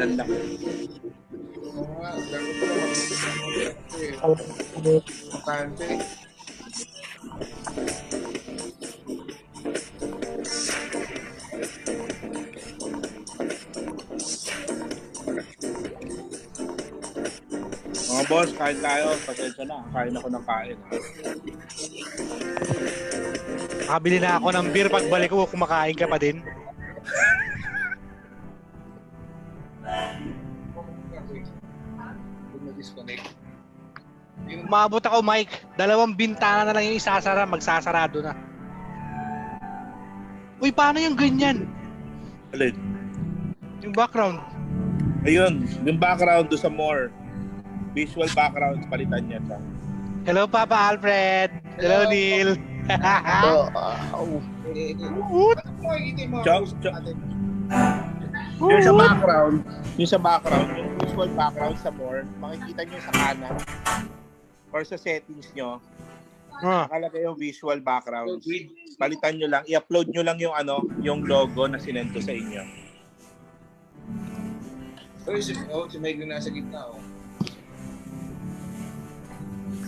Kakanan lang. Oo nga, dapat ko importante. Mga boss, kain tayo. Pasensya na. Kain ako ng kain. Makabili na ako ng beer. Pagbalik ko, kumakain ka pa din. Umabot ako, Mike. 2 bintana na lang yung isasara. Magsasarado na. Uy, paano yung ganyan? Alin? Yung background. Ayun, yung background do sa more. Visual background, palitan niya siya. Hello, Papa Alfred. Hello, Neil. Yung sa background, yung visual background sa more, makikita niyo sa kanan or sa settings niyo. Nakalagay yung visual background. Palitan niyo lang, i-upload niyo lang yung logo na sinend ko sa inyo. Si Mike na nasa gitna, oh.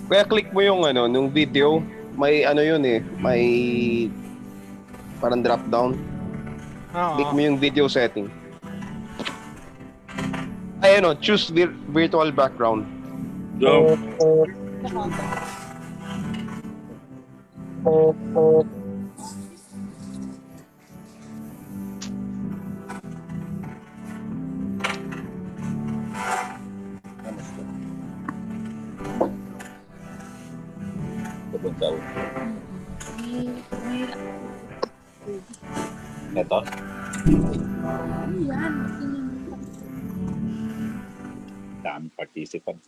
Kaya click mo yung nung video, may yun eh, may parang drop down. Click mo yung video setting. Ay choose virtual background. Go. Ito? Dami participants.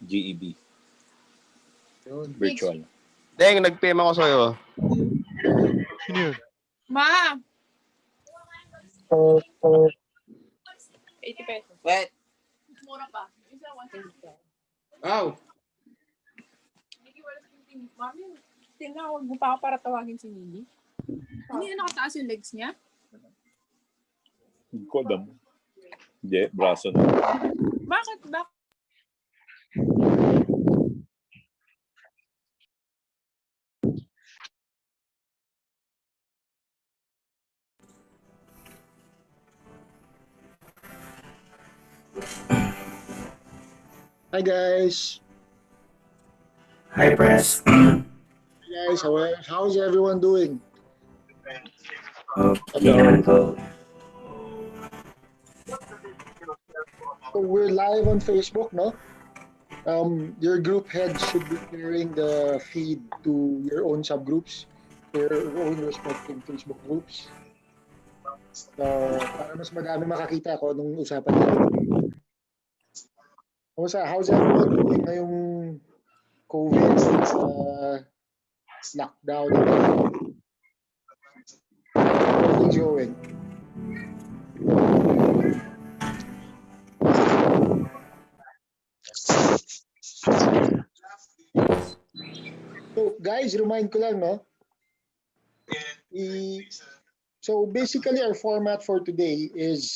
GEB. Virtual. Deng, nag-PM ako sa'yo. Sino yun? Ma! 80 pesos. What? Mura pa. Isa, 150. Wow. Mami, tinawag mo pa ako para tawagin si Nini. Hindi na nakataas yung legs niya? Hindi ko alam. Hindi, braso na. Bakit? Hi guys. Hi, Press. Hey guys, how's everyone doing? Okay, Uncle. So we're live on Facebook, no? Your group heads should be sharing the feed to your own subgroups, your own respective Facebook groups. So, para mas madami makakita ko nung usapan natin. How's everyone doing ngayong COVID lockdown? How things going? So guys, remind ko lang, no? So basically our format for today is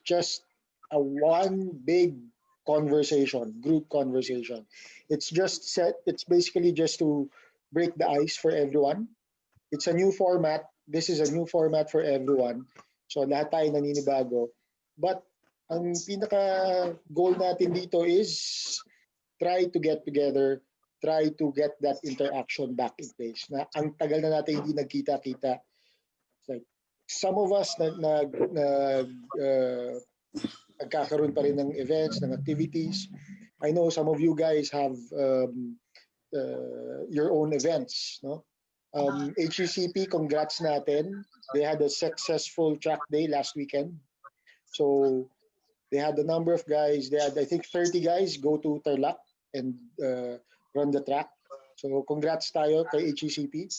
just a one big conversation, group conversation. It's basically just to break the ice for everyone. It's a new format. This is a new format for everyone. So lahat tayo naninibago. But ang pinaka goal natin dito is try to get together, try to get that interaction back in place. Na ang tagal na natin hindi nagkita-kita. Like some of us nagkakaroon pa rin ng events, ng activities. I know some of you guys have your own events, no? HCP, congrats natin. They had a successful track day last weekend. So they had a number of guys. They had, I think, 30 guys go to Tarlac and run the track. So congrats tayo kay HCP.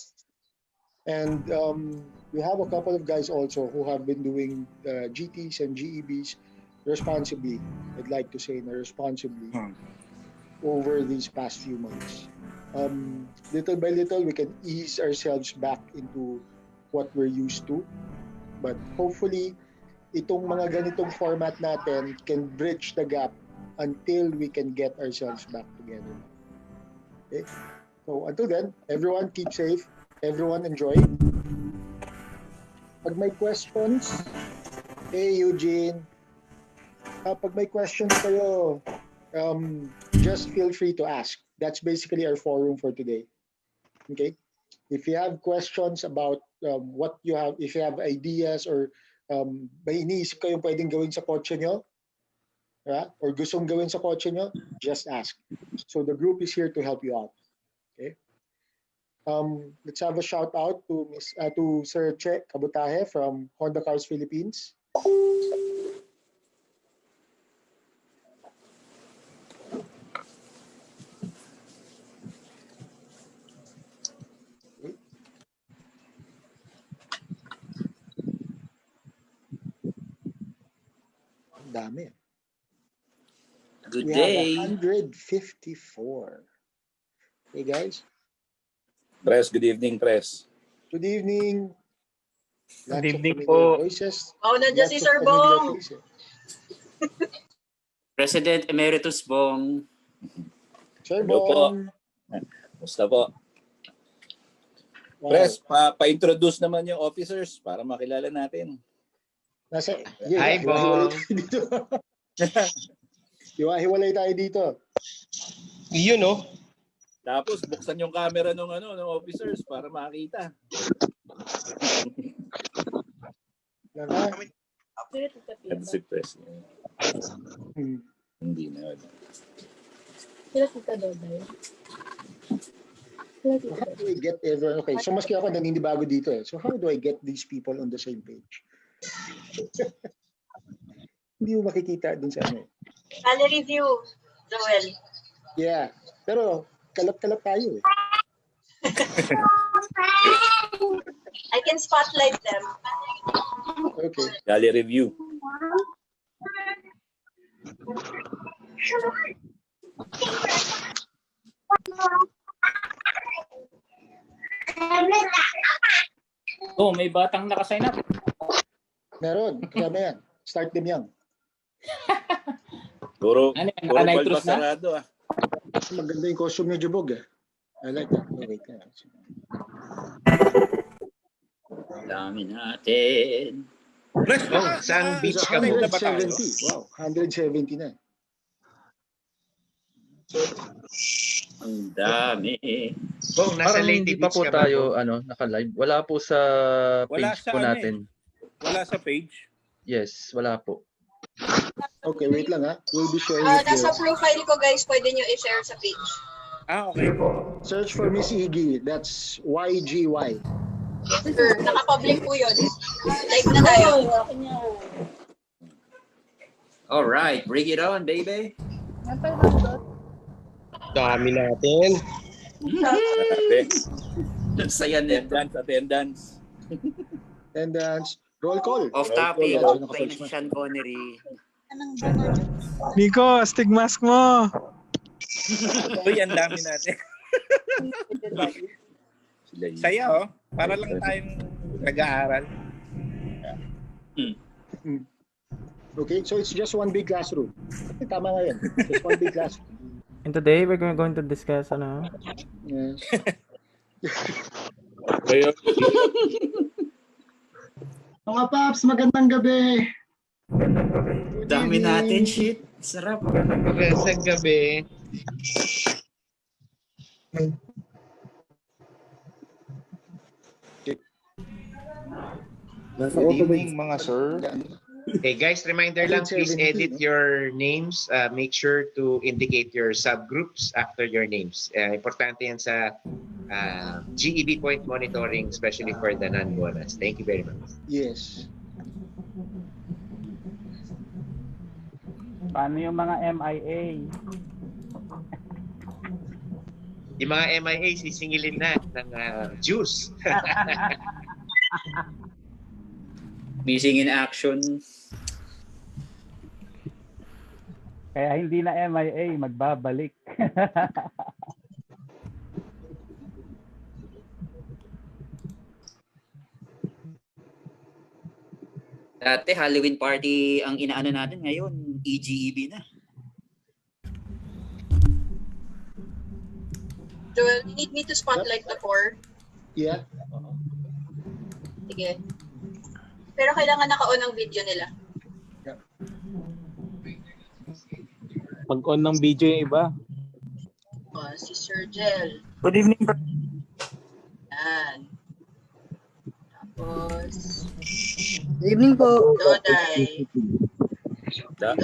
And we have a couple of guys also who have been doing GTs and GEBs responsibly. I'd like to say responsibly over these past few months. Little by little, we can ease ourselves back into what we're used to. But hopefully, itong mga ganitong format natin can bridge the gap until we can get ourselves back together. Okay? So until then, everyone keep safe, everyone enjoy. Pag may questions, hey Eugene, pag may questions kayo, just feel free to ask. That's basically our forum for today. Okay? If you have questions about what you have, if you have ideas or may iniisip kayong pwedeng gawin sa kotse nyo, or gustong gawin sa kotse nyo, just ask. So the group is here to help you out. Okay? Let's have a shout out to Sir Che Kabutahe from Honda Cars Philippines. Dami. Good We day. have 154. Hey guys. Press, good evening, Press. Good evening. Good Lots of evening familiar po. voices. Oh, nandiyan Lots si of Sir familiar Bong. faces. President Emeritus Bong. Sir Hello po. Bong. Musta po? Wow. Press, pa-introduce naman yung officers para makilala natin. Hi, Bong. Hiwa-hiwalay tayo dito. Yun, no? Tapos buksan yung camera ng officers para makita. At si Press. Hindi na. Sila Tita Doday. So how do I get everyone? Okay, so maski ako naninibago dito eh. So how do I get these people on the same page? Hindi mo makikita dun sa ano eh. Gallery view, Joel. Yeah, pero kalap-kalap tayo eh. I can spotlight them. Okay. Gallery review. Oh, may batang nakasign up. Meron, kaya yan. Start them young. Puro Naka-nitrous na? sarado ah. Maganda yung costume ni Jubog eh. I like that. Oh, wait. Dami natin. Press, Saan beach ka mo? 170. Wow, 170 na. Ang dami. Bong, nasa Parang Lady hindi pa Beach po ka ba, tayo Bong? naka-live. Wala po sa Wala page sa po ano natin. Wala sa page. Yes, wala po. Okay, wait lang ha. We'll be sharing it Nasa here. profile ko guys, pwede nyo i-share sa page. Okay. Search for Miss Iggy. That's YGY. Sir, naka-public po yun. Live na tayo. Alright, bring it on, baby. Dami natin. Saya nito. Attendance. And roll call. Off Roll topic, call. play na si Sean Connery. Nico, stigmas mo. Uy, ang dami natin. Saya oh. Para lang tayong nag-aaral. Okay, so it's just one big classroom. Tama nga yan. Just one big classroom. And today we're going to discuss Yes. Mga paps, magandang gabi. Dami natin, shit. Sarap. Magandang gabi. Good evening, mga sir. Hey guys, reminder lang, please edit your names. Make sure to indicate your subgroups after your names. Importante yan sa GEB point monitoring, especially for the non-bonus. Thank you very much. Yes. Paano yung mga MIA? Yung mga MIA, sisingilin na ng juice. Missing in action. Kaya hindi na MIA, magbabalik. Dati Halloween party ang inaano natin, ngayon EGEB na. Joel, you need me to spotlight the 4? Yeah. Sige. Pero kailangan naka-on ang video nila. Mag-on ng video yung iba. Si Sir Jel. Good evening. Yan. Tapos, Good evening po. Doday. Dapat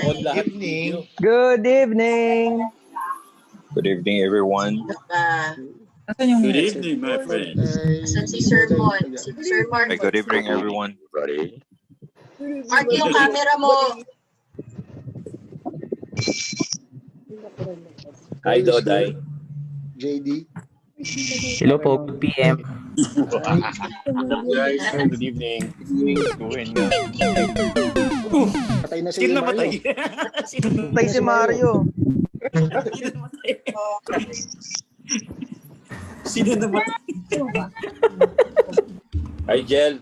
on lahat ng video. Good evening. Good evening, everyone. Good evening, my friend. Asan si Sir Mon? Si Sir Mark. Hey, good evening, everyone. Mark, yung camera mo. Hi, Doday. JD. Hello po, PM. Guys, good evening. Patay na si Sino Mario. namatay? Sino Patay si Mario. namatay? Sino namatay? Hi, Jel.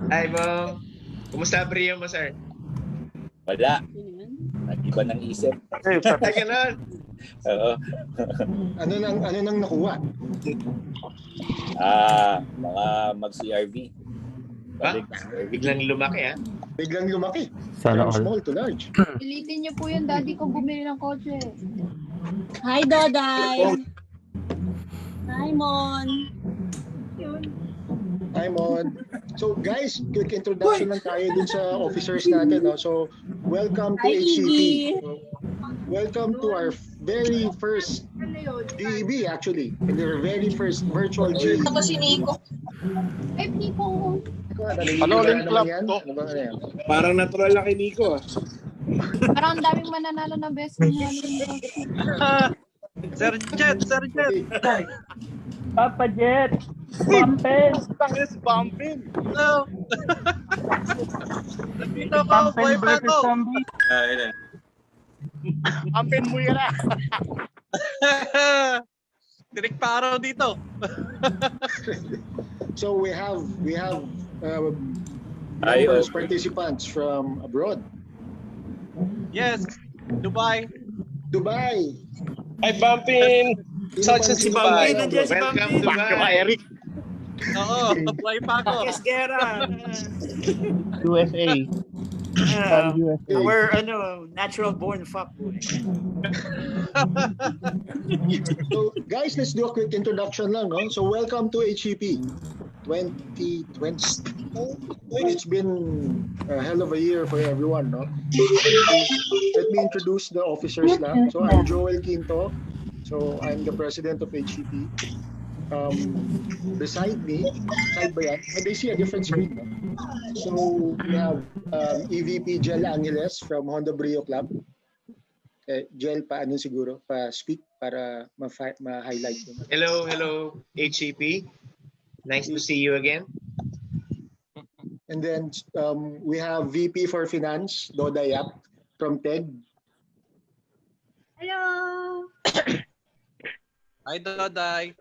Hi, Bong. Kumusta ang brio mo, sir? Wala. Nag-iba ng isip. Ay, ganun. Oo. Ano nang nakuha? Mga mag-CRV. Biglang lumaki, ha? Biglang lumaki. Sana From all. small to large. Pilitin niyo po yung daddy ko bumili ng kotse. Hi, Doday. Hi, Mon. Hi, Mon. So guys, quick introduction lang tayo dun sa officers natin. No? So welcome to Hi, HCP. Iggy. Welcome to our very first GEB actually. And our very first virtual GEB. Ako si Nico. Eh, Nico. Ano club to? Parang natural lang kay Nico. Parang ang daming mananalo ng best niya. Sir Jet. Papa Jet. Bumpin. Tangis bumpin. Hello. Nandito ako, Bumpin buhay pa versus ako. zombie. Bumpin mo yan ah. Direct pa araw dito. So we have Hi, numerous okay. participants from abroad. Yes, Dubai. Dubai. Ay, bumpin. Saan Si Bambi, nandiyan si Welcome, Bambi. Dubai. Eric. Oo, buhay pa ako. Yes, Gera. USA. We're natural born fuckboy. So guys, let's do a quick introduction lang. No? So welcome to HCP 2020. It's been a hell of a year for everyone. No? Let me introduce the officers lang. So I'm Joel Quinto. So I'm the president of HCP. Beside me, side by yan, they see a different screen. No? So we have EVP Jel Angeles from Honda Brio Club. Jel, paano siguro? Pa-speak para ma-highlight mo. Hello, HCP. Nice to see you again. And then we have VP for Finance, Doda Yap from TEG. Hello. Hi, Doday.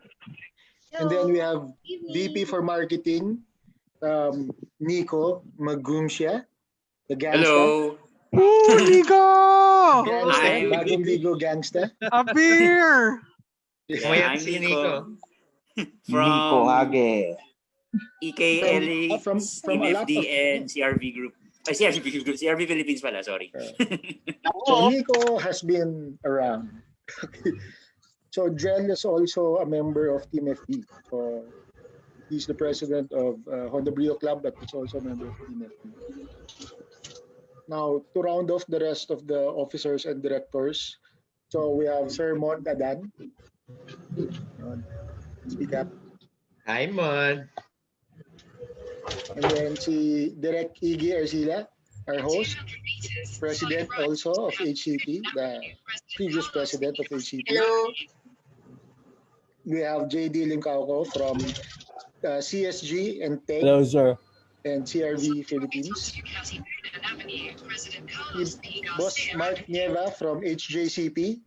And then we have VP for Marketing, Nico Magumsya, the gangster. Hello. Oh, Nico! Gangster, Hi. bagong ligo gangster. A beer! Kuya, I'm si Nico. Nico. From EKLX, From a lot MFD, of- and CRV Group. CRV Philippines pala, sorry. So Nico has been around. So Jel is also a member of Team FD. So he's the president of Honda Brio Club, but he's also a member of Team FD. Now, to round off the rest of the officers and directors, so we have Sir Mon Adan. Speak up. Hi, Mon. And then si Direk Iggy Arcila, our host, president also of HCP, the previous president of HCP. Hello. We have JD Limcauco from CSG and TEG. Hello, sir. And CRV Philippines. Boss Mark Nieva from HJCP.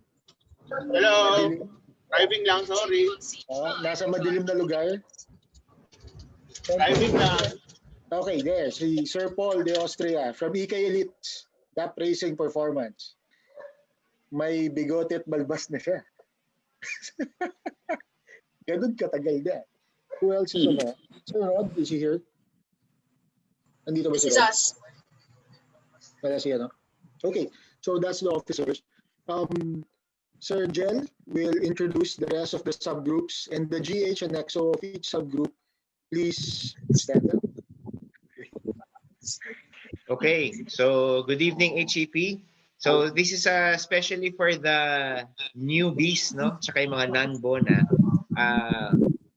Hello. Driving lang, sorry. Nasa madilim na lugar. Driving lang. Okay, there. Si Sir Paul de Austria from EK Elites. Gap Racing Performance. May bigote at balbas na siya. Ganun katagal na. Who else is ano? Sir Rod, is he here? Nandito ba This si is Rod? us. Wala siya, no? Okay, so that's the officers. Sir Jel will introduce the rest of the subgroups and the GH and XO of each subgroup. Please stand up. Okay, so good evening HCP. So this is especially for the newbies, no? Tsaka yung mga non-bona.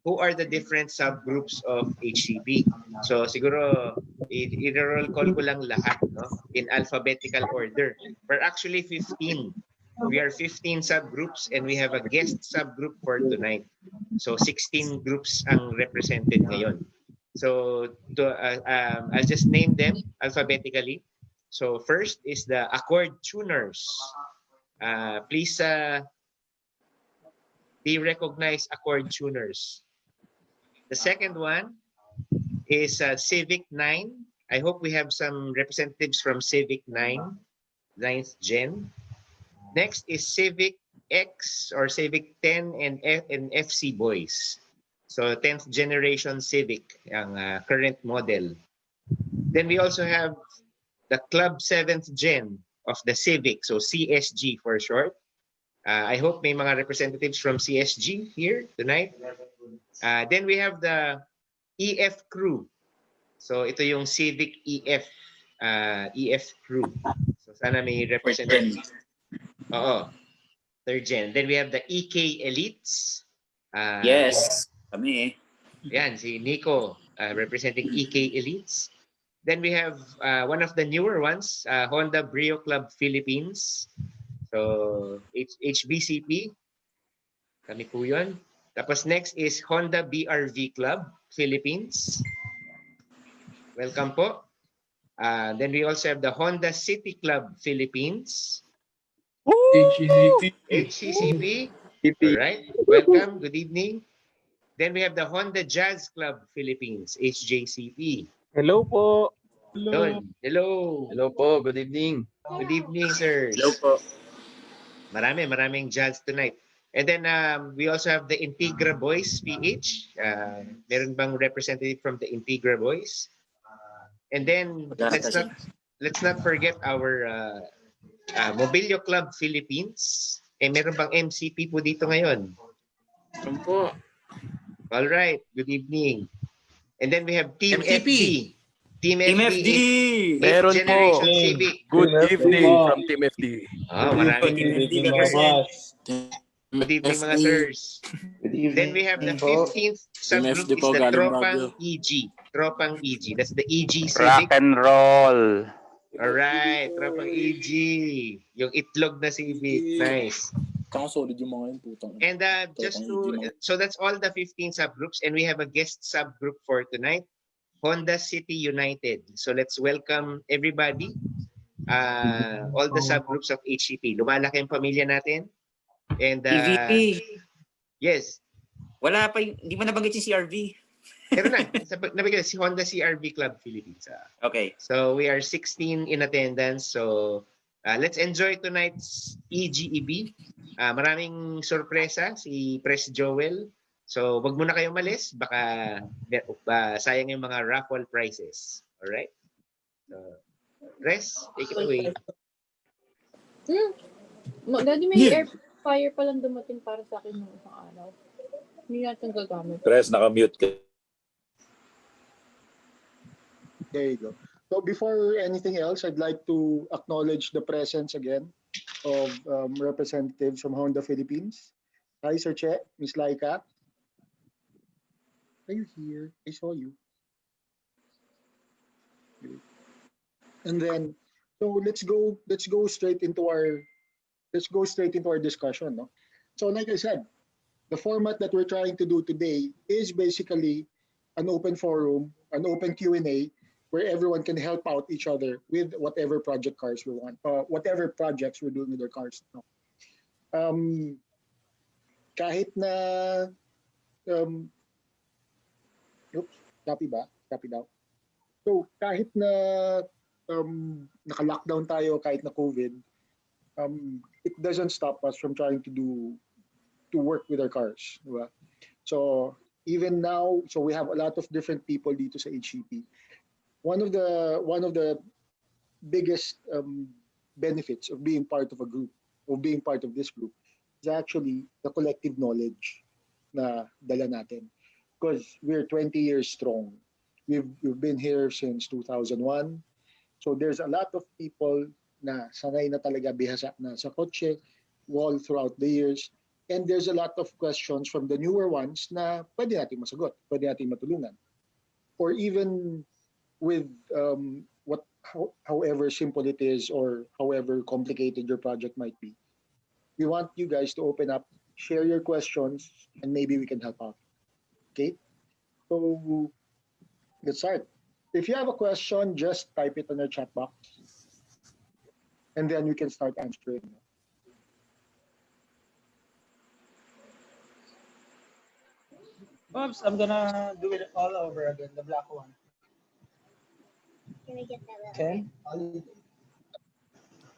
Who are the different subgroups of HCP? So siguro i-roll call ko lang lahat, no? In alphabetical order. We're actually 15. We are 15 subgroups and we have a guest subgroup for tonight. So 16 groups ang represented ngayon. So I'll just name them alphabetically. So first is the accord tuners. Please be recognized accord tuners. The second one is Civic 9. I hope we have some representatives from Civic 9, 9th Gen. Next is Civic X or Civic 10 and FC Boys. So 10th generation Civic, ang current model. Then we also have the Club 7th Gen of the Civic, so CSG for short. I hope may mga representatives from CSG here tonight. Then we have the EF crew. So ito yung Civic EF crew. So sana may representatives. Oo. Third gen. Then we have the EK Elites. Yes, kami. Yan, si Nico representing EK Elites. Then we have one of the newer ones, Honda Brio Club Philippines. So, HBCP. Kami po yun. Tapos next is Honda BRV Club Philippines. Welcome po. Then we also have the Honda City Club Philippines. HCCP. All right. Welcome. Good evening. Then we have the Honda Jazz Club Philippines, HJCP. Hello po. Hello. Hello. Hello po, good evening. Good evening, sirs. Hello po. Maraming jazz tonight. And then we also have the Integra Boys PH. Meron bang representative from the Integra Boys? And then let's not forget our Mobilio Club Philippines. Meron bang MCP po dito ngayon? Po. All right. Good evening. And then we have Team MCP. FD. Team FD. Meron Generation po. Civic. Good evening from Team FD. Maraming Good evening, mga boss. Good evening, mga sirs. Then we have the 15th subgroup is the Tropang EG. Tropang EG. That's the EG Civic. Rock and roll. Alright, Tropang EG. Yung itlog na Civic. Nice. Solid yung mga yun, putang. And so that's all the 15 subgroups and we have a guest subgroup for tonight, Honda City United. So let's welcome everybody, all the subgroups of HCP. Lumalaki ang pamilya natin. And EVP. Yes. Wala pa, hindi mo nabanggit yung CRV. Pero nabigyan si Honda CRV Club Philippines. Okay. So we are 16 in attendance. So let's enjoy tonight's EGEB. Maraming sorpresa si Pres Joel. So wag muna kayong malis. Baka sayang yung mga raffle prizes. Alright? So, Pres, take it away. Daddy, may air fire palang dumating para sa akin ng isang araw. Hindi natin gagamit. Press, naka-mute ka. There you go. So before anything else, I'd like to acknowledge the presence again of representatives from Honda Philippines. Hi, Sir Che, Miss Laika. Are you here? I saw you. And then, so let's go straight into our discussion. No? So like I said, the format that we're trying to do today is basically an open forum, an open Q&A, where everyone can help out each other with whatever project cars we want, whatever projects we're doing with their cars. No? Kahit na, oops, copy ba? Copy daw. So kahit na naka-lockdown tayo, kahit na COVID, it doesn't stop us from trying to work with our cars, diba? So even now, so we have a lot of different people dito sa HCP. One of the biggest benefits of being part of a group, of being part of this group, is actually the collective knowledge na dala natin. Because we're 20 years strong. We've been here since 2001. So there's a lot of people na sanay na talaga bihasa na sa kotse all throughout the years. And there's a lot of questions from the newer ones na pwede natin masagot, pwede natin matulungan. Or even with however simple it is or however complicated your project might be. We want you guys to open up, share your questions, and maybe we can help out. Okay? So let's start. If you have a question, just type it on your chat box. And then we can start answering. Oops, I'm gonna do it all over again, the black one. Can I get that? Okay?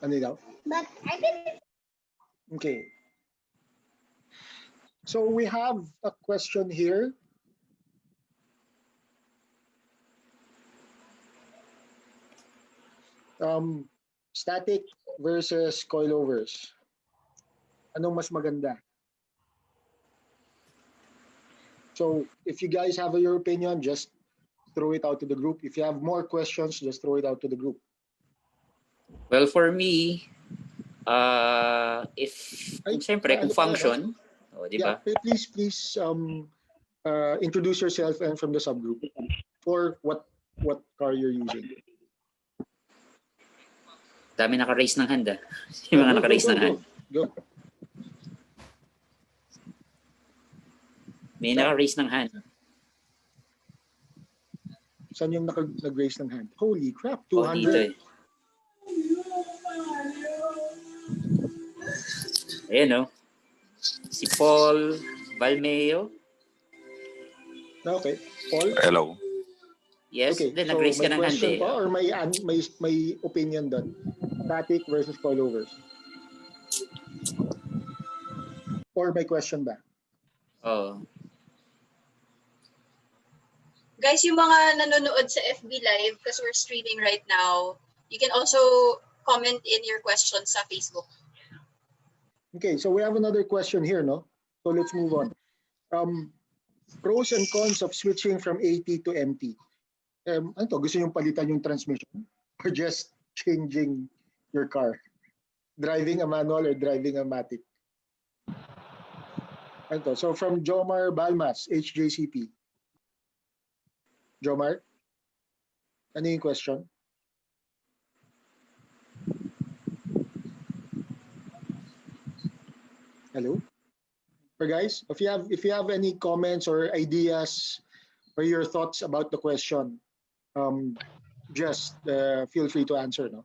Ano daw? But I didn't. Okay. So we have a question here. Static versus coilovers. Anong mas maganda? So if you guys have your opinion, just throw it out to the group. If you have more questions, just throw it out to the group. Well, for me, siyempre, kung function, di ba? Yeah, please introduce yourself and from the subgroup for what car you're using. Dami naka-raise ng hand, ah. Yung mga naka-raise ng hand. Go. May naka-raise ng hand. Saan yung nag-raise ng hand? Holy crap, 200. Oh, dito eh. Ayan, oh. Si Paul Balmeo. Okay. Paul? Hello. Yes, okay. then nag-raise ka ng hand eh. Or may opinion doon? Static versus coilovers? Or may question ba? Oh. Guys, yung mga nanonood sa FB Live, because we're streaming right now, you can also comment in your questions sa Facebook. Okay, so we have another question here, no? So let's move on. Pros and cons of switching from AT to MT. Ano to? Gusto nyo palitan yung transmission? Or just changing your car? Driving a manual or driving a matic? Ano to? So from Jomar Balmas, HJCP. Jomar? Ano yung question? Hello? Or guys, if you have any comments or ideas or your thoughts about the question, just feel free to answer, no?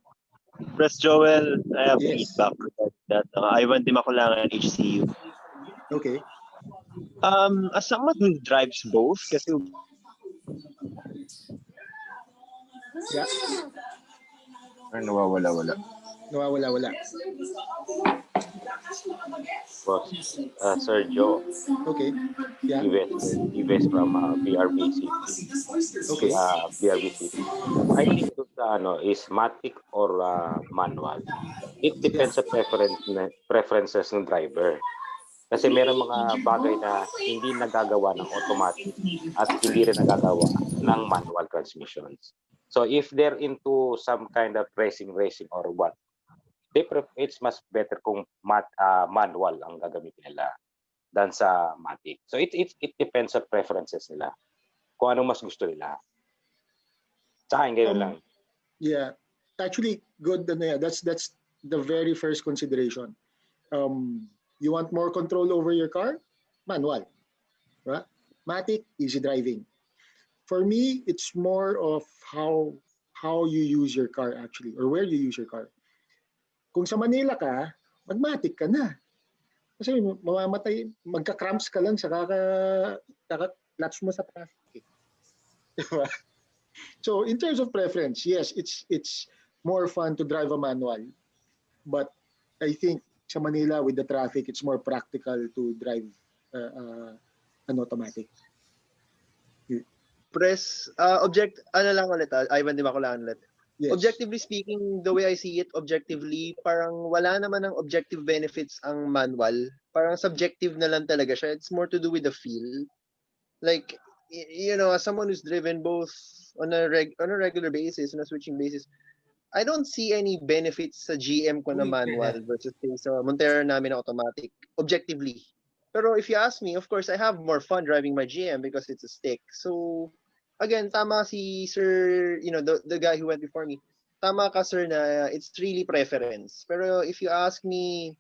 Press Joel, I have Yes. feedback that Ivan di makulangan HCU. Okay. As someone who drives both, kasi Yeah. Nawawala-wala. Nawawala-wala. Sir Joe. Okay. Yeah. Yves from BRBC. Okay. BRBC. I think is matic or manual. It depends sa preferences ng driver. Kasi meron mga bagay na hindi nagagawa ng automatic at hindi rin nagagawa ng manual transmissions. So if they're into some kind of racing or what, it's much better kung manual ang gagamitin nila than sa matic. So it depends sa preferences nila. Kung anong mas gusto nila. Sa akin, ganyan lang. Yeah. Actually, good. That's the very first consideration. You want more control over your car? Manual. Right? Matic, easy driving. For me, it's more of how you use your car actually, or where you use your car. Kung sa Manila ka, mag-matic ka na. Kasi mamamatay, magka-cramps ka lang sa kaka-clutch mo sa traffic. Diba? So in terms of preference, yes, it's more fun to drive a manual, but I think sa Manila with the traffic, it's more practical to drive an automatic. Lang ulit, Ivan, di ba ko lang ulit? Yes. Objectively speaking, the way I see it, objectively, parang wala naman ng objective benefits ang manual. Parang subjective na lang talaga siya. It's more to do with the feel. Like, you know, as someone who's driven both on a regular basis, on a switching basis, I don't see any benefits sa GM ko na manual versus sa Montero namin na automatic, objectively. Pero if you ask me, of course, I have more fun driving my GM because it's a stick. So, again, tama si Sir, you know, the guy who went before me. Tama ka, Sir, na it's really preference. Pero if you ask me,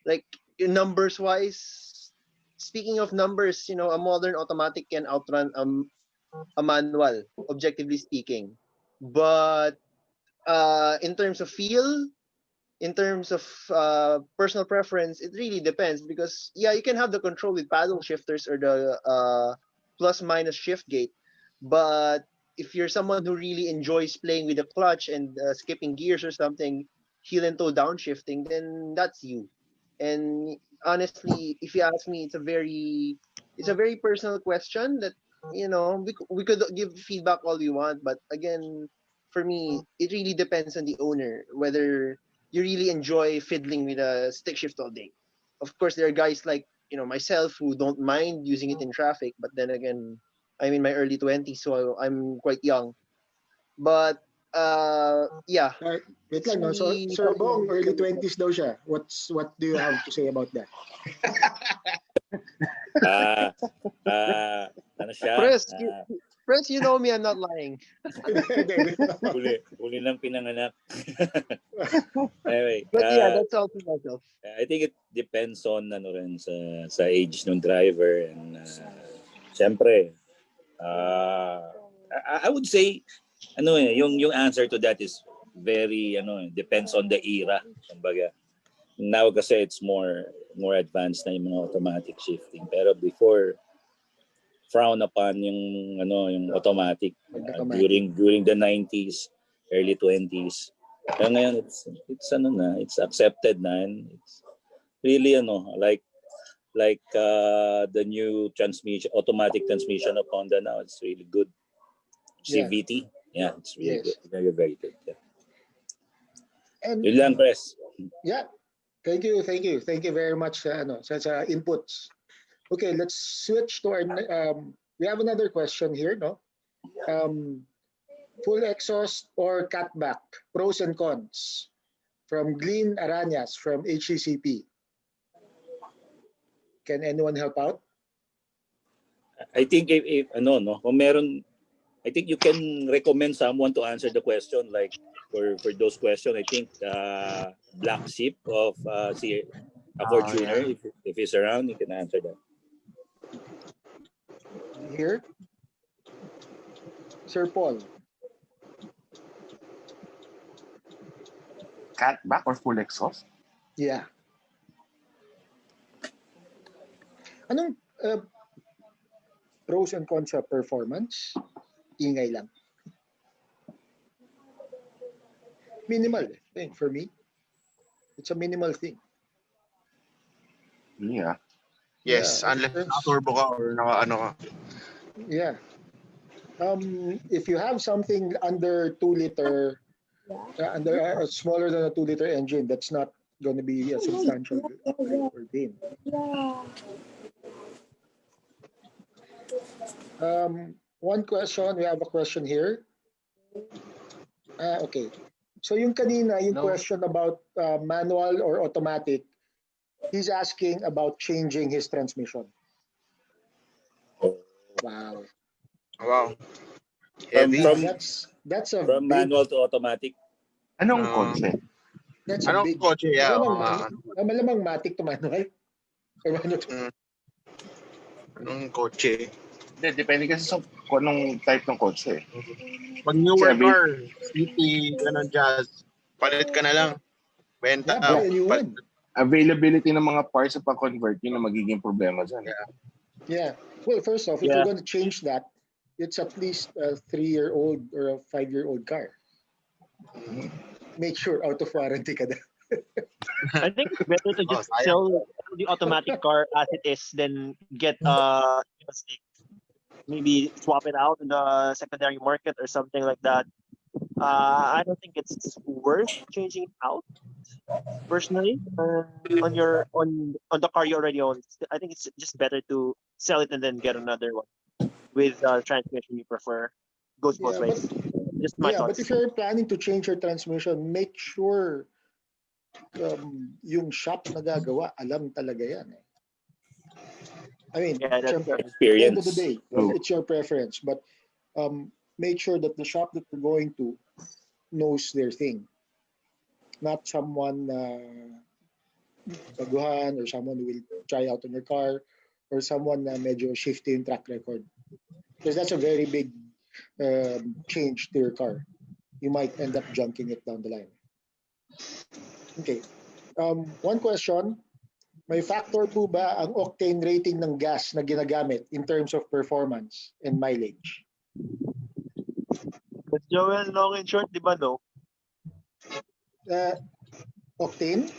like, numbers-wise, speaking of numbers, you know, a modern automatic can outrun a manual, objectively speaking. But in terms of feel, in terms of personal preference, it really depends because you can have the control with paddle shifters or the plus minus shift gate, but if you're someone who really enjoys playing with the clutch and skipping gears or something, heel and toe downshifting, then that's you. And honestly, if you ask me, it's a very personal question that, you know, we could give feedback all we want, but again, for me, it really depends on the owner whether you really enjoy fiddling with a stick shift all day. Of course, there are guys like, you know, myself who don't mind using it in traffic, but then again, I'm in my early 20s, so I'm quite young. But yeah. Wait lang, no? So, Sir Bong, early 20s daw siya. What do you have to say about that? Ano siya? Press, you know me, I'm not lying. Uli lang pinanganak. Anyway, but yeah, that's all for myself. I think it depends on ano rin sa age ng driver and syempre I would say ano yung answer to that is very depends on the era. Kumbaga, now kasi it's more advanced na yung mga automatic shifting, pero before frown upon yung automatic during the 90s, early 20s. Kaya ngayon it's accepted na, and it's really like the new automatic transmission of Honda now. It's really good. CVT, yeah, it's really good. Very, very good. Yeah. And yun lang, Press. Yeah, thank you very much sa inputs. Okay, let's switch to our. We have another question here, no? Full exhaust or cutback, pros and cons, from Glenn Arañas from HCP. Can anyone help out? I think if kung meron, I think you can recommend someone to answer the question. Like for those questions, I think Black Sheep of a Fortuner, if he's around, he can answer that. Here, Sir Paul. Cutback or full exhaust? Yeah. Anong pros and cons sa performance? Ingay lang. Minimal, I think, for me. It's a minimal thing. Yeah. Yes, unless naka-turbo ka or naka-ano ka. Yeah. If you have something under 2 liter, under smaller than a 2 liter engine, that's not going to be a substantial upgrade or gain. One question, we have a question here. Okay. So yung kanina, yung question about manual or automatic, he's asking about changing his transmission. Wow. That's a from big, manual to automatic. Anong kotse? That's a big kotse, yeah. Malamang matic to manual. Anong kotse? Depende kasi sa kung anong type ng kotse. Pag newer car, city, ganun, jazz, palit ka na lang. Benta. Availability ng mga parts sa pag-convert, yun ang magiging problema dyan. Yeah. Well, first off, if you're going to change that, it's at least a 3-year-old or a 5-year-old car. Make sure out of warranty ka na. I think it's better to just sell the automatic car as it is than get stick. Maybe swap it out in the secondary market or something like that. I don't think it's worth changing it out personally on the car you already own. I think it's just better to sell it and then get another one with transmission you prefer. Goes both ways. Just my But thoughts. if you're planning to change your transmission, make sure yung shop na gagawa, alam talaga yan. I mean, syempre, at the end of the day, it's your preference, but make sure that the shop that you're going to knows their thing. Not someone baguhan or someone who will try out on your car or someone na medyo shifty yung track record. Because that's a very big change to your car. You might end up junking it down the line. Okay. One question. May factor po ba ang octane rating ng gas na ginagamit in terms of performance and mileage? But Joel, long and short, di ba no? Octane?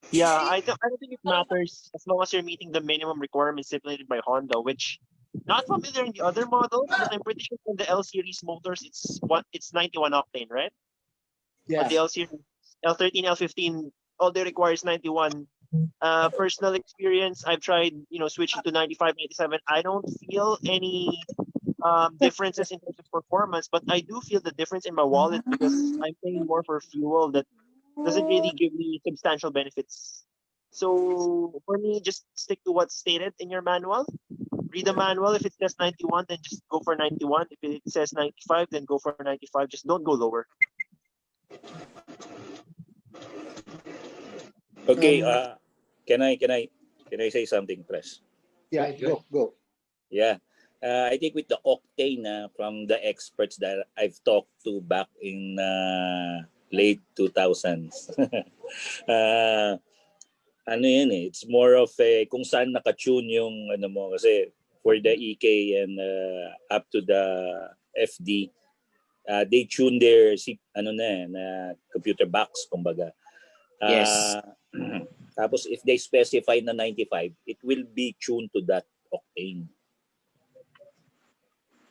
Yeah, I don't think it matters as long as you're meeting the minimum requirements stipulated by Honda, which not familiar in the other models, but I'm pretty sure in the L series motors it's 91 octane, right? Yeah. But the L series, L13, L15, all they require is 91. Personal experience, I've tried, switching to 95, 97. I don't feel any differences in terms of performance, but I do feel the difference in my wallet because I'm paying more for fuel that doesn't really give me substantial benefits. So for me, just stick to what's stated in your manual. Read the manual. If it says 91, then just go for 91. If it says 95, then go for 95. Just don't go lower. Okay, can I say something, Press? Yeah, go. Yeah. I think with the octane from the experts that I've talked to back in late 2000s. Ano yan it's more of a kung saan nakatune yung ano mo kasi for the EK and up to the FD they tune their computer box kumbaga. Yes. Tapos if they specify na 95, it will be tuned to that octane.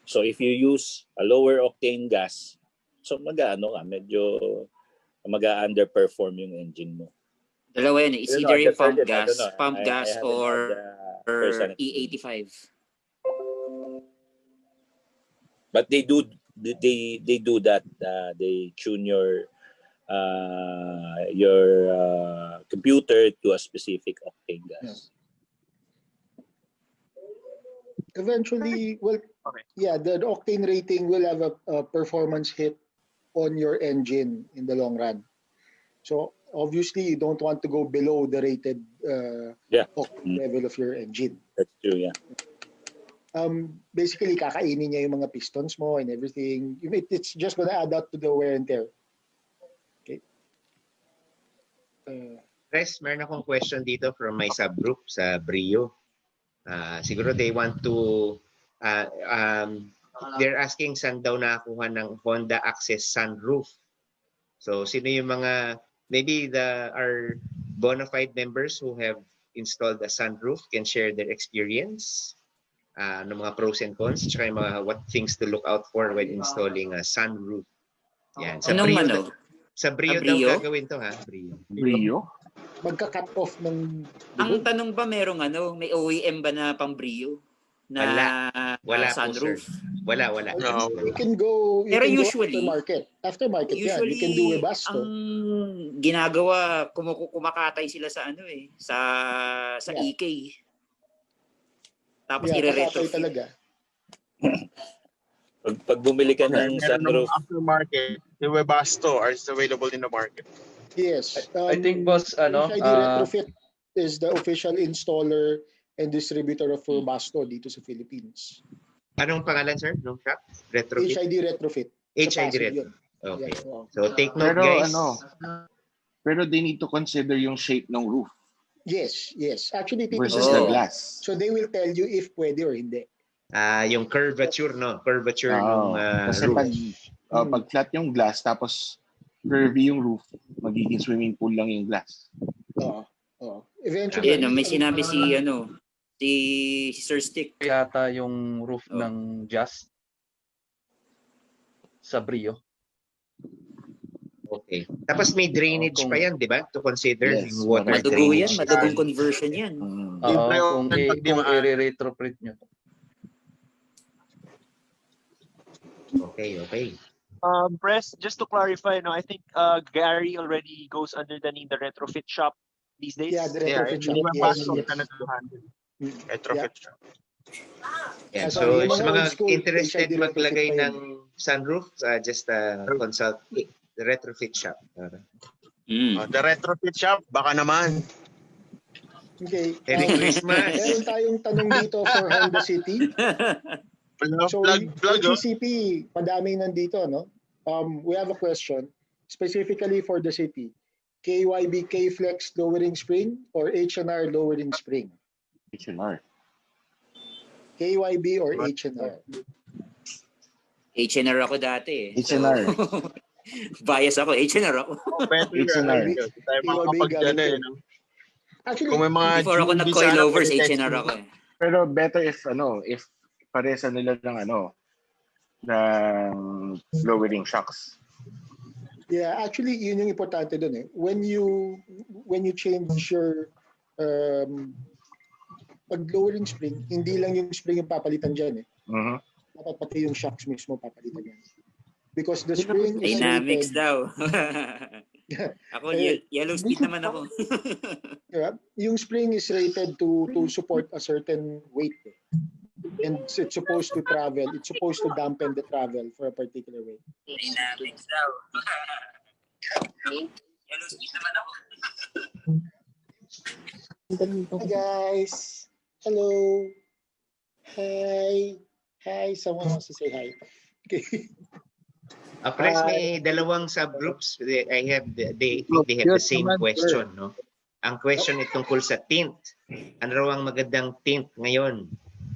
So if you use a lower octane gas, so medyo mag-underperform yung engine mo. Dalawa yan. It's either yung pump gas or E85. But they do that. They tune your computer to a specific octane gas. Eventually, the octane rating will have a performance hit on your engine in the long run. So obviously, you don't want to go below the rated octane level of your engine. That's true, yeah. Basically, kakainin niya yung mga pistons mo and everything. It's just gonna add up to the wear and tear. Okay. Res, meron akong question dito from my subgroup sa Brio. Siguro they want to they're asking saan daw nakakuha ng Honda Access sunroof. So sino yung mga maybe our bona fide members who have installed a sunroof can share their experience ng mga pros and cons tsaka yung mga what things to look out for when installing a sunroof. Yan. Sa Brio daw gagawin to ha, Brio. Magka-cut off ng Ang tanong ba may OEM ba na pang Brio na wala sunroof? Wala. No. You can go usually aftermarket yan. You can do Webasto. Ang ginagawa kumakatay sila sa sa EK. Tapos i-retrofit talaga. Pag bumili ka ng sunroof aftermarket, the Webasto is available in the market. Yes. I think boss HID Retrofit is the official installer and distributor of Webasto dito sa Philippines. Anong pangalan sir? Nung shop? Retrofit? HID Retrofit. HID Retrofit. Okay. Yeah. So take note guys. Pero they need to consider yung shape ng roof. Yes. Actually, versus the glass. So they will tell you if pwede or hindi. yung curvature, no? Curvature nung Kasi roof. pag flat yung glass, tapos curvy yung roof, magiging swimming pool lang yung glass. Eventually. Ayun, may sinabi si Sir Stick. Yata yung roof ng Just sa Brio. Okay. Tapos may drainage pa yan, di ba? To consider yung water Madugo drainage. yan, madugong conversion yan. Kung i-retrofit nyo. Okay. Press, just to clarify, no, I think Gary already goes underneath the retrofit shop these days. Yeah, the retrofit shop. Retrofit shop. Yeah, so sa mga interested maglagay ng sunroof, just consult the retrofit shop. The retrofit shop, baka naman. Okay. Merry Christmas. Meron tayong tanong dito for Honda City. So, HCP, madaming nandito, no? We have a question specifically for the city. KYB K-Flex lowering spring or H&R lowering spring? H&R. KYB or H&R? H&R ako dati. H&R. Bias ako, H&R ako. H&R. Actually, kung may mga before ako nag-coilovers, H&R ako eh. Pero better if paresa nila ng ng lowering shocks. Yeah, actually, yun yung importante dun eh. When you change your pag lowering spring, hindi lang yung spring yung papalitan dyan eh. Dapat pati yung shocks mismo papalitan yan. Because the spring is dynamics rated, daw. Ako, yellow speed naman ako. Yeah, yung spring is rated to support a certain weight eh. And it's supposed to travel. It's supposed to dampen the travel for a particular weight. Dynamics daw. Yellow speed naman ako. Hi guys. Hello. Hi. Hi. Someone wants to say hi. Okay. Press, may dalawang subgroups. They have the same question, no? Ang question ay tungkol sa tint. Ano raw ang magandang tint ngayon?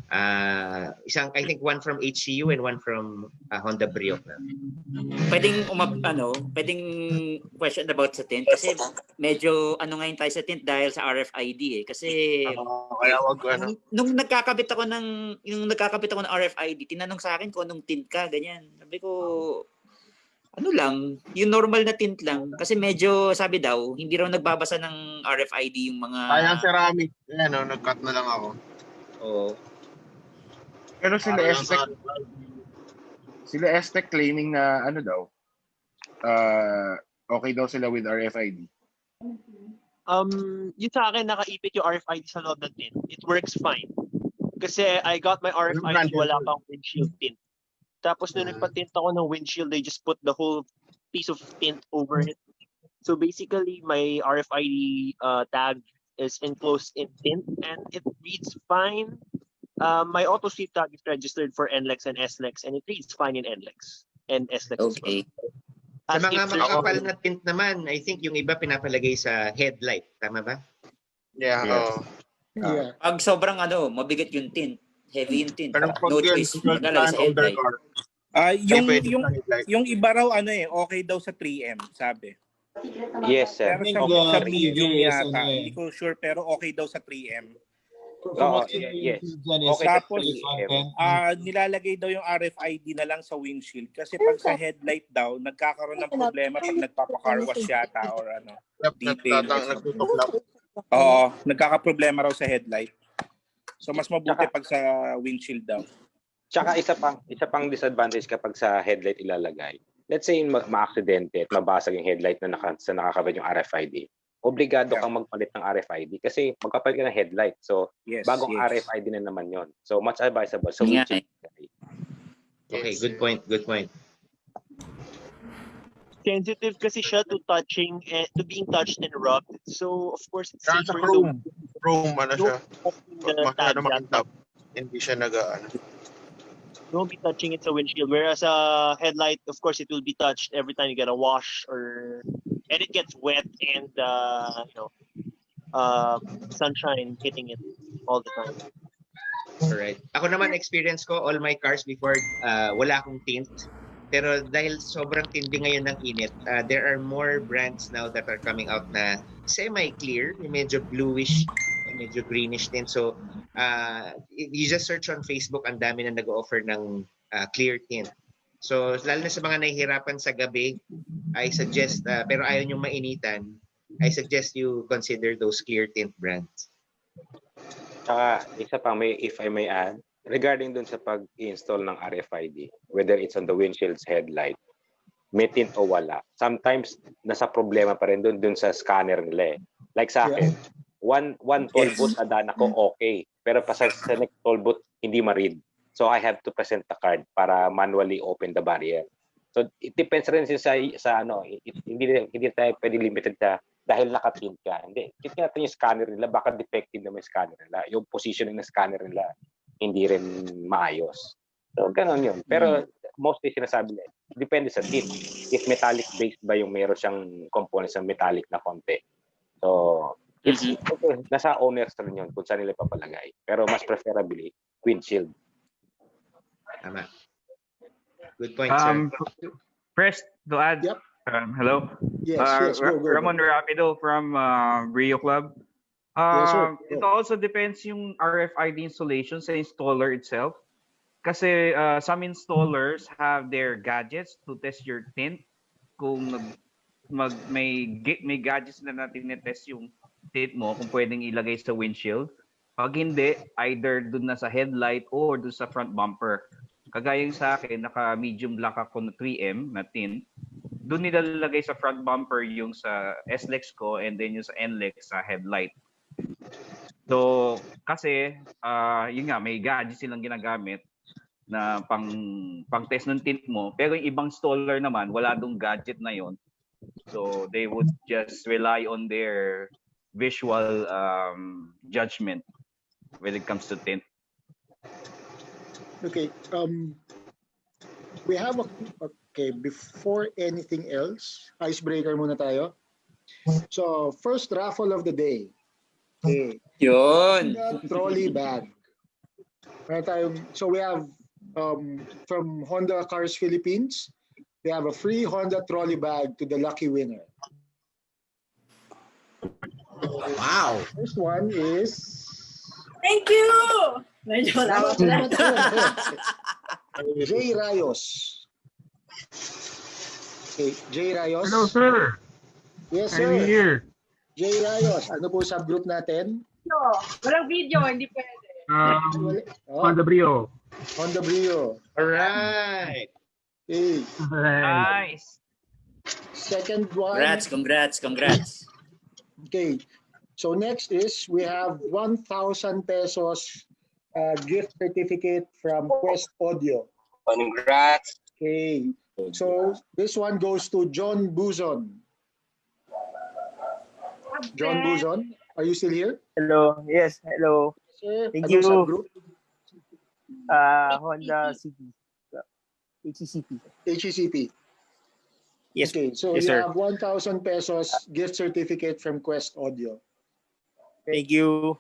I think one from HCU and one from Honda Brio. Pwedeng question about sa tint kasi medyo ngayon tayo sa tint dahil sa RFID eh kasi nung nagkakabit ako ng RFID, tinanong sa akin kung anong tint ka, ganyan. Sabi ko yung normal na tint lang kasi medyo sabi daw hindi raw nagbabasa ng RFID yung mga Sayang ceramic. Nag-cut na lang ako. Oo. Pero sila Aztec claiming na okay daw sila with RFID. Yun sa akin, nakaipit yung RFID sa loob ng tint. It works fine. Kasi I got my RFID, wala pang windshield tint. Tapos nung nagpa-tint ako ng windshield, they just put the whole piece of tint over it. So basically, my RFID tag is enclosed in tint and it reads fine. My auto sweep tag is registered for NLEX and SLEX and it reads fine in NLEX and SLEX as well. Sa mga makakapal na tint naman, I think yung iba pinapalagay sa headlight. Tama ba? Yeah. Pag sobrang mabigat yung tint, heavy yung tint, no choice, maglalagay sa headlight. Yung iba raw okay daw sa 3M, sabi. Yes, sir. Pero sa medium yata, hindi ko sure, pero okay daw sa 3M. Yes. Okay. Tapos, nilalagay daw yung RFID na lang sa windshield kasi pag sa headlight daw, nagkakaroon ng problema pag nagpapa-car wash yata or detail. Oo, nagkakaproblema raw sa headlight. So mas mabuti pag sa windshield daw. Tsaka isa pang disadvantage kapag sa headlight ilalagay. Let's say ma-aksidente at mabasag yung headlight na nakakabit yung RFID. Obligado kang magpalit ng RFID kasi magpapalit ka ng headlight. So, bagong RFID na naman yon. So, much advisable. So, okay, good point. Sensitive kasi siya to touching and to being touched and rubbed. So, of course, it's Sa safer chrome siya. Masyado makintab. Hindi siya don't be touching it sa windshield. Whereas a headlight, of course, it will be touched every time you get a wash and it gets wet and sunshine hitting it all the time. Alright. Ako naman, experience ko, all my cars before, wala akong tint. Pero dahil sobrang tindi ngayon ng init, there are more brands now that are coming out na semi-clear, yung medyo bluish, medyo greenish tint. So, you just search on Facebook, ang dami na nag-offer ng clear tint. So, lalo na sa mga nahihirapan sa gabi, I suggest, pero ayaw nyo mainitan, I suggest you consider those clear tint brands. Tsaka, isa pa, if I may add, regarding dun sa pag-install ng RFID, whether it's on the windshield's headlight, may tint o wala, sometimes nasa problema pa rin dun sa scanner nila eh. Like sa akin, one toll booth adaan ako okay, pero pa sa next toll booth, hindi ma-read. So I have to present the card para manually open the barrier. So it depends rin sa ano, hindi tayo pwede limited sa dahil nakatint ka. Hindi. Kita natin yung scanner nila, baka defective naman yung scanner nila. Yung positioning ng scanner nila, hindi rin maayos. So, ganun yun. Pero, mostly sinasabi nila, depende sa tint. If metallic-based ba yung meron siyang components ng metallic na konti. So, it's nasa owners rin yun kung saan nila papalagay. Pero mas preferably, windshield. Tama. Good point, sir. First, to add, hello? Yes, go. Ramon Rapido from Brio Club. Yes, sir. It also depends yung RFID installation sa installer itself. Kasi some installers have their gadgets to test your tint. Kung may gadgets na natin test yung tint mo, kung pwedeng ilagay sa windshield. Pag hindi, either dun na sa headlight or dun sa front bumper. Kagaya sa akin, naka-medium black ako na 3M na tint. Doon nilalagay sa front bumper yung sa S-Lex ko and then yung sa N-Lex sa headlight. So, kasi, yun nga, may gadget silang ginagamit na pang-test ng tint mo. Pero yung ibang installer naman, wala dong gadget na yon. So, they would just rely on their visual judgment when it comes to tint. Okay. We have okay, before anything else, icebreaker muna tayo. So, first raffle of the day. Okay. Yun. Trolley bag. So we have from Honda Cars Philippines, we have a free Honda trolley bag to the lucky winner. Wow. First one is... Thank you! Medyo wala. Jay Rayos. Okay, Jay Rayos. Hello, sir. Yes, sir. I'm here. Jay Rayos. Ano po subgroup natin? No, walang video, hindi pwede. Honda Brio. Honda Brio. Alright. Okay. Nice. Second one. Congrats. Okay. So next is we have 1,000 pesos gift certificate from Quest Audio. Congrats. Okay. So this one goes to John Buzon. John Buzon, are you still here? Hello. Yes, hello. Sir, Thank anong you. subgroup? Honda City. HCP. HCP. Yes. Okay, so Yes, you sir. have 1,000 pesos gift certificate from Quest Audio. Thank you.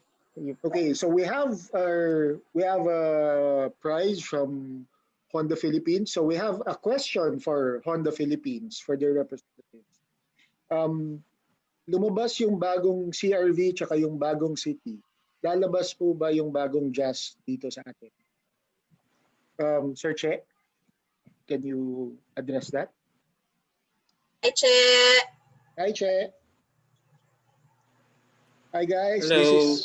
Okay, so we have a prize from Honda Philippines. So we have a question for Honda Philippines for their representatives. Lumabas yung bagong CR-V tsaka yung bagong City. Lalabas po ba yung bagong Jazz dito sa atin? Sir Che, can you address that? Hi, Che. Hi, Che. Hi, guys. Hello.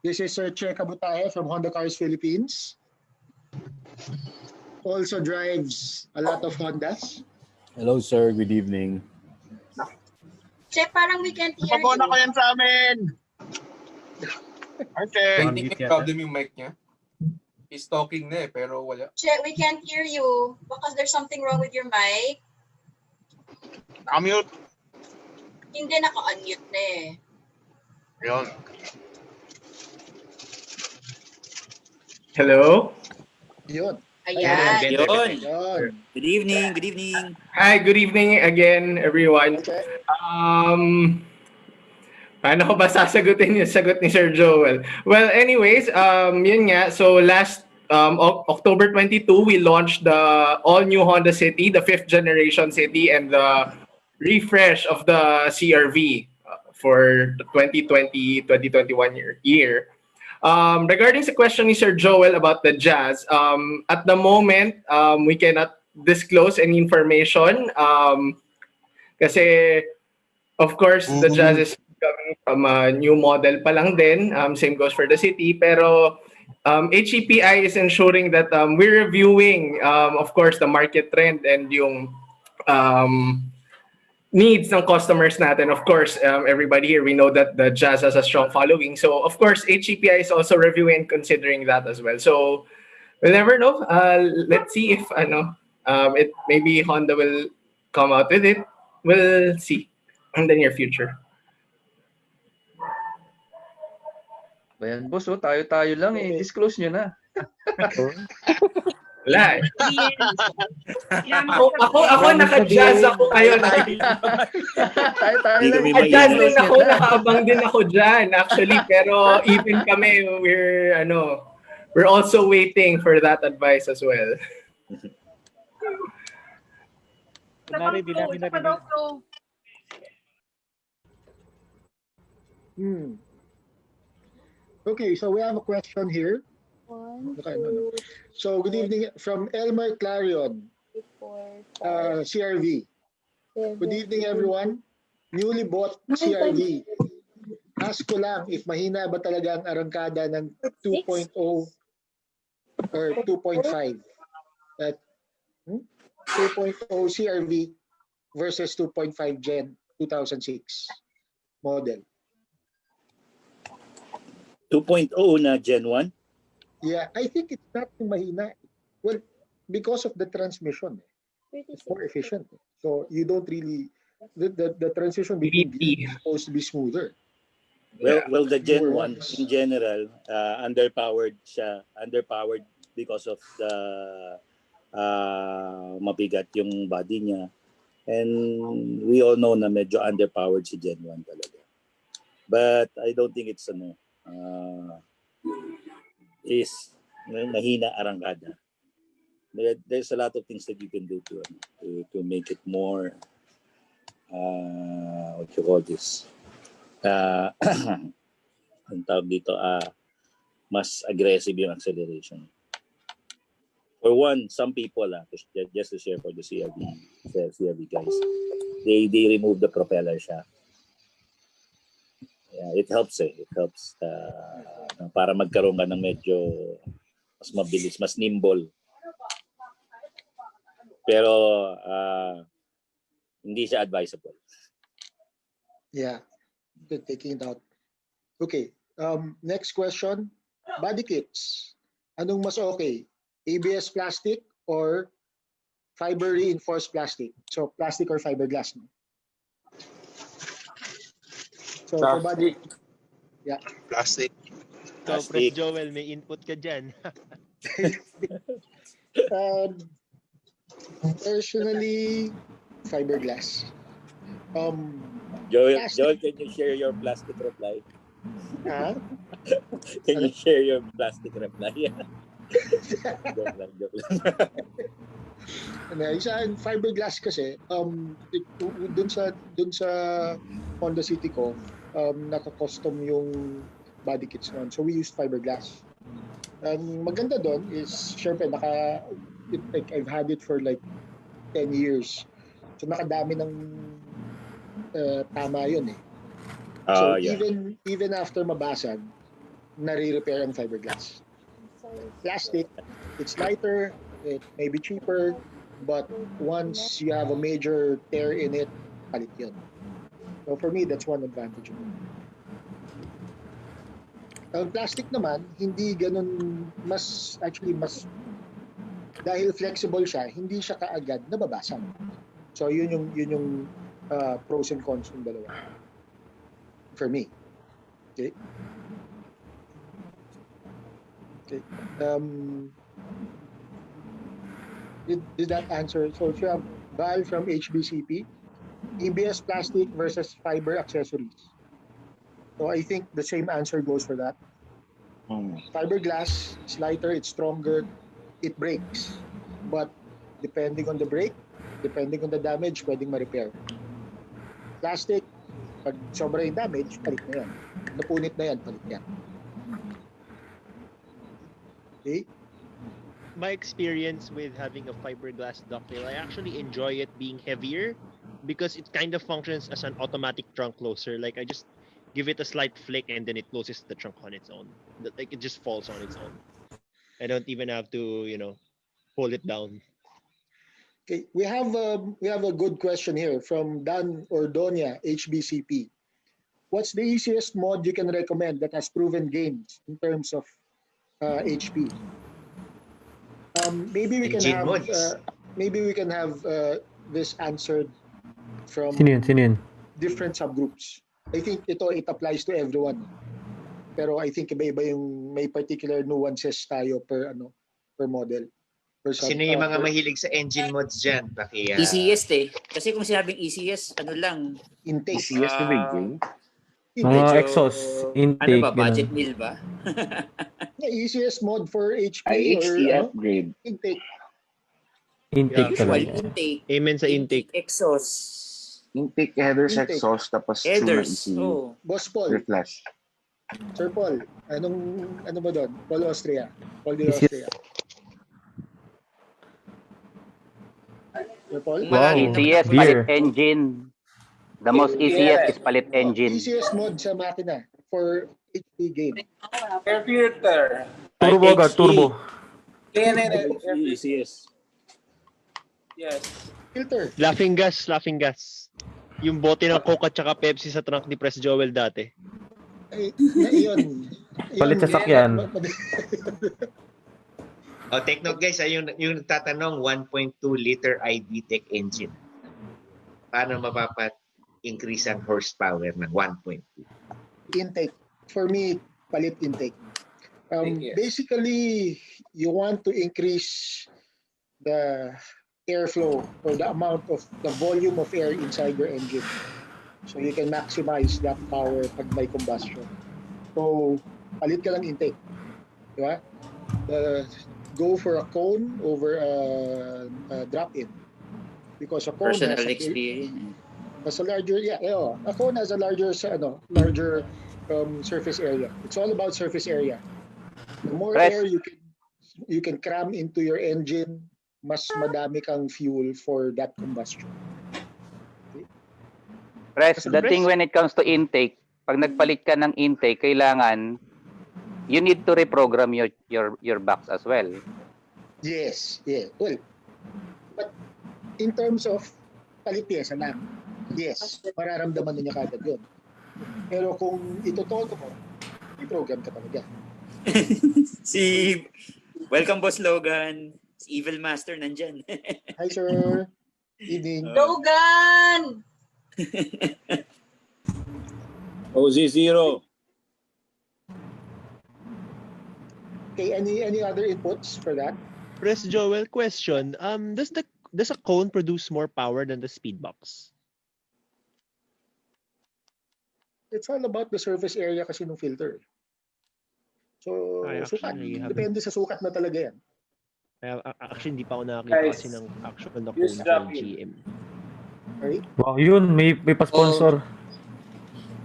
This is Sir Che Kabutahe from Honda Cars Philippines. Also drives a lot of Hondas. Hello, sir. Good evening. Che, parang we can't hear you. Pabono ko yan sa amin. Okay. Technical Problem yung mic niya. He's talking na pero wala. Che, we can't hear you because there's something wrong with your mic. Naka-mute. Hindi, naka-unmute na eh. Yun. Hello? Yun. Ayan. Yun. Good evening. Hi, good evening again, everyone. Paano ko ba sasagutin yung sagot ni Sir Joel? Well, anyways, yun nga. So last October 22, we launched the all-new Honda City, the 5th generation City, and the refresh of the CRV for the 2020-2021 year. Regarding the question ni Sir Joel about the Jazz, at the moment, we cannot disclose any information kasi, of course, the Jazz is coming from a new model pa lang din. Same goes for the City. Pero HCPI is ensuring that we're reviewing, of course, the market trend and yung needs ng customers natin. Of course, everybody here, we know that the Jazz has a strong following. So, of course, HCPI is also reviewing and considering that as well. So, we'll never know. Let's see if it maybe Honda will come out with it. We'll see in the near future. Ayan, boss, tayo-tayo lang eh. Disclose nyo na. Wala eh. Ako naka-Jazz ako ngayon. Tayo-tayo lang. Naka-Jazz din ako, nakaabang din ako dyan actually. Pero even kami, we're also waiting for that advice as well. Kunwari, di namin narinig. Okay, so we have a question here. So good evening from Elmer Clarion, CRV. Good evening everyone. Newly bought CRV. Ask ko lang if mahina ba talaga ang arangkada ng 2.0 or 2.5. At 2.0 CRV versus 2.5 Gen 2006 model. 2.0 na Gen 1? Yeah, I think it's not too mahina. Well, because of the transmission. It's more efficient. So you don't really, the transition between gears is supposed to be smoother. Well, the Gen 1 in general, underpowered siya. Underpowered because of the mabigat yung body niya. And we all know na medyo underpowered si Gen 1 talaga. But I don't think it's is mahina arangkada. There's a lot of things that you can do to make it more what you call this ang tawag dito mas aggressive yung acceleration. For one, some people just to share for the CRV guys, they remove the propeller shaft. Yeah, it helps it helps para magkaroon ka ng medyo mas mabilis, mas nimble. Pero hindi siya advisable. Yeah, good taking it out. Okay, next question. Body kits. Anong mas okay? ABS plastic or fiber reinforced plastic? So plastic or fiberglass, no? So for body, yeah. Plastic. So, Prof. Joel, may input ka dyan. Personally, fiberglass. Joel, can you share your plastic reply? Huh? Can you share your plastic reply? Joke lang. Isa fiberglass kasi dun sa Honda City ko, naka-custom yung body kits noon. So we used fiberglass. Maganda doon is syempre I've had it for like 10 years. So nakadami ng tama yun eh. So yeah. even after mabasag, nare-repair ang fiberglass. Plastic, it's lighter, it may be cheaper, but once you have a major tear in it, palit yun. So for me, that's one advantage of it. Ang plastic naman, hindi ganun, mas dahil flexible siya, hindi siya kaagad nababasag. So yun yung pros and cons ng dalawa. For me. Okay. Did that answer? So if you have Val from HBCP, ABS plastic versus fiber accessories. So I think the same answer goes for that. Fiberglass is lighter, it's stronger, it breaks. But depending on the break, depending on the damage, pwedeng ma-repair. Plastic, pag sobra yung damage, palit na yan. Napunit na yan, palit yan. Okay? My experience with having a fiberglass ducktail, I actually enjoy it being heavier because it kind of functions as an automatic trunk closer. Like I just give it a slight flick and then it closes the trunk on its own. Like it just falls on its own. I don't even have to, pull it down. Okay, we have a good question here from Dan Ordonia, HBCP. What's the easiest mod you can recommend that has proven gains in terms of HP? Maybe we can have this answered from Sino yun? different subgroups. I think it applies to everyone. Pero I think iba-iba yung may particular nuances tayo per model. Sino yung mga mahilig sa engine mods dyan? ECS Kasi kung sinabing ECS, ano lang? Intake. ECS na may game? Mga exhaust, intake. Ano ba? Budget meal ba? ECS mod for HP IHT or upgrade. Intake. Intake Usual talaga. intake. Amen sa intake. Exhaust. Intake, headers, Intake. exhaust, tapos Headers. ECU. Boss Paul. Flash. Sir Paul, ano ba doon? Paul Austria. Paul de ECS. Austria. Sir Paul? Wow. ECS Beer. palit engine. The most easiest is palit engine. ECS mod sa makina for HP game. Air filter. Turbo agad, turbo. ECS. Yes. Filter. Laughing gas. Yung bote ng Coke at saka Pepsi sa trunk ni Pres Joel dati. Yun. Palit sa sakyan. Take note guys, yung nagtatanong 1.2 liter IB-Tech engine. Paano increase ang horsepower ng 1.2? Intake. For me, palit intake. Basically, you want to increase the airflow or the amount of the volume of air inside your engine. So you can maximize that power pag may combustion. So, palit ka lang intake. Diba? Go for a cone over a drop-in. Because a cone Personal experience. has a larger, a cone has a larger surface area. It's all about surface area. The more air you can cram into your engine, mas madami kang fuel for that combustion. Press, the thing when it comes to intake, pag nagpalit ka ng intake, kailangan you need to reprogram your box as well. Yes, yeah. Well, but in terms of palit pyesa lang, yes, mararamdaman niya kagad yun. Pero kung itotodo mo, i-program ka talaga. Welcome Boss Logan. Si Evil Master nandyan. Hi sir. Evening. Logan! OZ0. Okay, any other inputs for that? Pres Joel, question. Does a cone produce more power than the speed box? It's all about the surface area kasi ng filter. So, sukat. Depende sa sukat na talaga yan. Actually, hindi pa ako nakakita kasi ng actual na cone sa GM. Right? Wow, yun. May pa-sponsor.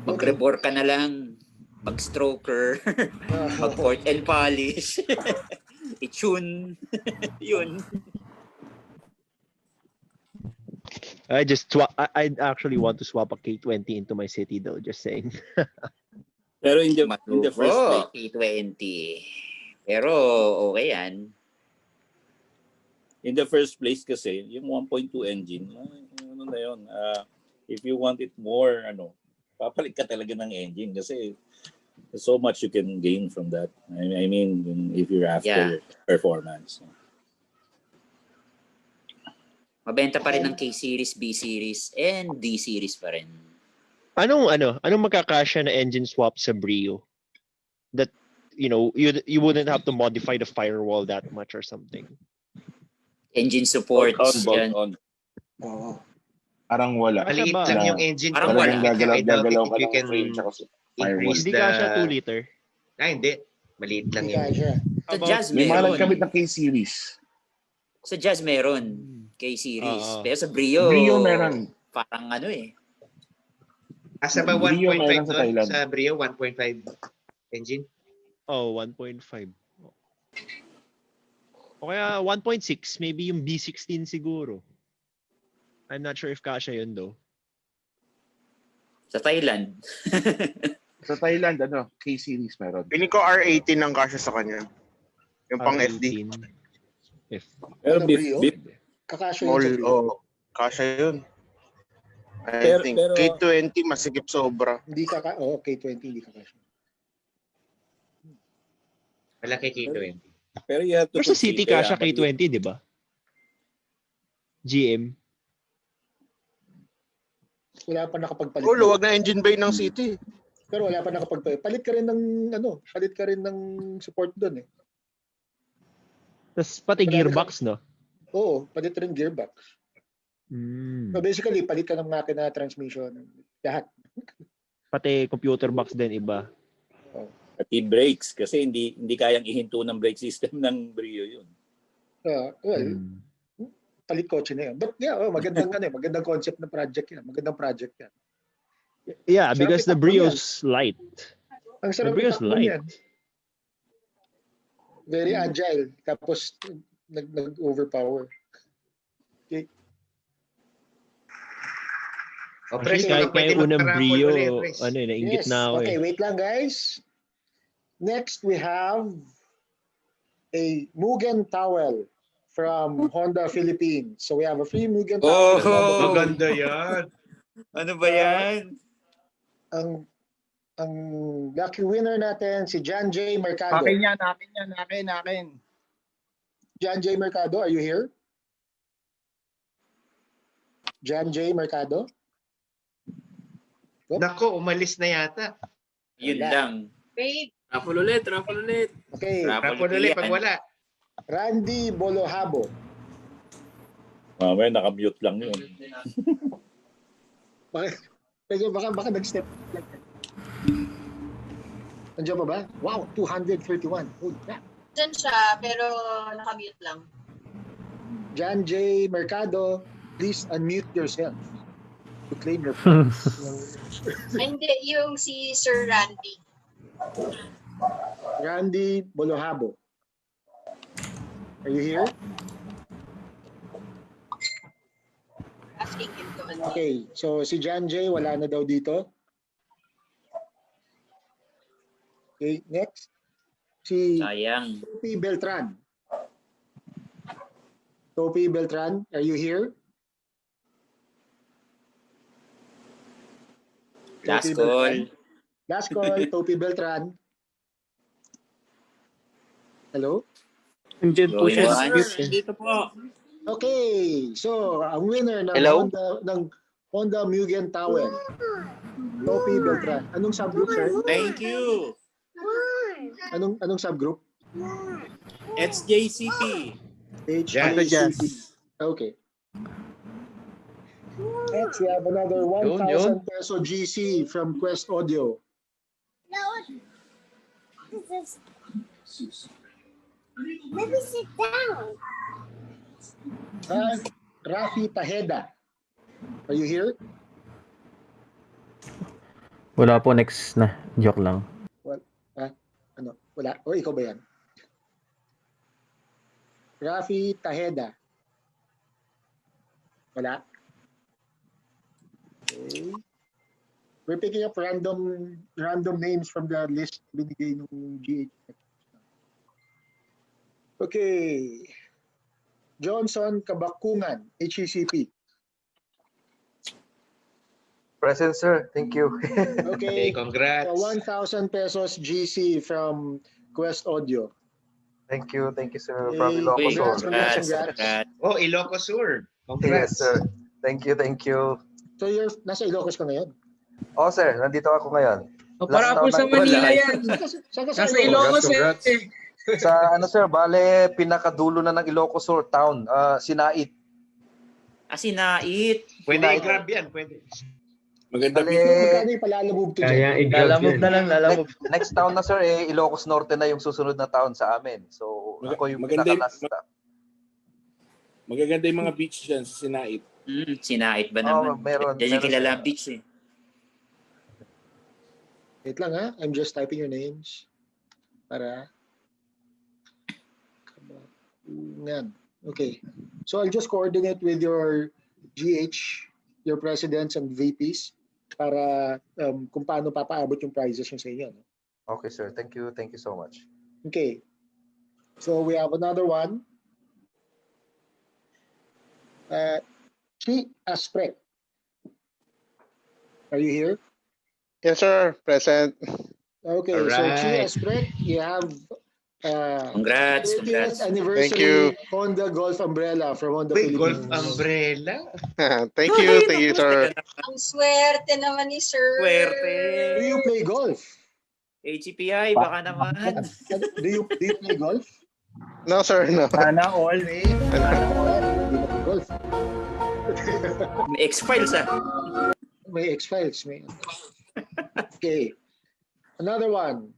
Mag-rebore ka na lang. Mag-stroker. Mag-port and polish. I-tune. Yun. I actually want to swap a K20 into my city though, just saying. Pero in the first place. K20. Pero okay yan. In the first place kasi, yung 1.2 engine, ano na yun, if you want it more, papalit ka talaga ng engine kasi there's so much you can gain from that. I mean, if you're after performance. Mabenta pa rin ng K-series, B-series, and D-series pa rin. Anong magkakasya na engine swap sa Brio? That, you wouldn't have to modify the firewall that much or something. Engine support. Parang wala. Maliit lang yung engine. Parang wala. Gagalaw I doubt if you can increase Hindi ka siya 2 liter. Hindi. Maliit lang Hindi yun. kaya siya. Sa Jazz May mga meron. nagkamit ng K-series. Sa Jazz meron. K-series. Oo. Pero sa Brio, Brio meron. parang ano eh. Asa ba Brio 1.5 meron sa doon? Thailand. Sa Brio, 1.5 engine? Oh, 1.5. O kaya 1.6. Maybe yung B16 siguro. I'm not sure if kasha yun though. Sa Thailand. Sa Thailand, K-series meron. Piling ko R18 ang kasya sa kanya. Yung pang FD. Pero Kakasya yun sa Brio. Kasya yun. I Pero- think pero- K20 masigip sobra. Hindi K20 hindi kakasya. Malaki K20. Pero you have to Pero sa City consider, kasha K20, di ba? GM. Wala pa nakapagpalit. Luwag na engine bay ng City. Pero wala pa nakapagpalit. Palit ka rin ng support doon eh. Tapos pati gearbox, no? Oo, palit rin gearbox. Mm. So basically, palit ka ng makina, transmission, lahat. Pati computer box din iba. pati brakes kasi hindi kayang ihinto ng brake system ng Brio yun. Palit kotse na yun. But yeah, magandang concept na project yan. Magandang project yan. Yeah, Sarap because the itakbo Brio's light. Ang The sarap Brio's itakbo light. niyan. Very agile. Tapos nag-overpower. Okay. Actually, kahit unang Brio, nainggit Yes. na ako Okay, wait lang guys. Next, we have a Mugen towel from Honda Philippines. So we have a free Mugen towel. Maganda yan. Ano ba yan? Ang lucky winner natin si John J. Mercado. Akin yan. John J. Mercado, are you here? John J. Mercado? Nako, umalis na yata. Yun lang. Wait. Raffle ulit. Okay. Raffle ulit pag wala. Randy Bolohabo. Mamaya nakamute lang yun. Baka nag-step. Nandiyan pa ba? Wow, 231. Holy crap. Diyan siya, pero nakamute lang. John J. Mercado, please unmute yourself to claim your points. Hindi, yung si Sir Randy. Randy Bolohabo. Are you here? Asking him to unmute. Okay, so si John J. wala na daw dito. Okay, next. Si Sayang. Topi Beltran. Topi Beltran, are you here? Last call. Last call, Topi Beltran. Hello? Andiyan po siya. Dito po. Okay, so ang winner ng Hello? Honda Mugen Towel. Topi Beltran. Anong subgroup, sir? Thank you. Anong subgroup? HCP. HCP. Okay. Next, we have another 1,000 peso GC from Quest Audio. Let me sit down. Rafi Taheda. Are you here? Wala po, next na. Joke lang. Ano? Wala? O ikaw ba yan? Rafi Taheda. Wala? Okay. We're picking up random names from the list binigay ng GH. Okay. Johnson Kabakungan, HCP. Present, sir. Thank you. Okay. Congrats. So 1,000 pesos GC from Quest Audio. Thank you, sir. Okay. From Ilocos Sur. Oh, Ilocos Sur. Congrats. Yes, sir. Thank you. So you're nasa Ilocos ka ngayon? Oh, sir. Nandito ako ngayon. Para po sa Manila yan. Nasa Ilocos eh. Sa sir, bale, pinakadulo na ng Ilocos Sur town, Sinait. Sinait. Pwede i-grab yan, pwede. Maganda Bale, Magkano yung palalamove to dyan? Lalamove na lang, lalamove. Next town na sir, Ilocos Norte na yung susunod na town sa amin. So, ako yung pinaka-last stop. Magaganda yung mga beach dyan sa Sinait. Sinait ba naman? Meron. Diyan yung kilala beach eh. Wait lang ha, I'm just typing your names. Para. Yan. Okay. So I'll just coordinate with your GH, your presidents and VPs para kung paano papaabot yung prizes yung sa inyo. No? Okay, sir. Thank you. Thank you so much. Okay. So we have another one. Chi Asprek. Are you here? Yes, sir. Present. Okay, All so Chi right. Asprek, you have Congrats. 30th anniversary Thank you. Honda Golf Umbrella from Honda Wait, Philippines. golf umbrella? Thank you, sir. Ang swerte naman ni sir. Swerte. Do you play golf? HCPI, baka naman. Do you play golf? No, sir, no. Sana all. Golf. May X-Files ah. May X-Files. May... Okay. Another one.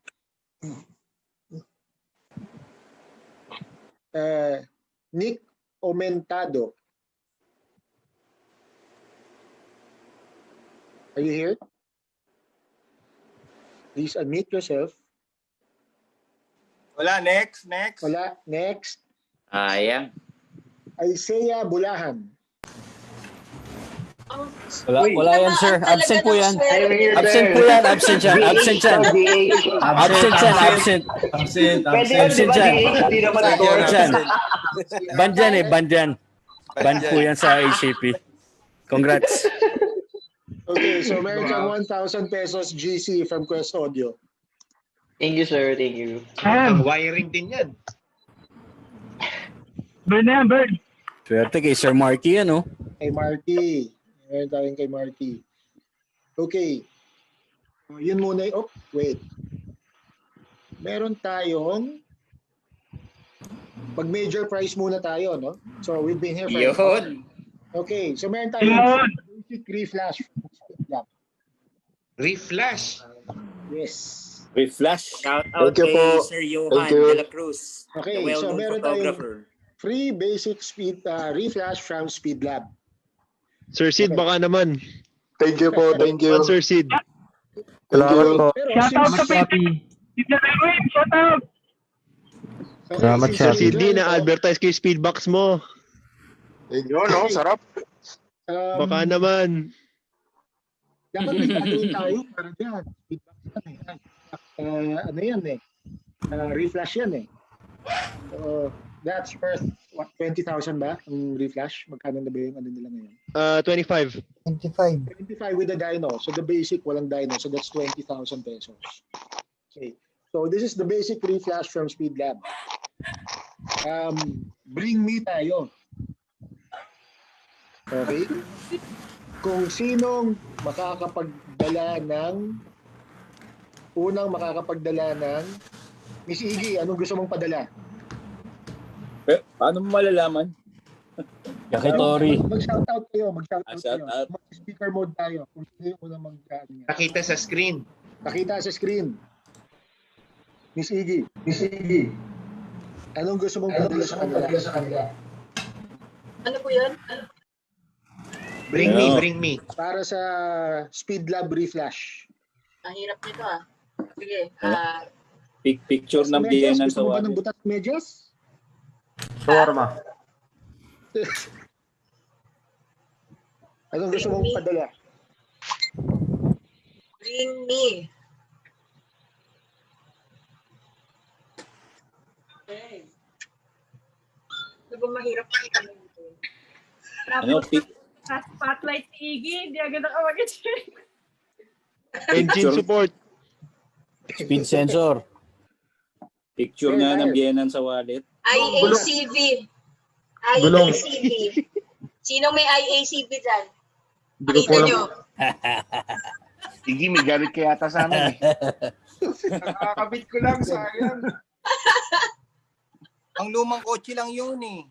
Nick Omentado. Are you here? Please unmute yourself. Wala, next. Wala. Next. Ayan. Isaiah Bulahan. Wala yan, sir. Absent po yan. Absent po yan. Absent yan. Absent yan. Absent yan. Absent. Absent yan. Ban yan eh. Ban yan. Ban po yan sa HCP. Congrats. Okay, so meron kang 1,000 pesos GC from Quest Audio. Thank you, sir. Thank you. Ang wiring din yan. Bird na yan, bird. Swerte kay Sir Marky yan, oh. Kay Marky. Meron tayong kay Marky. Okay. Yun muna. Oh, wait. Meron tayong pag-major prize muna tayo, no? So, we've been here for... Yun. Okay. So, meron tayong basic reflash. Reflash? Yes. Reflash. Shout out kay Sir Johan de la Cruz. Okay, the so well-known meron photographer. tayong free basic speed reflash from Speed Lab. Sir Sid, baka naman. Thank you po. Thank you. Sir Sid. Salamat po. Shout out sa Pete. Shout out. Salamat Sir Sid, di na-advertise kay Speedbox mo. Yun, no? Sarap. Baka naman. Dapat nagtatuloy tayo para dyan. Ano yan eh. Reflash yan eh. So, that's worth what, 20,000 ba ang reflash? Magkano na ba yung ano nila ngayon? 25. 25 with the dyno. So the basic walang dyno. So that's 20,000 pesos. Okay. So this is the basic reflash from Speed Lab. Bring me tayo. Okay? Kung sinong makakapagdala ng Miss Iggy, anong gusto mong padala? Paano mo malalaman? Yakitori. Mag-shoutout kayo. Mag-shoutout Shout kayo. out. Mag-speaker mode tayo. Kung sino yung unang mag-ano. Nakita sa screen. Nakita sa screen. Miss Iggy. Anong gusto mong padala sa kanila? Ano po yun? Bring me. Para sa Speed Lab Reflash. Ang hirap nito ah. Sige. Picture ng biyenan sa Gusto mo ba ng butas medyas? Shawarma. Anong gusto mong padala? Bring me. Okay. Ano ba mahirap kita nito? Ano, Spotlight si Iggy, hindi agad nakawag-check. Engine support. Speed sensor. Picture nga ng biyenan sa wallet. IACV. Bulong. IACV. Sino may IACV dyan? Hindi ko po Pakita alam. nyo. Sige, may galit ka yata sa amin eh. Nakakabit ko lang, sayang. Ang lumang kotse lang yun eh.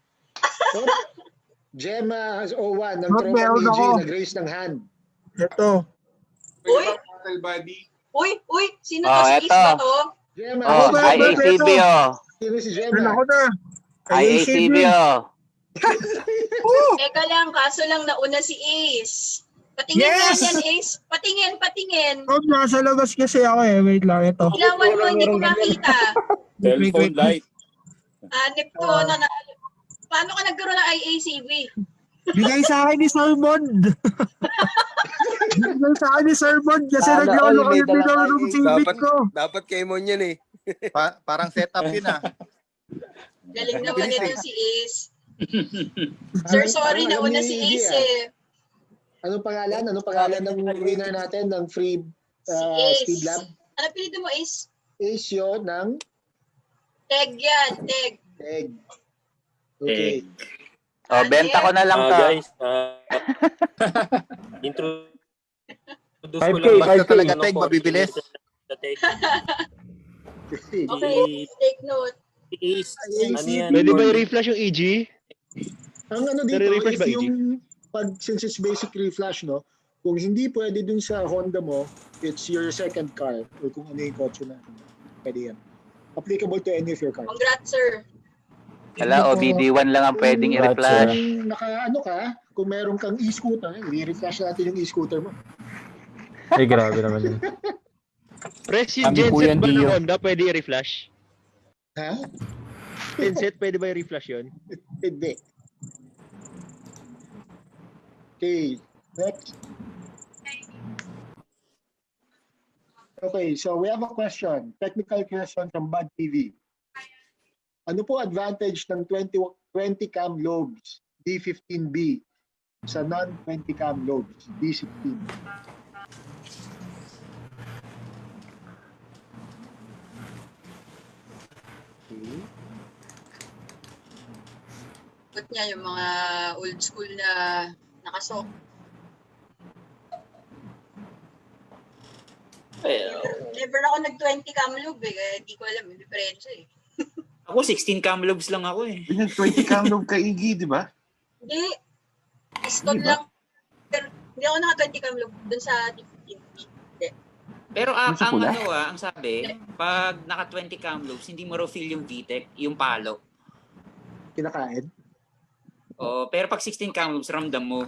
Gemma has 01 ng Not Tropa meron PG, ako. nag-raise ng hand. Ito. Uy! Battle buddy. Uy! Sino to? Si Ace Eto. ba to? Gemma. Oh, IACB Sino si Gemma? Ano ako na? IACB Teka lang, kaso lang nauna si Ace. Patingin nga Yes! yan, Ace. Patingin. Oh, nasa labas kasi ako eh. Wait lang, ito. Ilawan mo, hindi ko makita. Cellphone light. Hanip to. Paano ka nagkaroon ng IACB? Bigay sa akin ni Sir Bond. Bigay sa akin ni Sir Bond kasi naglolo ko yung dinalo ng civic ko. Dapat kay Mon yan eh. Parang setup yun ah. Galing naman ito si Ace. Sir, sorry, nauna si Ace eh. Anong pangalan? Anong pangalan ng winner natin ng free Ace. speed lab? Ano pinito mo, Ace? Ace yun ng Teg yan, Teg. Teg. Okay. Oh, benta ko na lang to. Guys, introduce ko 5K, lang. basta talaga Teg, mabibilis. Okay, take note. Ace, ano yan? Pwede ba i-reflash yung EG? Ang ano dito Nare-refresh is ba, EG? yung since it's basic reflash, no? Kung hindi pwede dun sa Honda mo, it's your second car or kung ano yung kotse na. Pwede yan. Applicable to any of your cars. Congrats, sir. Wala, OBD1 lang ang pwedeng i-reflash. Kung ano ka, kung meron kang e-scooter, i-reflash natin yung e-scooter mo. Ay, grabe naman yun. Press yung Kami po genset yan, ba ng Dio. Honda? Pwede i-reflash? Ha? Genset, pwede ba i-reflash yun? Hindi. Okay, next. Okay, so we have a question. Technical question from Bud TV. Ano po advantage ng 20 cam lobes D15B sa non-20 cam lobes D16? Okay. Ba't niya yung mga old school na nakasok? Never ako nag-20 cam lube eh, kaya di ko alam yung diferensya eh. Ako 16 cam lobes lang ako eh. Yung 20 cam loob ka, Iggy, di ba? Hindi. Piston lang. Pero hindi ako naka-20 cam lube dun sa D15B. Pero ang Sa pula? ang sabi, pag naka 20 cam lobes, hindi mo raw feel yung VTEC, yung palo. Kinakain? Oh, pero pag 16 cam lobes, ramdam mo.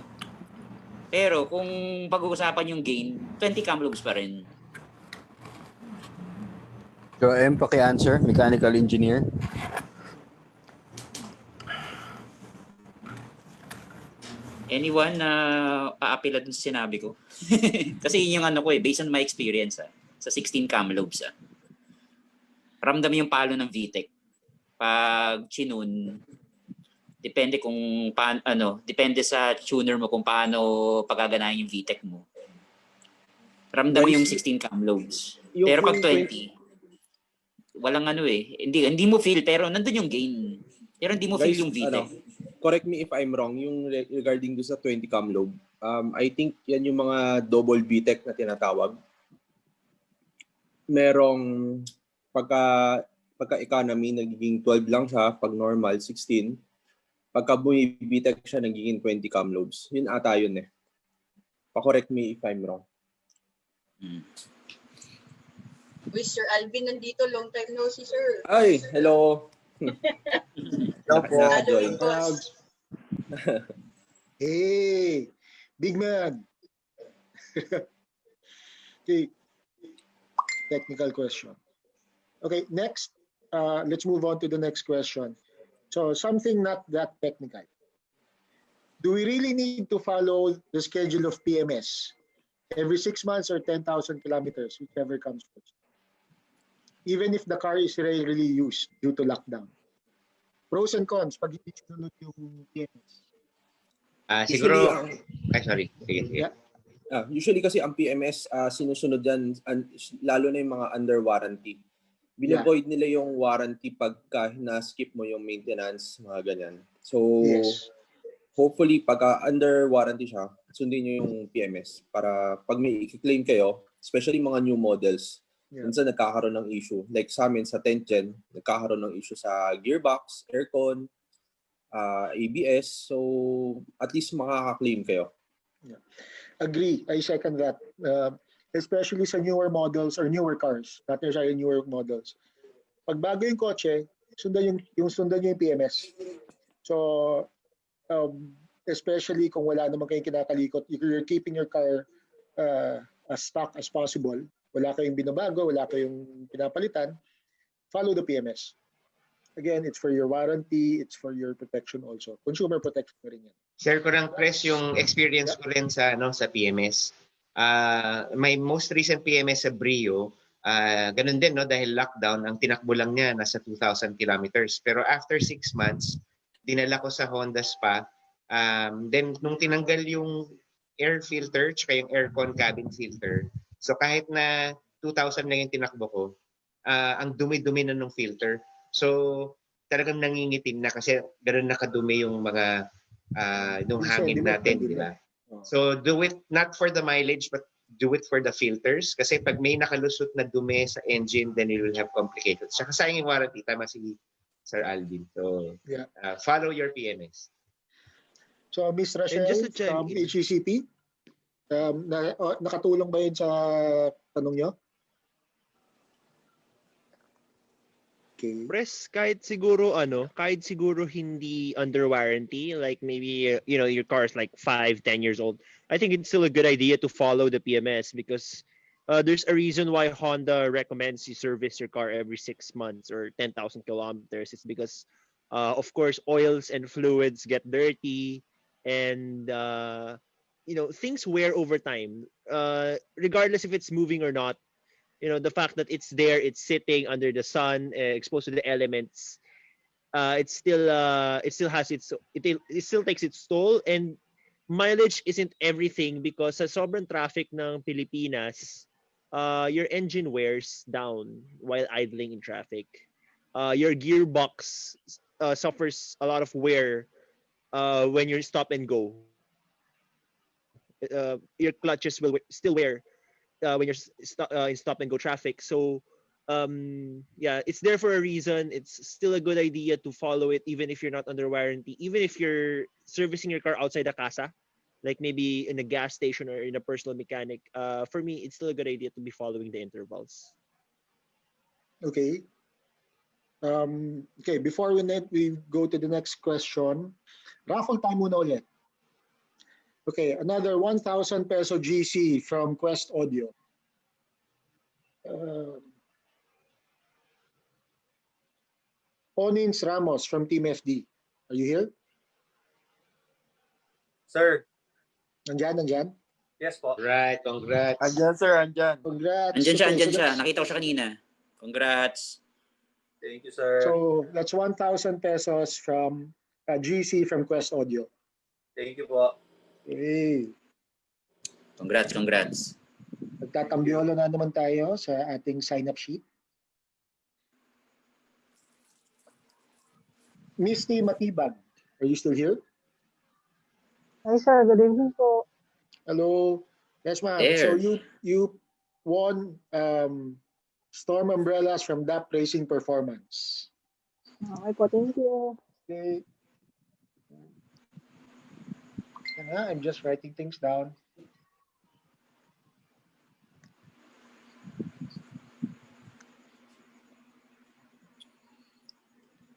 Pero kung pag-uusapan yung gain, 20 cam lobes pa rin. So, paki-answer, mechanical engineer. Anyone na paapila dun sa sinabi ko? Kasi yun yung ano ko eh, based on my experience sa 16 cam lobes ramdam yung palo ng VTEC. Pag chinun, depende kung paano, depende sa tuner mo kung paano pagaganahin yung VTEC mo. Ramdam yung 16 cam lobes. Pero pag 20, walang ano eh. Hindi mo feel pero nandun yung gain. Pero hindi mo Guys, feel yung VTEC. Correct me if I'm wrong, yung regarding do sa 20 cam lobe, I think yan yung mga double VTEC na tinatawag. Merong pagka economy nagiging 12 lang siya, pag normal 16. Pagka bumi-VTEC siya nagiging 20 cam lobes. Yun ata yun eh. Pa-correct me if I'm wrong. Uy, Sir Alvin, nandito. Long time no see, sir. Ay, hello. Hello po. Hey, big man. Okay. Technical question. Okay, next. Let's move on to the next question. So something not that technical. Do we really need to follow the schedule of PMS every 6 months or 10,000 kilometers, whichever comes first? Even if the car is rarely used due to lockdown. Pros and cons pag hindi sinunod yung PMS. Siguro, sorry. Sige. Yeah. Usually kasi ang PMS, sinusunod yan, lalo na yung mga under warranty. Binaboid nila yung warranty pagka na-skip mo yung maintenance, mga ganyan. So, hopefully, pagka under warranty siya, sundin nyo yung PMS para pag may i-claim kayo, especially mga new models, minsan nagkakaroon ng issue. Like sa amin, sa 10th gen, nagkakaroon ng issue sa gearbox, aircon, ABS. So, at least makaka-claim kayo. Yeah. Agree. I second that. especially sa newer models or newer cars, not necessarily newer models. Pag bago yung kotse, sundan yung PMS. So, especially kung wala naman kayong kinakalikot, you're keeping your car as stock as possible. Wala kayong binabago, wala kayong pinapalitan, follow the PMS. Again, it's for your warranty, it's for your protection also. Consumer protection rin yan. Share ko lang, Chris, yung experience ko rin sa PMS. My most recent PMS sa Brio, ganun din, no, dahil lockdown, ang tinakbo lang niya nasa 2,000 kilometers. Pero after 6 months, dinala ko sa Honda Spa. Then, nung tinanggal yung air filter, tsaka yung aircon cabin filter, so kahit na 2,000 lang yung tinakbo ko, ang dumi-dumi na ng filter. So, talagang nangingitim na kasi gano'n nakadumi yung mga yung hangin natin, di ba? So, do it not for the mileage, but do it for the filters. Kasi pag may nakalusot na dumi sa engine, then it will have complications. Saka sayang yung warranty, tama si Sir Alvin. So, follow your PMS. So, Ms. Rachel from HCP, nakatulong ba yun sa tanong nyo? Okay. Press, kahit siguro hindi under warranty, like maybe your car is like 5-10 years old, I think it's still a good idea to follow the PMS because there's a reason why Honda recommends you service your car every 6 months or 10,000 kilometers. It's because of course oils and fluids get dirty and things wear over time, regardless if it's moving or not. The fact that it's there, it's sitting under the sun, exposed to the elements, it still takes its toll. And mileage isn't everything because sa sobrang traffic ng Pilipinas, your engine wears down while idling in traffic. Your gearbox suffers a lot of wear when you stop and go. Your clutches will still wear when you're in stop and go traffic. So it's there for a reason. It's still a good idea to follow it even if you're not under warranty, even if you're servicing your car outside the casa, like maybe in a gas station or in a personal mechanic. For me, it's still a good idea to be following the intervals. Okay. Okay, before we go to the next question, raffle time muna ulit. Okay, another 1,000 peso GC from Quest Audio. Onins Ramos from Team FD. Are you here? Sir. Nandyan? Yes po. Right, congrats. Andyan, sir, andyan. Congrats. Andyan siya. Nakita ko siya kanina. Congrats. Thank you, sir. So, that's 1,000 pesos from GC from Quest Audio. Thank you po. Hey. Congrats. Magtatambiola na naman tayo sa ating sign-up sheet. Misty Matibag, are you still here? Hi sir, good evening po. Hello. Yes ma'am. So you won storm umbrellas from DAP Racing Performance. Okay po, thank you. Okay. I'm just writing things down.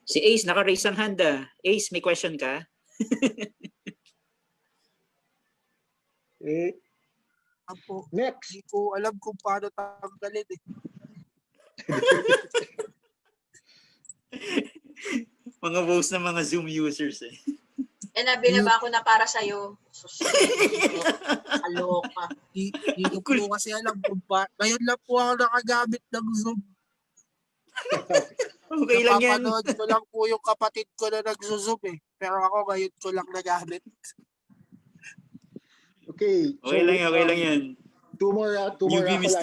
Si Ace, naka-raise ang hand. Ace, may question ka? Next. Hindi ko alam kung paano tanggalin eh. Mga woes na mga Zoom users eh. Binaba ko na para sa'yo. Aloka. Hindi ko po kasi alam kung ngayon lang po ako nakagamit ng Zoom. Okay lang yan. Napapanood ko lang po yung kapatid ko na nagzo-Zoom eh. Pero ako ngayon ko lang nagamit. Okay. Okay lang yan. Two more raffle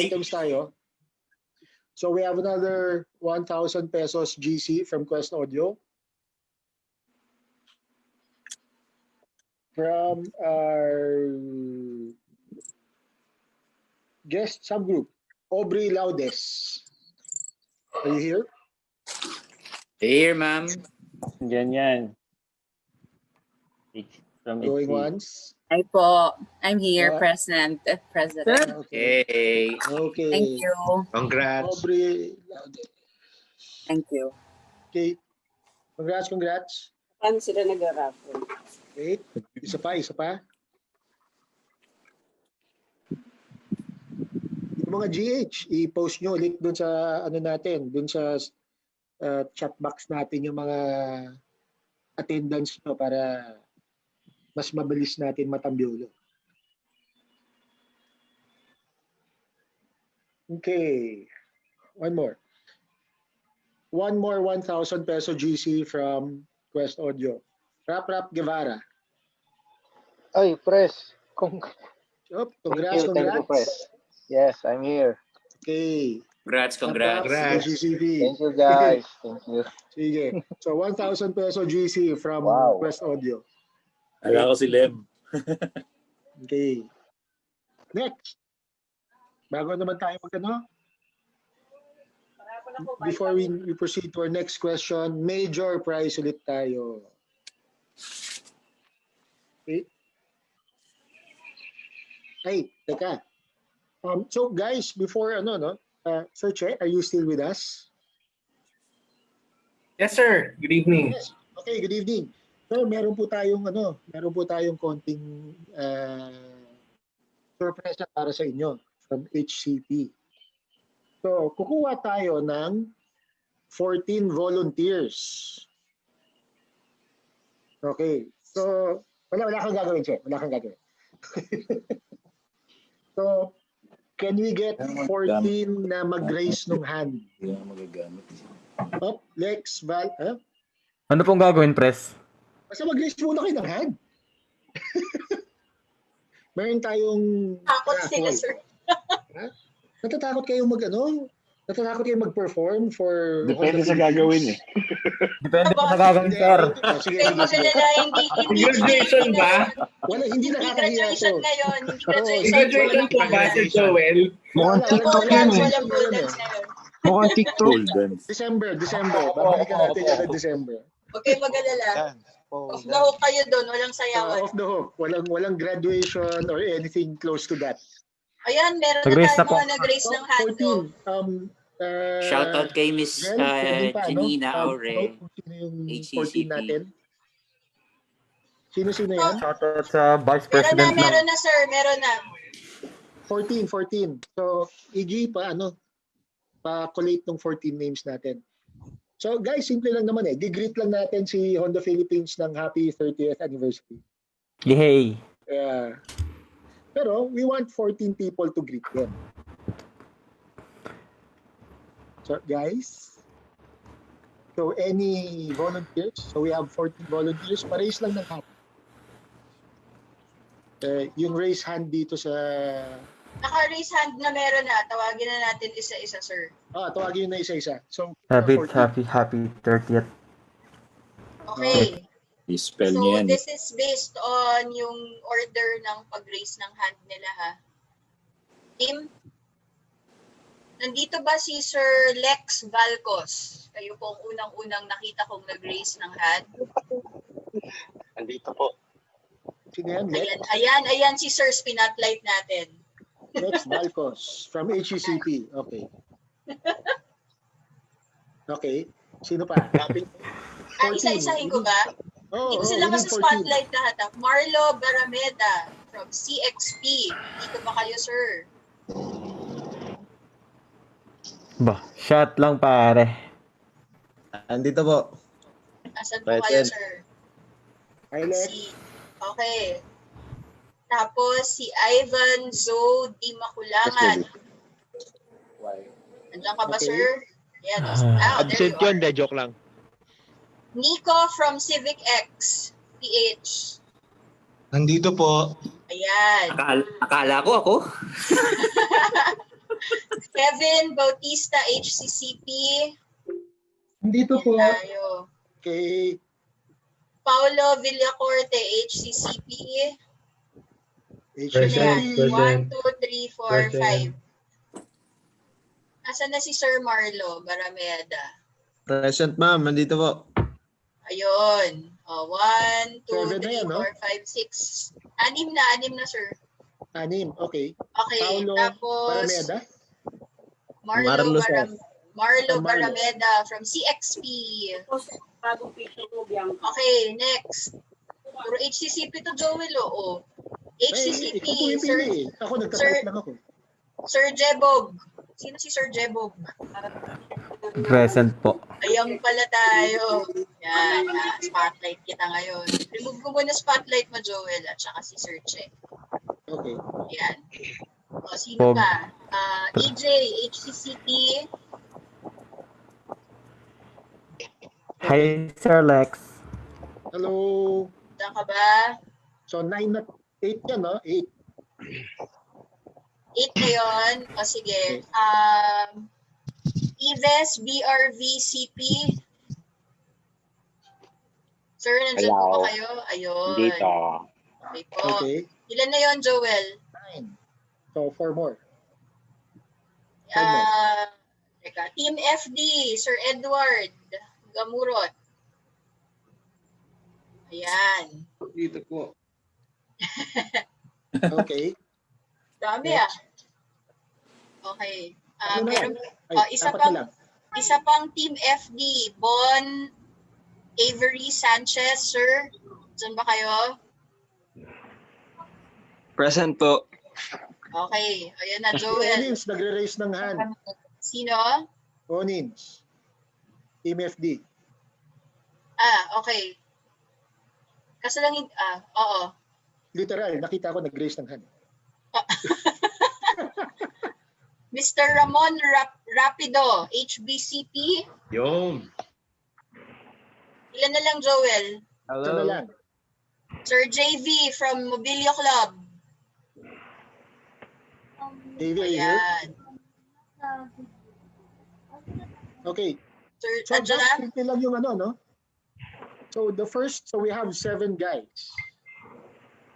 items tayo. So we have another 1,000 pesos GC from Quest Audio. From our guest subgroup, Aubrey Laudes. Are you here? Here, ma'am. Yan. From Going HC. once. Hi po. I'm here, present. President. Hey. Okay. Thank you. Congrats. Aubrey. Thank you. Okay. Congrats. Paano sila nag-raffle? Wait. Isa pa. Yung mga GH, i-post nyo ulit dun sa natin, dun sa chat box natin yung mga attendance nyo para mas mabilis natin matambyolo. Okay. One more 1,000 peso GC from Quest Audio. Rap Guevara. Ay, Pres. Congrats. Thank you, Pres. Yes, I'm here. Okay. Congrats. GCV. Thank you, guys. Thank you. Sige. So, 1,000 peso GC from Quest Audio. Ala ko si Lem. Okay. Next. Bago naman tayo before we proceed to our next question, major prize ulit tayo. Okay. Ay, teka. So guys, before Sir Che, are you still with us? Yes, sir. Good evening. Yes. Okay, good evening. So meron po tayong konting surpresa para sa inyo from HCP. So, kukuha tayo ng 14 volunteers. Okay. So, wala kang gagawin, Che. Wala kang gagawin. So, can we get 14 na mag-raise ng hand? Hindi na magagamit. Lex, Val, Ano pong gagawin, Pres? Basta mag-raise muna kayo ng hand. Meron tayong Takot sila, sir. Natatakot kayong Natatakot kayong mag-perform for... Depende sa gagawin eh. Depende sa gagawin, sir. Sige. Graduation ba? Wala, hindi nakakahiya to. Ngayon. Graduation po ba si Joel? Mukhang TikTok yan eh. Mukhang TikTok. December. Babalikan natin yan ng December. Okay, mag-alala. Off the hook kayo doon, walang sayawan. Off the hook. Walang graduation or anything close to that. Ayan, meron na tayong mga nag-raise ng hand. Shoutout kay Miss Janina Aure, HCP. Sino yan? Shoutout sa Vice President. Meron na, sir. Meron na. 14. So, Iggy, pa-collate ng 14 names natin. So, guys, simple lang naman eh. Di-greet lang natin si Honda Philippines ng happy 30th anniversary. Yay! Pero, we want 14 people to greet them. So, guys, any volunteers? So, we have 14 volunteers. Pa-raise lang ng hand. Yung raise hand dito sa... Naka-raise hand na meron na. Tawagin na natin isa-isa, sir. Tawagin na isa-isa. So, happy 30th. Okay. I-spell so, niya yan. This is based on yung order ng pag-raise ng hand nila, ha? Team? Nandito ba si Sir Lex Valcos? Kayo pong unang-unang nakita kong nag-raise ng hand. Nandito po. Sino yan, Lex? Ayan si Sir Spinatlight natin. Lex Valcos from HCP. Okay. Okay. Sino pa? Isa-isahin ko ba? Hindi ko sila spotlight lahat. Marlo Barameda from CXP. Dito ba kayo, sir? Shot lang pare. Andito po. Asan po kayo, sir? Hi, Lex. Okay. Tapos si Ivan Zo Di Makulangan. Nandiyan ka ba, sir? Yan. Absent yun, joke lang. Nico from Civic X PH. Nandito po. Ayan. Akala ko ako. Kevin Bautista HCCP. Nandito po. Tayo. Okay. Paulo Villacorte HCCP. Present. 1, 2, 3, 4, 5. Asan na si Sir Marlo Barameda? Present, ma'am. Nandito po. Ayun. 1, 2, Seven na 3, yan, no? 4, 5, 6. Anim na, sir. Anim, okay. Okay, Paulo Tapos, Barameda. Marlo Marlo. Barameda from CXP. Okay, next. Puro HCCP to Joel, oo. HCCP, ikaw po yung Sir, pili eh. Ako nagtatype lang ako. Sir Jebog. Sino si Sir Jebog? Present po. Ayan pala tayo. Yan, spotlight kita ngayon. Remove ko muna spotlight mo, Joel, at saka si Sir Che. Okay. Yan. O, sino pa? EJ, HCCP. Hi, Sir Lex. Hello. Saan ka ba? So, 8 yan, no? 8. 8 na yun. O, sige. Ives, BRVCP. Sir, nandiyan po ba kayo? Ayun. Dito. Okay po. Okay. Ilan na yun, Joel? 9. So, 4 more. Teka. Team FD, Sir Edward Gamurot. Ayan. Dito po. Okay. Dami Okay. Meron lang. isa pang Team FD, Bon Avery Sanchez, sir. Diyan ba kayo? Present po. Okay. Ayan na, Joel. Onins, nagre-raise ng hand. Sino? Onins. Team FD. Okay. Kaso lang, oo. Literal, nakita ko nag-raise ng hand. Mr. Ramon Rapido, HBCP. Yung. Ilan na lang, Joel? Hello. Ito na lang. Sir JV from Mobilio Club. JV, are you here? Okay. Sir, so, just quickly lang yung no? So, we have 7 guys.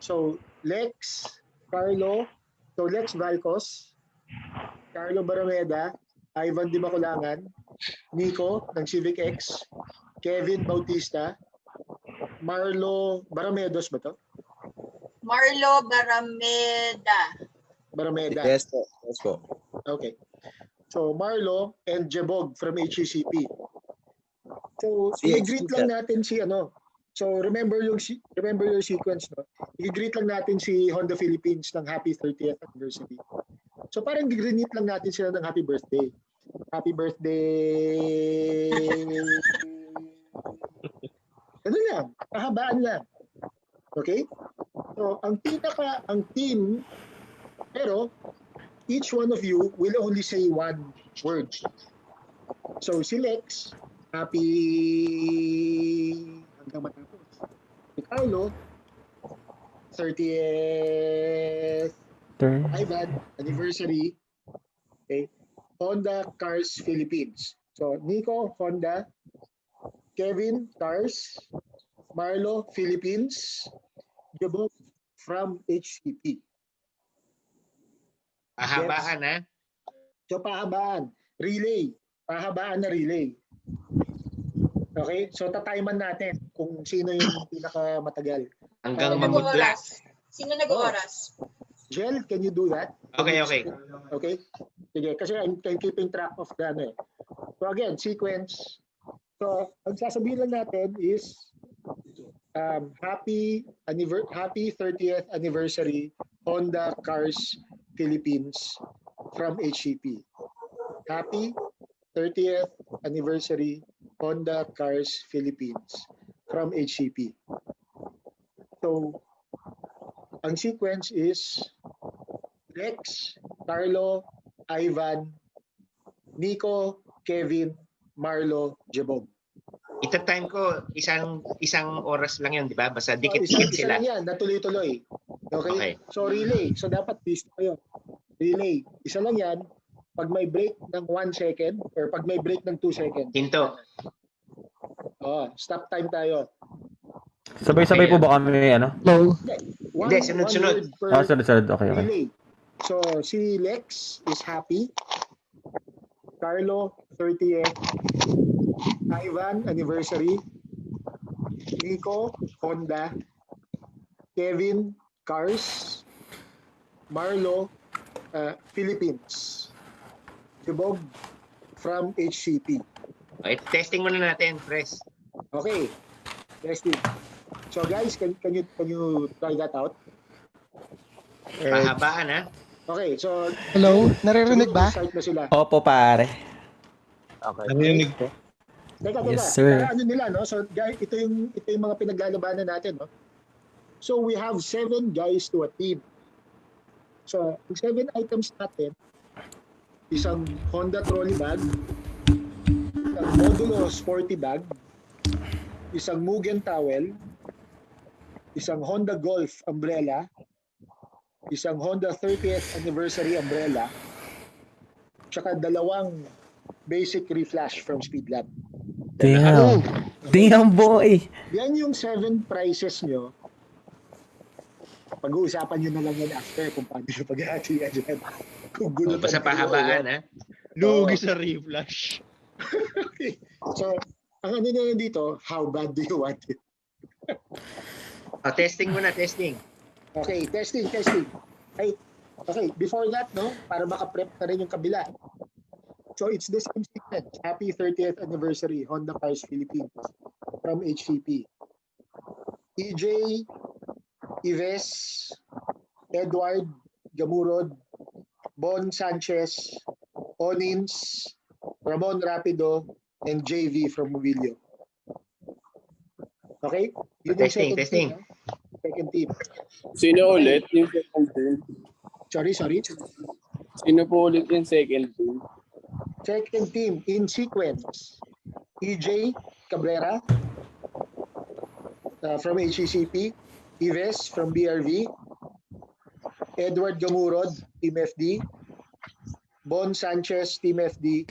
So, Lex, Carlo, Lex Valcos, Carlo Barameda, Ivan Di Maculangan, Nico ng Civic X, Kevin Bautista, Marlo Baramedos ba to? Marlo Barameda. Yes po. Yes po. Okay. So Marlo and Jebog from HCP. So i-greet lang natin si So remember your sequence, no? I-greet lang natin si Honda Philippines ng happy 30th anniversary. So parang i-greet lang natin sila ng happy birthday. Happy birthday. Ano lang, kahabaan lang. Okay? So ang team, pero each one of you will only say one word. So si Lex, happy hanggang matapos. Si Carlo, 30th Ivan anniversary. Okay. Honda Cars Philippines. So Nico, Honda, Kevin, Cars, Marlo, Philippines, Jabot from HCP. Pahabaan, ha? So, pahabaan. Relay. Pahabaan na relay. Okay? So, tatiman natin kung sino yung pinakamatagal. Hanggang mamudla. Sino nag-oras? Jel, can you do that? Okay. Okay? Sige, kasi I'm keeping track of the So, again, sequence. So, ang sasabihin lang natin is happy 30th anniversary Honda Cars Philippines from HCP. Happy 30th anniversary Honda Cars Philippines from HCP. So, ang sequence is Lex, Carlo, Ivan, Nico, Kevin, Marlo, Jebog. Ita-time ko isang oras lang 'yun, di ba? Basta dikit-dikit Isa sila. lang yan, natuloy-tuloy. Okay? So relay. So dapat busy kayo. Relay. Isa lang yan. Pag may break ng 1 second or pag may break ng 2 seconds. Hinto. Stop time tayo. Sabay-sabay po ba kami, Hindi, sunod-sunod. Sunod-sunod. Okay. Relay. So si Lex is happy. Carlo, 30th. Ivan, anniversary. Nico, Honda, Kevin, Cars, Marlo, Philippines. Jibog from HCP. Okay, testing muna natin, Pres. Okay, testing. So guys, can you try that out? Pahabaan, ha? Okay, so Hello, naririnig siguro ba? start na sila. Opo, pare. Okay. Narinig ko. Teka. Yes, sir. Para ano nila, no? So guys, ito yung mga pinaglalabanan natin, no? So we have 7 guys to a team. So, yung 7 items natin, isang Honda trolley bag, isang Modulo sporty bag, isang Mugen towel, isang Honda Golf umbrella, isang Honda 30th anniversary umbrella, tsaka 2 basic reflash from Speedlab. Damn. Damn, boy. Yan yung 7 prizes nyo. Pag-uusapan nyo na lang yan after kung paano nyo paghahatian yan. Kung gulo Basta pahabaan, ha? Lugi sa reflash. Okay. So, ang ano na dito, how bad do you want it? Testing muna, testing. Okay, testing. Okay, before that, no, para maka-prep na rin yung kabila. So, it's the same statement. Happy 30th anniversary, Honda Cars Philippines from HCP. EJ, Ives, Edward, Gamurod, Bon Sanchez, Onins, Ramon Rapido, and JV from Mobilio. Okay? Yun yung Testing. team, no? Second team. Sino ulit yung second team? Sorry. Sino po ulit yung second team? Second team in sequence. EJ Cabrera from HCP, Ives from BRV, Edward Gamurod, Team FD, Bon Sanchez, Team FD,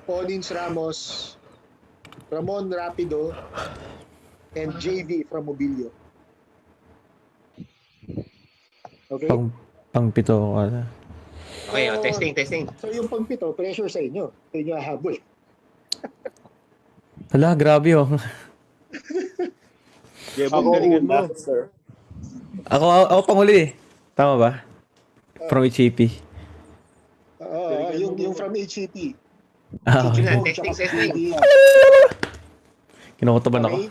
Onins Ramos, Ramon Rapido, and JV from Mobilio. Okay? Pang-pito ko na. Okay, testing. So yung pang-pito, pressure sa inyo. Sa inyo hahabol. Hala, grabe oh. Ako una, sir. Ako panghuli eh. Tama ba? From HCP. Yung from HCP. Testing. Kinukutaban ako.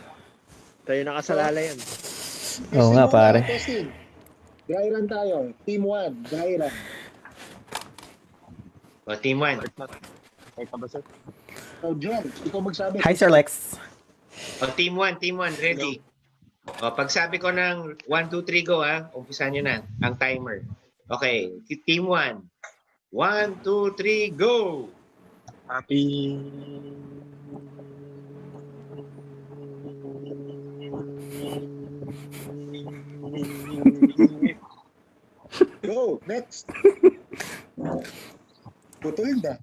Tayo nakasalala yan. Oo nga, pare. Testing. Dry run tayo. Team 1, dry run. Team 1. So, Jen, ikaw magsabi. Hi, Sir Lex. Team 1, ready. Pag sabi ko ng 1, 2, 3, go, ha? Umpisan nyo na ang timer. Okay, Team 1. 1, 2, 3, go! Happy... Go, next. Putol na.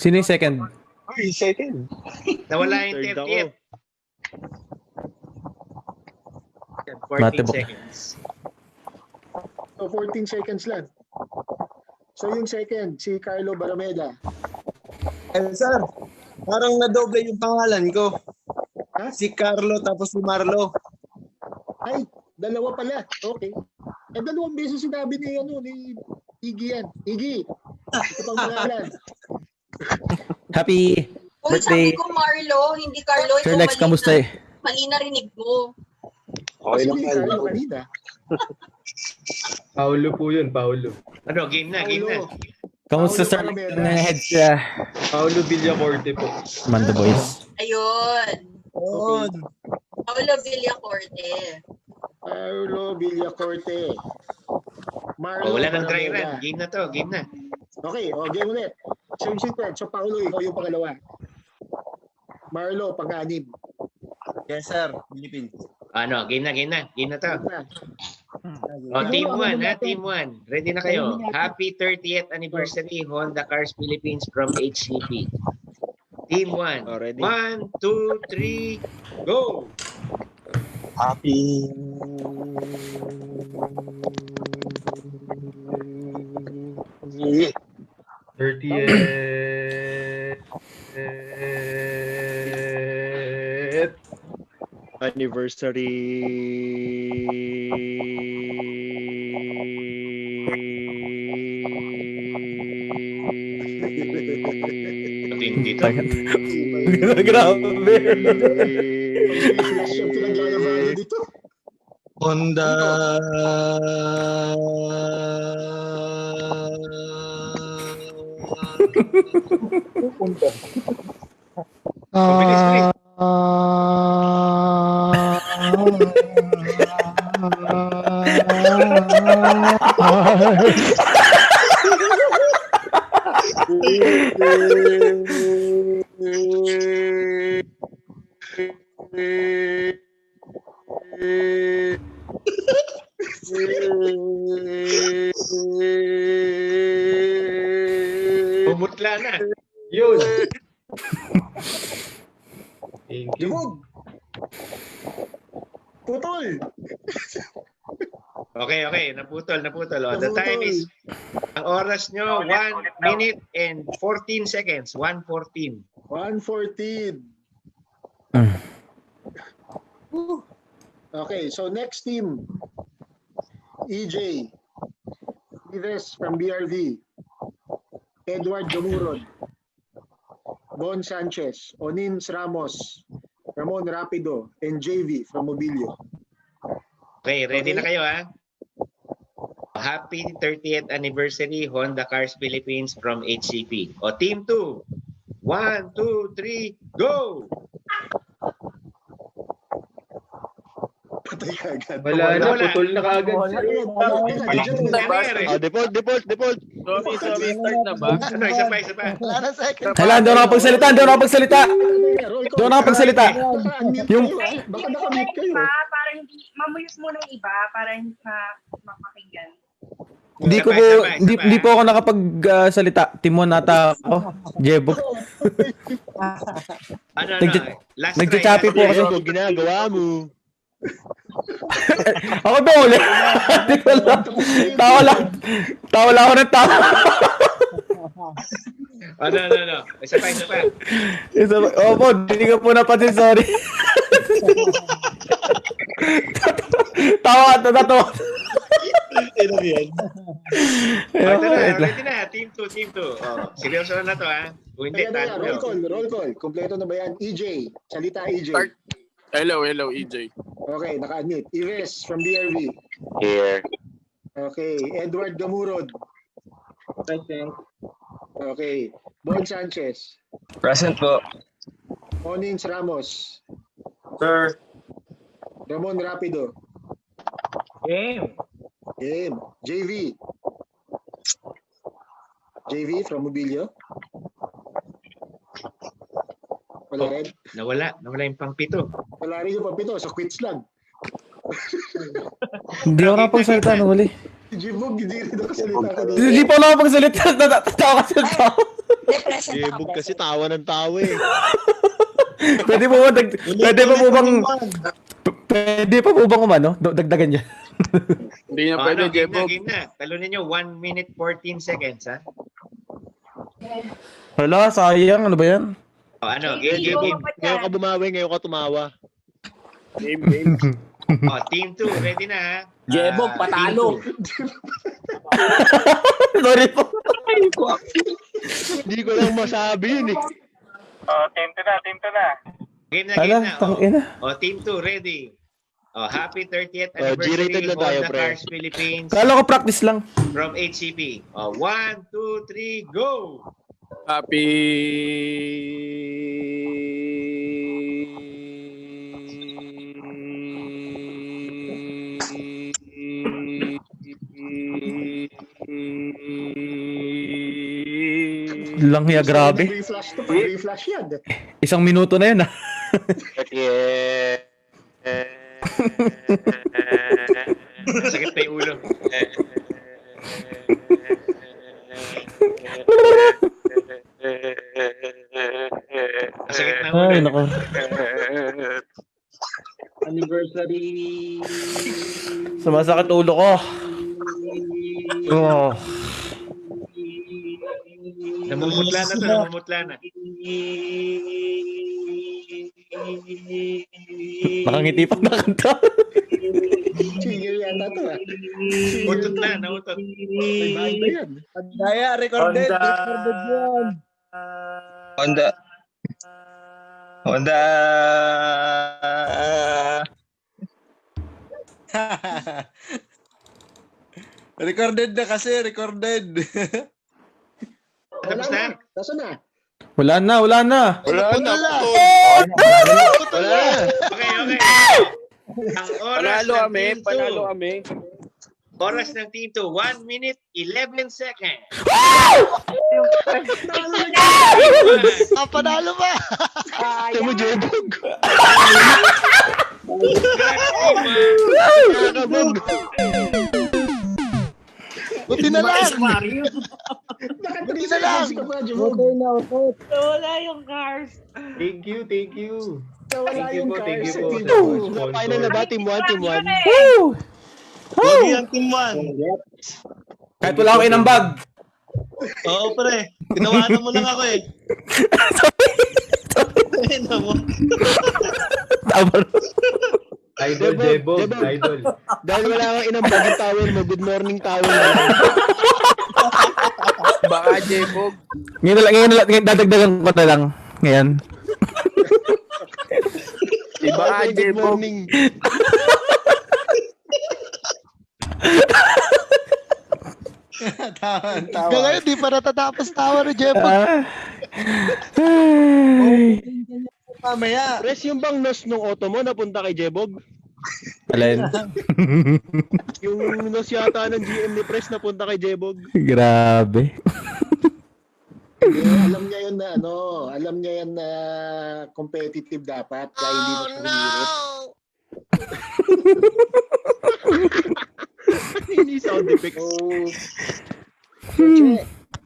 Sino yung second? Ay, second. Nawala yung 30th. 14 seconds. So, 14 seconds lang. So, yung second, si Carlo Barameda. Sir, parang nadoble yung pangalan ko. Si Carlo tapos si Marlo. Ay, dalawa pala. Okay. Dalawang beses sinabi ni Iggy yan. Iggy, ito pang pangalan. Happy Uy, birthday. sabi ko Marlo, hindi Carlo. Sir Lex, kamusta eh? Mali na rinig mo. Okay lang Carlo kanina. Paulo po yun, Paulo. Ano, game na. Kamusta Sir Lex? Head sa Paulo Villacorte po. Mando Boys. Ayun. Paulo Villacorte. Marlo Wala nang dry Barameda. run. Game na to, game na. Okay, game ulit. Same sequence. So, Paulo, ikaw yung pangalawa. Marlo, pang-anim. Yes, sir. Philippines. Game na to. Team 1, ha? Team 1. Ready na kayo. Happy 30th anniversary Honda Cars Philippines from HCP. Team 1. 1, 2, 3, go! Happy... Yeah. 30th Matindi to. Grabe. Flash yung pinaglalabanan dito. Honda. Bilis, bilis. Pumutla na. Yun. Jibog. Putol. Okay. Naputol. Oh, the time is, ang oras nyo, 1 minute and 14 seconds. 1:14. 1:14. Okay, so next team. EJ. Ives from BRV. Edward Dumurod. Bon Sanchez. Onins Ramos. Ramon Rapido. And JV from Mobilio. Okay, ready na kayo ha? Happy 30th anniversary Honda Cars Philippines from HCP. O team 2. 1, 2, 3, go! Patay ka agad. Wala na, putol na kaagad. Default. Sorry, start na ba? Ano, isa pa. Wala na second. Hala, doon ako pagsalita. Doon ako pagsalita. Yung Baka nakamute kayo. Para hindi, mamuyos muna yung iba para hindi mapakinggan. Hindi po ako nakapagsalita. Timon nata ako. Jebo. Nagchachapi po kasi. Ginagawa mo. Ako ba ulit? Hindi ko lang. Tawa lang ako ng tawa. No. Isa pa. Opo, hindi ko po napansin, sorry. Tawa. Ano yan? Ready na. Team 2. Oh, seryoso na to ha. Kung hindi, Roll call. Kompleto na ba yan? EJ. Salita EJ. Start. Hello, EJ. Okay, naka-unmute. Ives from BRV. Here. Okay, Edward Gamurod. Present. Okay, Bon Sanchez. Present po. Onins Ramos. Sir. Ramon Rapido. Game. JV from Mobilio. Wala rin? Nawala yung pang-pito. Wala rin yung pang-pito. So quits lang. Hindi ako nakapagsalita nung huli. Jibog, hindi rin nakasalita ka dito. Hindi pa nakapagsalita. Natawa kasi ng tawa. Jebog kasi tawa ng tawa eh. Pwede pa po bang umano? Dagdagan niya. Hindi na pwede, Jebog. Game na. Talunin nyo 1 minute 14 seconds ha. Wala, sayang. Ano ba yan? Game. Ngayon ka bumawi, ngayon ka tumawa. Game. Team 2, ready na ha? Jebog, patalo. Sorry po. Hindi ko lang masabi yun eh. Team 2 na. Game Hala, na. tangina. Team 2, ready. Happy 30th G-rated anniversary lang tayo, Honda pre. Cars Philippines Kala ko practice lang. from HCP. 1, 2, 3, go! Happy... Lang ya, grabe. Reflash yan. 1 minuto na yun ah. Sakit na yung ulo. Sakit na ulo. Ay, nako. Anniversary. Sumasakit ulo ko. Oh. Namumutla na. Nakangiti pa na kanta. Singer yata to ah. Utot na, nautot. May banda yan. Daya, recorded. Recorded yan. Honda. Honda. Recorded na kasi, recorded. Tapos na? Nasaan na? Wala na. Wala na. Okay. Ang oras Panalo ng kami, Team 2. panalo kami. Oras ng Team 2, 1 minute, 11 seconds. Panalo ba? Tama, Jebog. Buti na lang. Buti na lang. Wala yung cars. Thank you. Wala yung cars sa Team Final na ba? Team 1, Team 1. Lagi ang Team 1. Kahit wala akong inambag. Oo, pre. Tinawanan mo lang ako eh. Tama. Idol, Jebog. Idol. Dahil wala kang inambag yung towel mo, good morning towel na lang. Baka Jebog. Ngayon na lang, dadagdagan ko na lang. Ngayon. Baka Good Jebog. morning. Tawa. Ngayon, di pa natatapos tawa ni Jebog. Mamaya. Pres, yung bang nos nung auto mo napunta kay Jebog? Alin? Yung nos yata ng GM ni Pres napunta kay Jebog. Grabe. Alam niya yun na alam niya yan na competitive dapat kaya hindi na siya humirit. Hindi sound effects.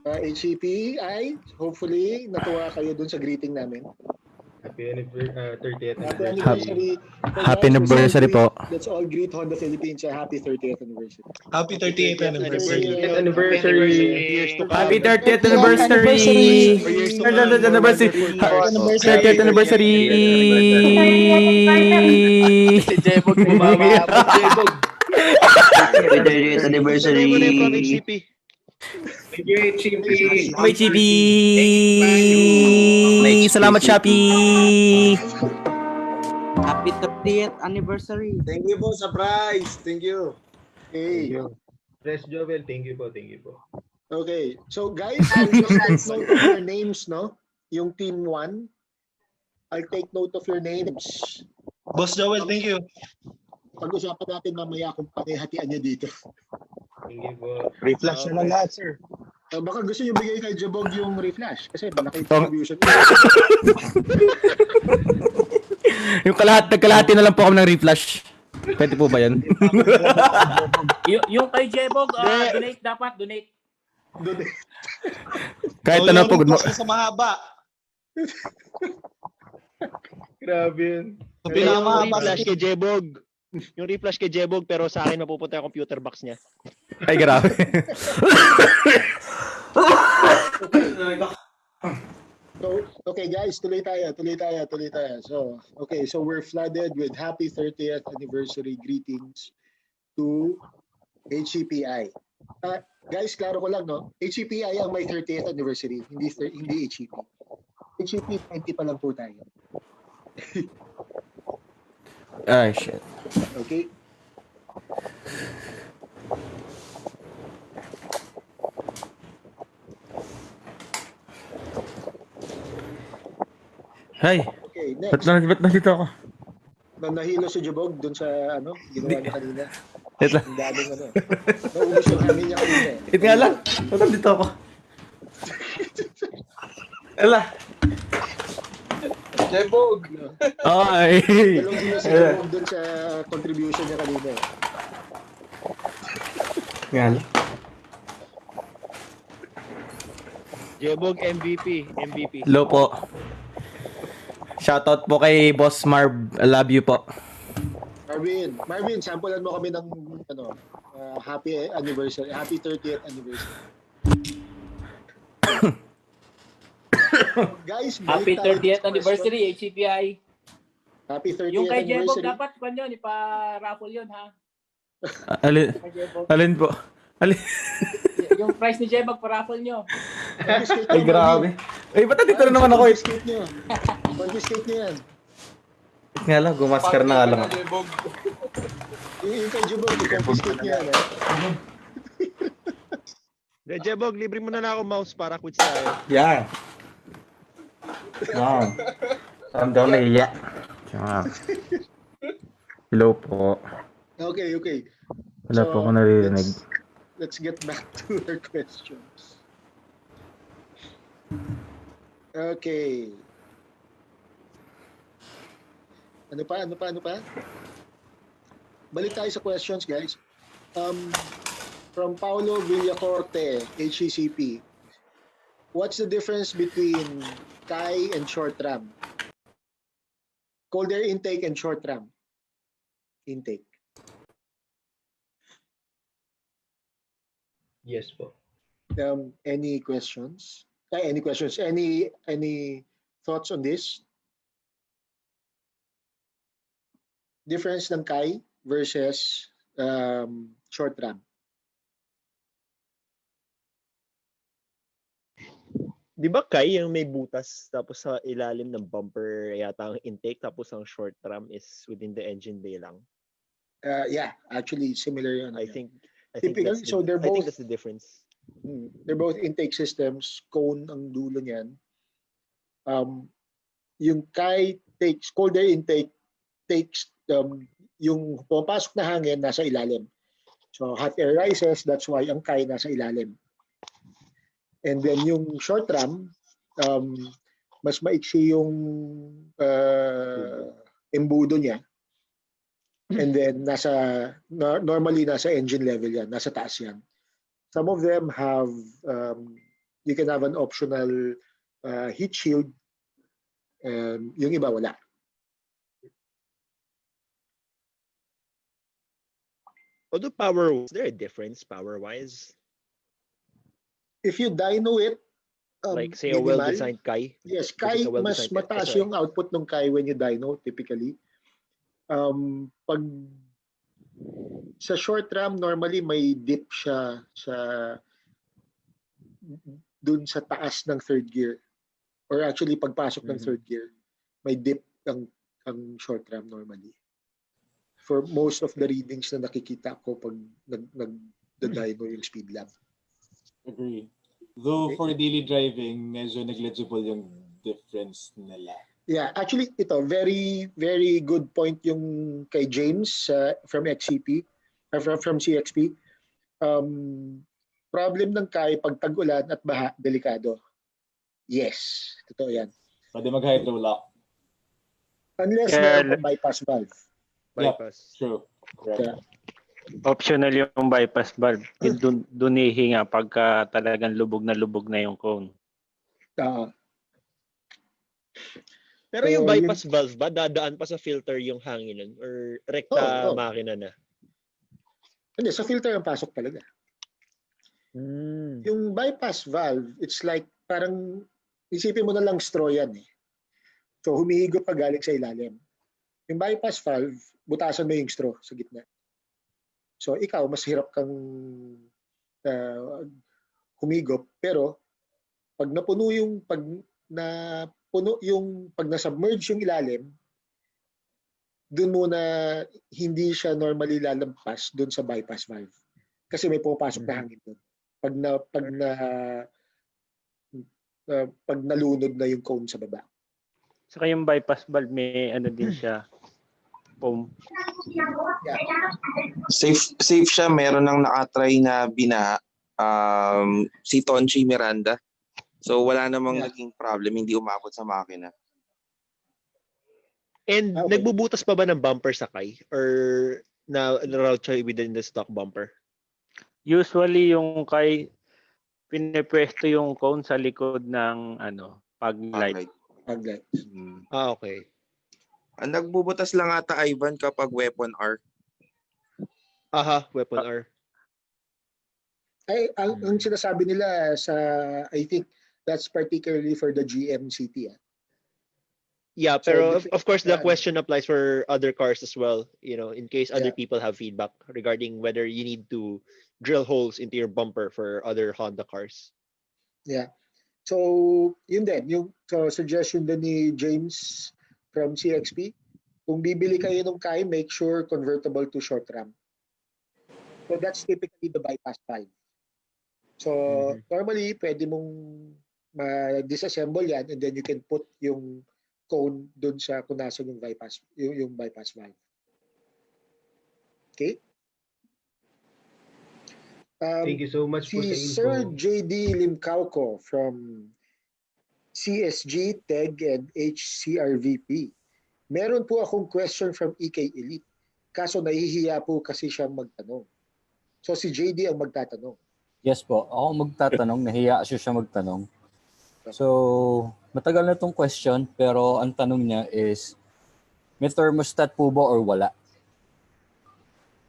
HCP ay hopefully natuwa kayo dun sa greeting namin. Happy 30th anniversary. Happy anniversary po. Let's all greet Honda Philippines a happy 30th anniversary. Happy 30th anniversary. Happy 30th anniversary. 30th anniversary. 30th anniversary. Si Jebog bumababa. Jebog. 30th anniversary. Thank you, HCP. May HCP. Salamat, Shopee. Happy 30th anniversary. Thank you po sa prize. Thank you. Okay. Pres Jovel, thank you po. Okay. So guys, I'll just take note of your names, no? Yung team 1. I'll take note of your names. Boss Joel, thank you. Pag-usapan natin mamaya kung pakihatian niya dito. Thank you po. Reflash na lang lahat, sir. Baka gusto niyo bigay kay Jebog yung reflash kasi malaki contribution. Yung nagkalahati na lang po kami ng reflash. Pwede po ba yan? Yung kay Jebog, donate dapat, donate. Kahit ano po. Sa mahaba. Grabe yun. Yung reflash kay Jebog. Yung reflash kay Jebog pero sa akin mapupunta yung computer box niya. Ay, grabe. So, okay guys, tuloy tayo. So, okay, so we're flooded with happy 30th anniversary greetings to HCPI. Guys, klaro ko lang, no? HCPI ang may 30th anniversary, hindi HCP. HCP 20 pa lang po tayo. Ay, shit. Okay. Hay. Okay, next. Ba't nandito ako? Nahilo si Jebog dun sa ginawa niya kanina. Ito. Ang daming naubos yung hangin niya kanina. Ito nga lang. Ba't nandito ako? Ala. Jebog. Ay. Dalawang si Jebog dun sa contribution niya kanina. Nga lang. Jebog MVP. Low po. Shoutout po kay Boss Marv. I love you po. Marvin, sampulan mo kami ng happy anniversary, happy 30th anniversary. Guys, Happy 30th anniversary, HCPI. Happy 30th Yung kay Jebog anniversary. dapat kwan yun, ipa-raffle yun ha. Alin? Kay Jebog. Alin po? Alin? Yung price ni Jebog, pa-raffle nyo. Ay, grabe. Ay, ba't dito na naman ako? Confiscate nyo. Confiscate nyo yan. Nga lang, gumaskar na nga lang ako. Yung kay Jebog, confiscate nyo yan. Jebog, libre mo na ako mouse para quits tayo. Yan. Wow. Parang daw nahiya. Hello po. Okay. Wala po ako naririnig. Let's get back to our questions. Okay. Ano pa? Balik tayo sa questions, guys. From Paulo Villacorte, HCP. What's the difference between CAI and short RAM? Cold air intake and short RAM intake. Yes po. Any questions? Any questions? Any thoughts on this? Difference ng CAI versus short RAM. Di ba Kai yung may butas tapos sa ilalim ng bumper yata ang intake tapos ang short RAM is within the engine bay lang? Yeah, actually similar yun. I think Typical, that's so they're I think both that's the difference. they're both intake systems, cone ang dulo niyan. Yung CAI takes cold air intake takes yung pumapasok na hangin nasa ilalim. So hot air rises, that's why ang CAI nasa ilalim. And then yung short RAM, mas maiksi yung embudo niya. And then normally nasa engine level yan, nasa taas yan. Some of them have, you can have an optional heat shield. Yung iba wala. Although power, is there a difference power-wise? If you dyno it, Like say a minimal. well-designed Kai? Yes, Like CAI a well-designed mas mataas Kai. yung output ng CAI when you dyno typically. Pag sa short RAM normally may dip siya sa dun sa taas ng third gear, or actually pagpasok ng third gear may dip ang short RAM normally. For most of the readings na nakikita ko pag nag-dyno yung speed lamp. Agree. Though for daily driving, medyo negligible yung difference nila. Yeah, actually ito very very good point yung kay James from XCP or from CXP. Problem ng CAI pag tag-ulan at baha, delikado. Yes, totoo yan. Pwede mag-hydrolock. Unless meron bypass valve. Bypass. True. Yeah. Optional yung bypass valve. Doon ihinga pagka talagang lubog na yung cone. Pero So, yung bypass valve ba, dadaan pa sa filter yung hangin or rekta makina na? Hindi, sa filter ang pasok talaga. Yung bypass valve, it's like parang isipin mo na lang straw yan eh. So humihigop pa galing sa ilalim. Yung bypass valve, butasan mo yung straw sa gitna. So ikaw, mas hirap kang humigop, pero pag napuno yung pag nasubmerge yung ilalim, dun muna hindi siya normally lalampas dun sa bypass valve. Kasi may pumapasok na hangin dun. Pag nalunod na yung cone sa baba. Saka yung bypass valve may ano din siya. Safe siya. Meron nang nakatry na bina si Tonchi Miranda. So wala namang naging problem, hindi umabot sa makina. And nagbubutas pa ba ng bumper sa Kai or na route siya within the stock bumper? Usually yung kay pinepwesto yung cone sa likod ng paglight. Okay. Ang nagbubutas lang ata Ivan kapag weapon R. Weapon R. Ay, ang sinasabi nila sa, I think that's particularly for the GM city. Yeah, So, pero of course the question applies for other cars as well, in case other Yeah. people have feedback regarding whether you need to drill holes into your bumper for other Honda cars. Yeah. So, yun din. Yung suggestion din ni James from CXP, kung bibili kayo ng Kai, make sure convertible to short ram. So, that's typically the bypass valve. So, normally, pwede mong ma-disassemble yan and then you can put yung cone dun sa kung nasa yung bypass valve. Okay? Thank you so much po sa Si info. Sir JD Limcauco from CSG, TEG, and HCRVP. Meron po akong question from EK Elite. Kaso nahihiya po kasi siya magtanong. So si JD ang magtatanong. Yes po, ako magtatanong, nahiya siya magtanong. So, matagal na tong question, pero ang tanong niya is, may thermostat po ba or wala?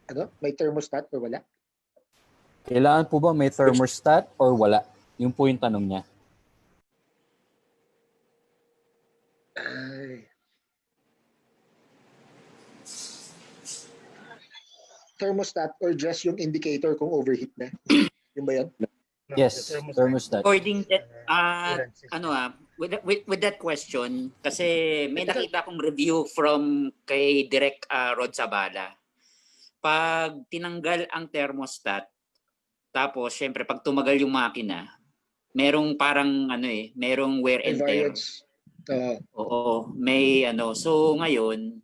Ano? May thermostat or wala? Kailangan po ba may thermostat or wala? Yun po yung tanong niya. Ay. Thermostat or just yung indicator kung overheat na? Yun ba yan? Yes, thermostat. According that, with that question, kasi may nakita akong review from kay Direk Rod Sabala. Pag tinanggal ang thermostat, tapos syempre pag tumagal yung makina, merong parang merong wear and tear. Oo, may So ngayon,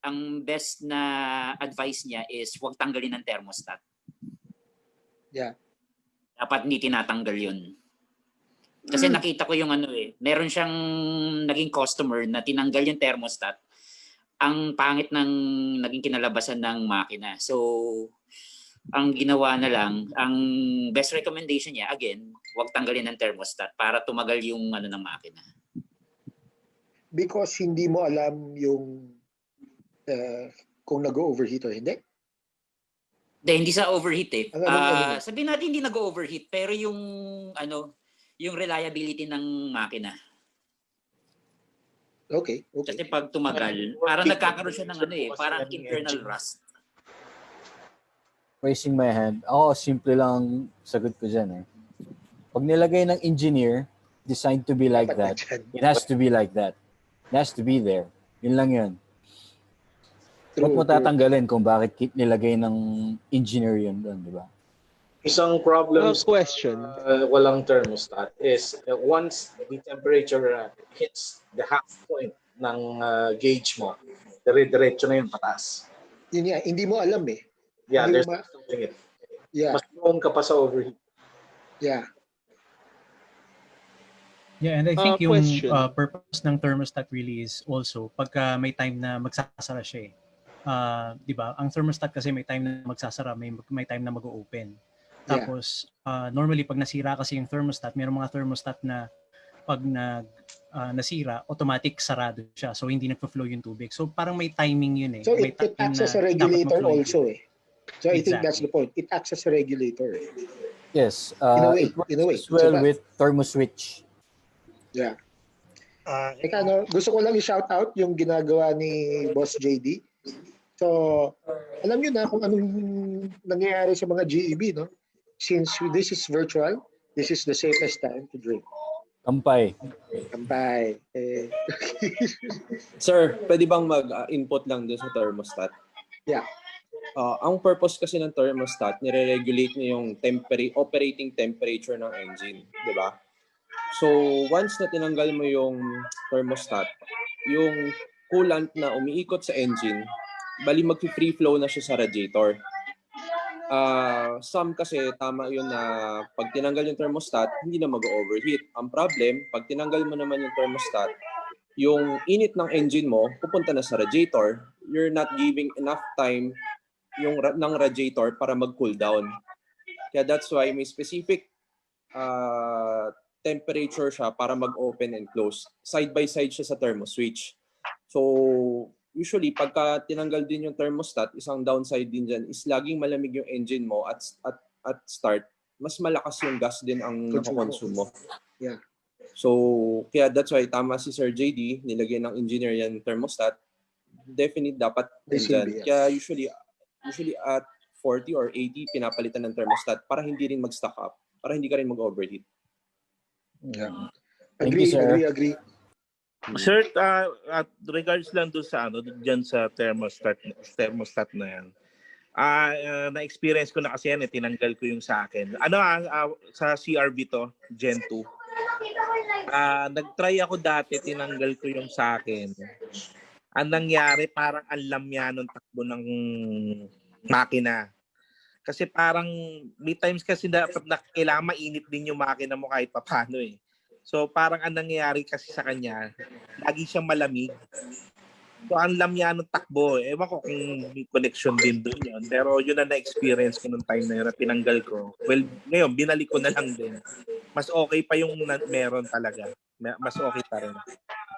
ang best na advice niya is huwag tanggalin ang thermostat. Yeah. Dapat hindi tinatanggal yun. Kasi nakita ko yung meron siyang naging customer na tinanggal yung thermostat. Ang pangit ng naging kinalabasan ng makina. So, ang ginawa na lang, ang best recommendation niya, again, huwag tanggalin ng thermostat para tumagal yung ng makina. Because hindi mo alam yung kung nag-overheat o hindi? Hindi sa overheat eh. Sabihin natin hindi nag-overheat, pero yung yung reliability ng makina. Okay. Kasi pag tumagal, parang nagkakaroon siya ng parang internal rust. Raising my hand. Simple lang sagot ko dyan. Pag nilagay ng engineer, designed to be like that, it has to be like that. It has to be there. Yun lang yun. Ba't mo tatanggalin kung bakit nilagay ng engineer yun doon, di ba? Isang problem question. Walang thermostat is once the temperature hits the half point ng gauge mo, dire-diretso na yung pataas. Yun nga, hindi mo alam eh. Yeah, Hindi there's mo something it. Yeah. Mas prone ka pa sa overheat. Yeah. Yeah, and I think yung question. Purpose ng thermostat really is also pagka may time na magsasara siya eh. 'Di ba? Ang thermostat kasi may time na magsasara, may time na mag-o-open. Tapos normally pag nasira kasi yung thermostat, mayroong mga thermostat na pag nasira, automatic sarado siya. So hindi nagfo-flow yung tubig. So parang may timing yun eh. So may it acts as a regulator also eh. So I think that's the Exactly. point. It acts as a regulator. Yes. In a way. As well with thermo switch. Yeah. Gusto ko lang i-shout out yung ginagawa ni Boss JD. So, alam nyo na kung anong nangyayari sa mga GEB, no? Since this is virtual, this is the safest time to drink. Kampay. Sir, pwede bang mag-input lang dun sa thermostat? Yeah. Ang purpose kasi ng thermostat, nire-regulate niya yung operating temperature ng engine, di ba? So, once na tinanggal mo yung thermostat, yung coolant na umiikot sa engine, bali mag-free flow na siya sa radiator. Some kasi tama yun na pag tinanggal yung thermostat, hindi na mag-overheat. Ang problem, pag tinanggal mo naman yung thermostat, yung init ng engine mo pupunta na sa radiator. You're not giving enough time ng radiator para mag-cool down. Kaya that's why may specific temperature siya para mag-open and close. Side by side siya sa thermo switch. So, usually, pagka tinanggal din yung thermostat, isang downside din dyan is laging malamig yung engine mo at start, mas malakas yung gas din ang nakokonsume mo. Yeah. So, kaya that's why tama si Sir JD, nilagay ng engineer yan thermostat. Definite dapat nandyan. Kaya usually at 40 or 80, pinapalitan ng thermostat para hindi rin mag-stock up, para hindi ka rin mag-overheat. Yeah. Thank you, sir. Agree. Sir, at regards lang doon sa diyan sa thermostat na yan. Na-experience ko na kasi yan, tinanggal ko yung sa akin. Sa CRV to, Gen 2. Nag-try ako dati, tinanggal ko yung sa akin. Ang nangyari, parang ang lamya nung takbo ng makina. Kasi parang may times kasi dapat na kailangan mainit din yung makina mo kahit papano eh. So parang ang nangyayari kasi sa kanya, lagi siyang malamig. So ang lamya ng takbo, ewan ko kung may connection din doon yun. Pero yun na na-experience ko nung time na yun na tinanggal ko. Well, ngayon, binalik ko na lang din. Mas okay pa yung meron talaga. Mas okay pa rin.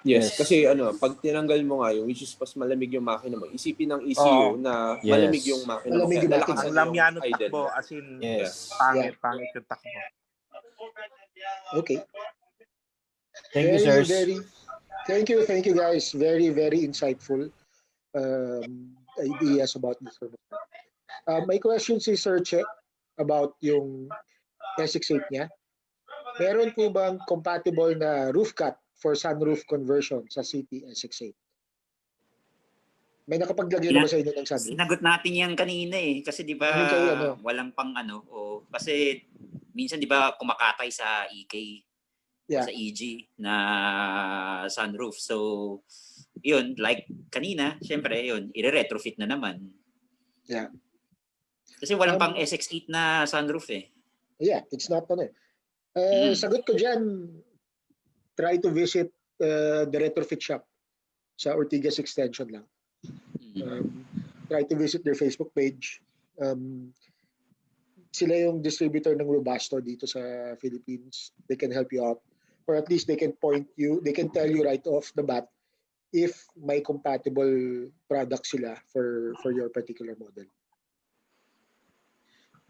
Yes, kasi pag tinanggal mo nga yung which is pas malamig yung makina mo, isipin ng ECU na malamig yung makina mo. Kaya lalakasan ang lamya ng takbo, as in, pangit yung takbo. Okay. Thank you, sirs. Thank you guys. Very, very insightful ideas about this. My question si Sir Che about yung S68 niya. Meron po bang compatible na roof cut for sunroof conversion sa City S68? May nakapaglagay na ba sa inyo ng sunroof? Sinagot natin yan kanina eh. Kasi di ba walang pang kasi minsan di ba kumakatay sa EK. Sa EG na sunroof. So, yun, like kanina, syempre, yun, i-retrofit na naman. Yeah. Kasi walang pang SX8 na sunroof eh. Yeah, it's not sagot ko dyan, try to visit the retrofit shop sa Ortigas Extension lang. Try to visit their Facebook page. Sila yung distributor ng Robusto dito sa Philippines. They can help you out. Or at least they can they can tell you right off the bat if may compatible product sila for your particular model.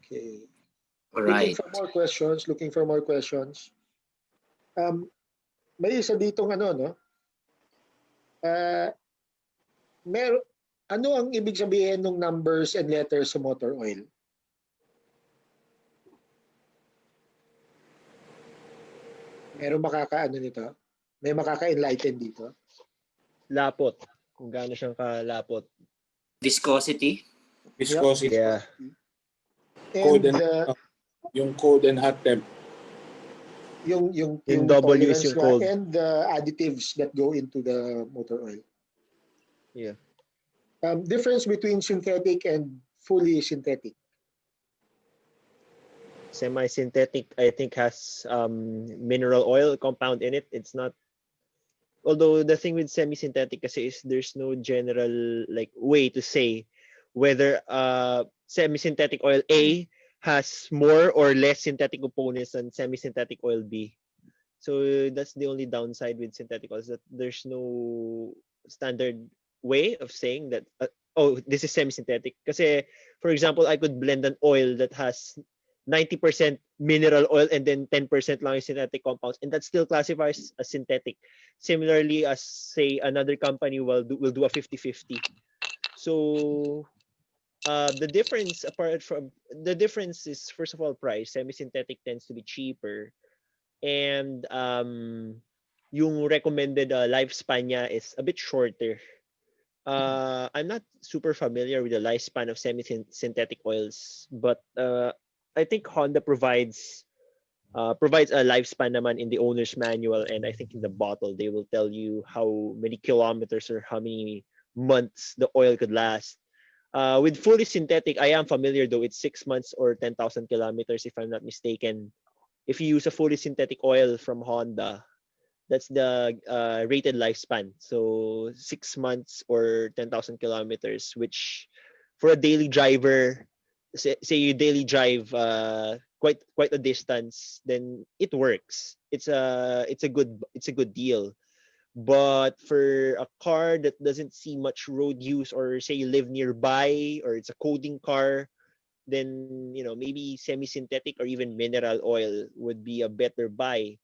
Okay. All right. Looking for more questions. May isa ditong ano ang ibig sabihin ng numbers and letters sa motor oil? Meron nito? May makaka-enlighten dito? Lapot. Kung gaano siyang kalapot. Viscosity? Yeah. And, yung code and hot temp. Yung W is yung code. And the additives that go into the motor oil. Yeah. Difference between synthetic and fully synthetic. Semi-synthetic, I think, has mineral oil compound in it. It's not. Although the thing with semi-synthetic kasi is there's no general way to say whether semi-synthetic oil A has more or less synthetic components than semi-synthetic oil B. So that's the only downside with synthetic oils, that there's no standard way of saying that this is semi-synthetic. Kasi, for example, I could blend an oil that has 90% mineral oil and then 10% lang yung synthetic compounds, and that still classifies as synthetic. Similarly, as say another company will do a 50-50. So the difference is, first of all, price. Semi-synthetic tends to be cheaper, and yung recommended lifespan niya is a bit shorter. I'm not super familiar with the lifespan of semi-synthetic oils, but I think Honda provides a lifespan naman in the owner's manual, and I think in the bottle they will tell you how many kilometers or how many months the oil could last. With fully synthetic, I am familiar though. It's 6 months or 10,000 kilometers if I'm not mistaken. If you use a fully synthetic oil from Honda, that's the rated lifespan. So 6 months or 10,000 kilometers, which for a daily driver, say you daily drive quite a distance, then it works. It's a good deal. But for a car that doesn't see much road use, or say you live nearby, or it's a coding car, then maybe semi-synthetic or even mineral oil would be a better buy,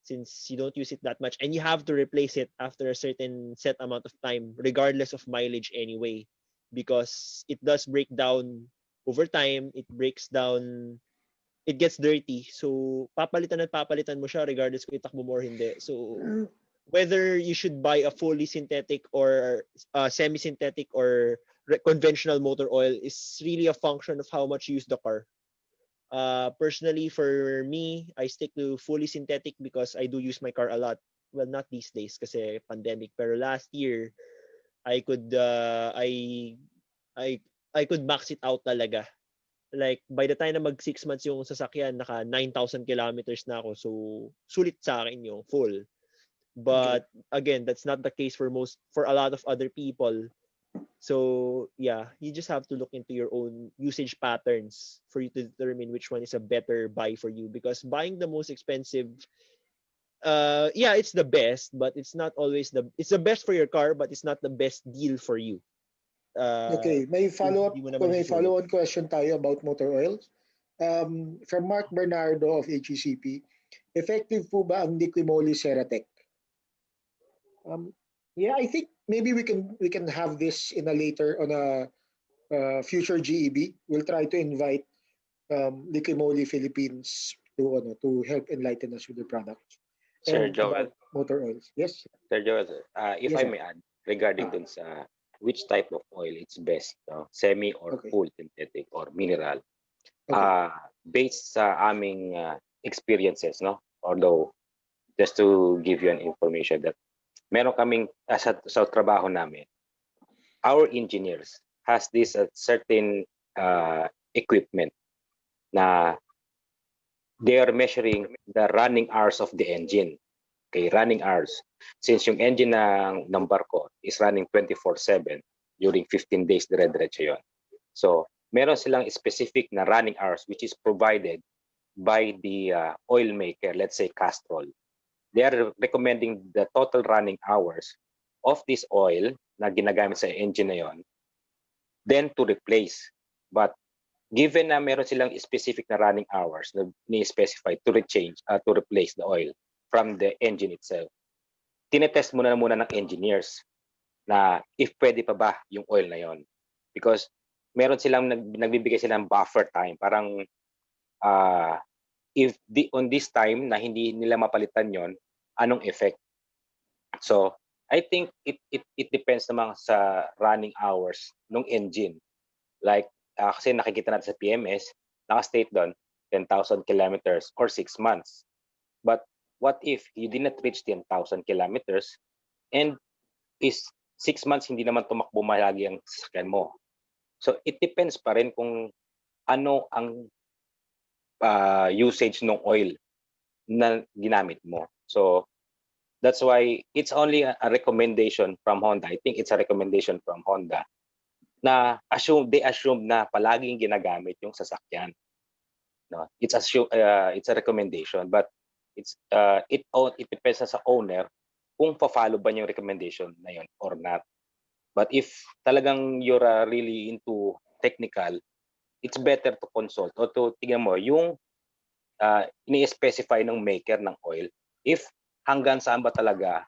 since you don't use it that much, and you have to replace it after a certain set amount of time, regardless of mileage anyway, because it does break down over time. It breaks down, it gets dirty. So papalitan at papalitan mo siya regardless kung itakbo mo or hindi. So whether you should buy a fully synthetic or semi-synthetic or conventional motor oil is really a function of how much you use the car. Personally, for me, I stick to fully synthetic because I do use my car a lot. Well, not these days kasi pandemic. Pero last year, I could I could max it out talaga. Like by the time na mag 6 months yung sasakyan, naka 9,000 kilometers na ako. So sulit sa akin yung full. But again, that's not the case for a lot of other people. So yeah, you just have to look into your own usage patterns for you to determine which one is a better buy for you, because buying the most expensive, yeah, it's the best, but it's not always it's the best for your car, but it's not the best deal for you. Okay, may follow-on question tayo about motor oils. From Mark Bernardo of HCP, effective po ba ang Liquimoli Ceratec? Yeah, I think maybe we can have this in a later on a future GEB. We'll try to invite Liquimoli Philippines to help enlighten us with the products. Sir And Joel. about motor oils. Yes. Sir Joel, if Yes, I sir. may add regarding dun sa which type of oil it's best, semi or full synthetic or mineral. Based sa aming experiences, no? Although just to give you an information that meron kaming sa trabaho namin, our engineers has this certain equipment na they are measuring the running hours of the engine. Okay, running hours. Since yung engine ng barko is running 24/7 during 15 days, dire-diretso yun. So, meron silang specific na running hours which is provided by the oil maker, let's say Castrol. They are recommending the total running hours of this oil na ginagamit sa engine na yon, then to replace. But given na meron silang specific na running hours na ni-specify to replace the oil from the engine itself, tinetest muna ng engineers na if pwede pa ba yung oil na yon. Because meron silang nagbibigay silang buffer time. Parang on this time na hindi nila mapalitan yon, anong effect? So, I think it depends naman sa running hours ng engine. Like, kasi nakikita natin sa PMS, naka-state doon, 10,000 kilometers or 6 months. But what if you did not reach 10,000 kilometers and is 6 months hindi naman tumakbo malagi ang sasakyan mo? So, it depends pa rin kung ano ang usage ng oil na ginamit mo. So, that's why it's only a recommendation from Honda. I think it's a recommendation from Honda na they assume na palaging ginagamit yung sasakyan. No, it's a recommendation, but it depends sa owner kung pa-follow ba niya yung recommendation na yun or not. But if talagang you're really into technical, it's better to consult o to tingnan mo yung ini-specify ng maker ng oil if hanggang saan ba talaga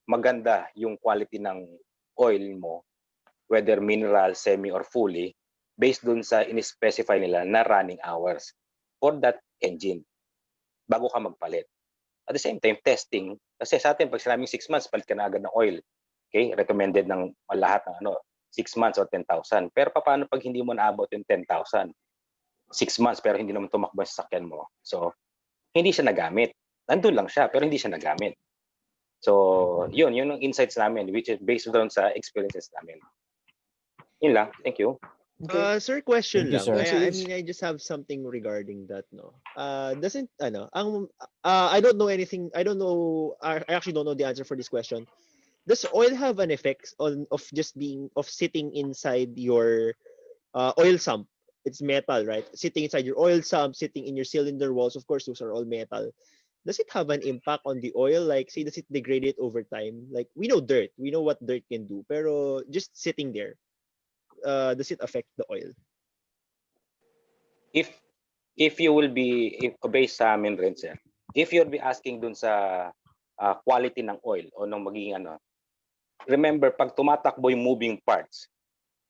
maganda yung quality ng oil mo, whether mineral, semi, or fully, based dun sa in-specify nila na running hours for that engine bago ka magpalit. At the same time, testing. Kasi sa atin, pag sinabing 6 months, palit ka na agad ng oil. Okay? Recommended ng lahat ng 6 months or 10,000. Pero paano pag hindi mo naabot yung 10,000? 6 months pero hindi naman tumakbo yung sasakyan mo. So, hindi siya nagamit. Nandun lang siya pero hindi siya nagamit. So, yun ang insights namin which is based on sa experiences namin. Yun lang. Thank you. Sir, question Thank you, lang. sir. I mean, I just have something regarding that, no. I don't know anything. I actually don't know the answer for this question. Does oil have an effect of sitting inside your oil sump? It's metal, right? Sitting inside your oil sump, sitting in your cylinder walls, of course, those are all metal. Does it have an impact on the oil? Like, say, does it degrade it over time? Like, we know dirt. We know what dirt can do. Pero just sitting there, does it affect the oil? If you will be based sa amin rin, sir, if you'll be asking dun sa quality ng oil o nung magiging ano, remember, pag tumatakbo yung moving parts,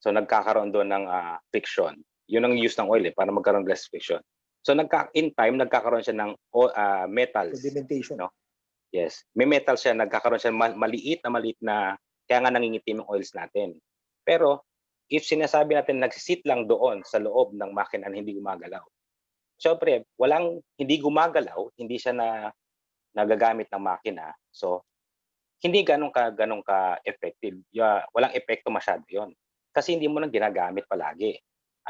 so nagkakaroon doon ng friction. Yun ang use ng oil para magkaroon less friction. So in time, nagkakaroon siya ng metals. Sedimentation. No? Yes. May metal siya, nagkakaroon siya maliit na, kaya nga nangingitim yung oils natin. Pero, if sinasabi natin nagsisit lang doon sa loob ng makina na hindi gumagalaw, syempre, hindi gumagalaw, hindi siya nagagamit ng makina. So, hindi ganun ka effective. Walang epekto masyado yon. Kasi hindi mo nang ginagamit palagi.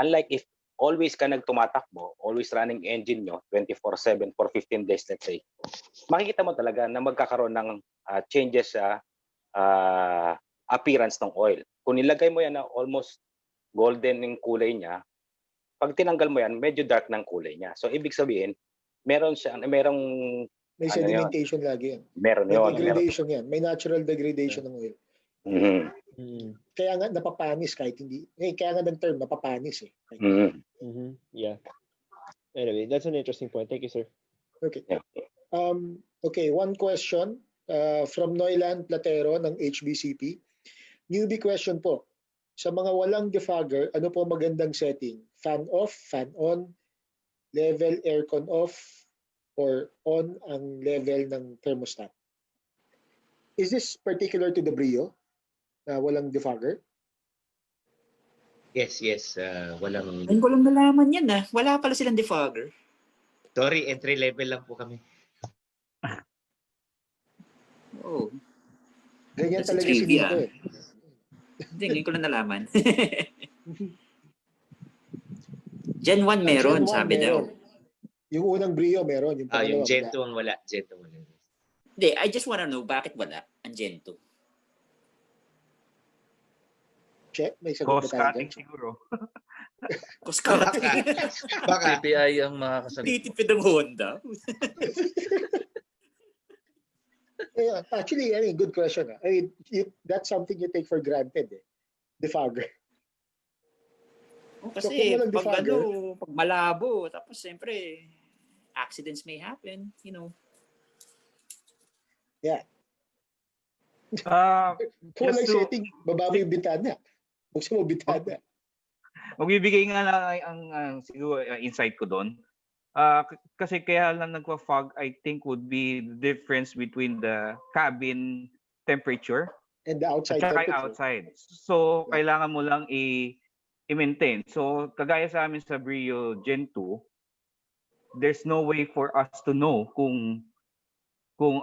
Unlike if always ka nagtumatakbo, always running engine nyo, 24/7 for 15 days, let's say, makikita mo talaga na magkakaroon ng changes sa appearance ng oil. Kung nilagay mo yan na almost golden yung kulay niya, pag tinanggal mo yan, medyo dark ng kulay niya. So, ibig sabihin, may sedimentation lagi yan. Meron May yun. degradation yan. May natural degradation ng oil. Kaya nga napapanis kahit hindi. Kaya nga ng term, napapanis eh. Yeah. Anyway, that's an interesting point. Thank you, sir. Okay. Okay, one question from Noiland Platero ng HBCP. Newbie question po. Sa mga walang defogger, ano po magandang setting? Fan off, fan on, level aircon off, or on ang level ng thermostat? Is this particular to the Brio? Walang defogger? Yes. Walang... Ngayon ko lang nalaman yan Wala pala silang defogger. Sorry, entry level lang po kami. Oh. Ganyan That's talaga si Nico eh. Hindi, ngayon ko lang nalaman. Gen 1 meron, Gen 1 sabi daw. Yung unang Brio meron. Yung Gen 2 ang wala. Gen 2 wala. Hindi, I just wanna know bakit wala ang Gen 2. Check, may sagot Cost ba tayo cutting dyan? siguro. Cost cutting. Baka CPI ang makakasagot. Titipid ang Honda. Actually, good question. That's something you take for granted. Defogger. Kasi pag malabo, tapos siyempre, accidents may happen, Yeah. Kung walang setting, bababa yung bitana. Buksan mo bitana. Magbibigay nga lang ang siguro insight ko doon. Kasi kaya lang nagpa-fog, I think would be the difference between the cabin temperature and the outside at temperature. outside. So, kailangan mo lang i-maintain. So, kagaya sa amin sa Brio Gen 2, there's no way for us to know kung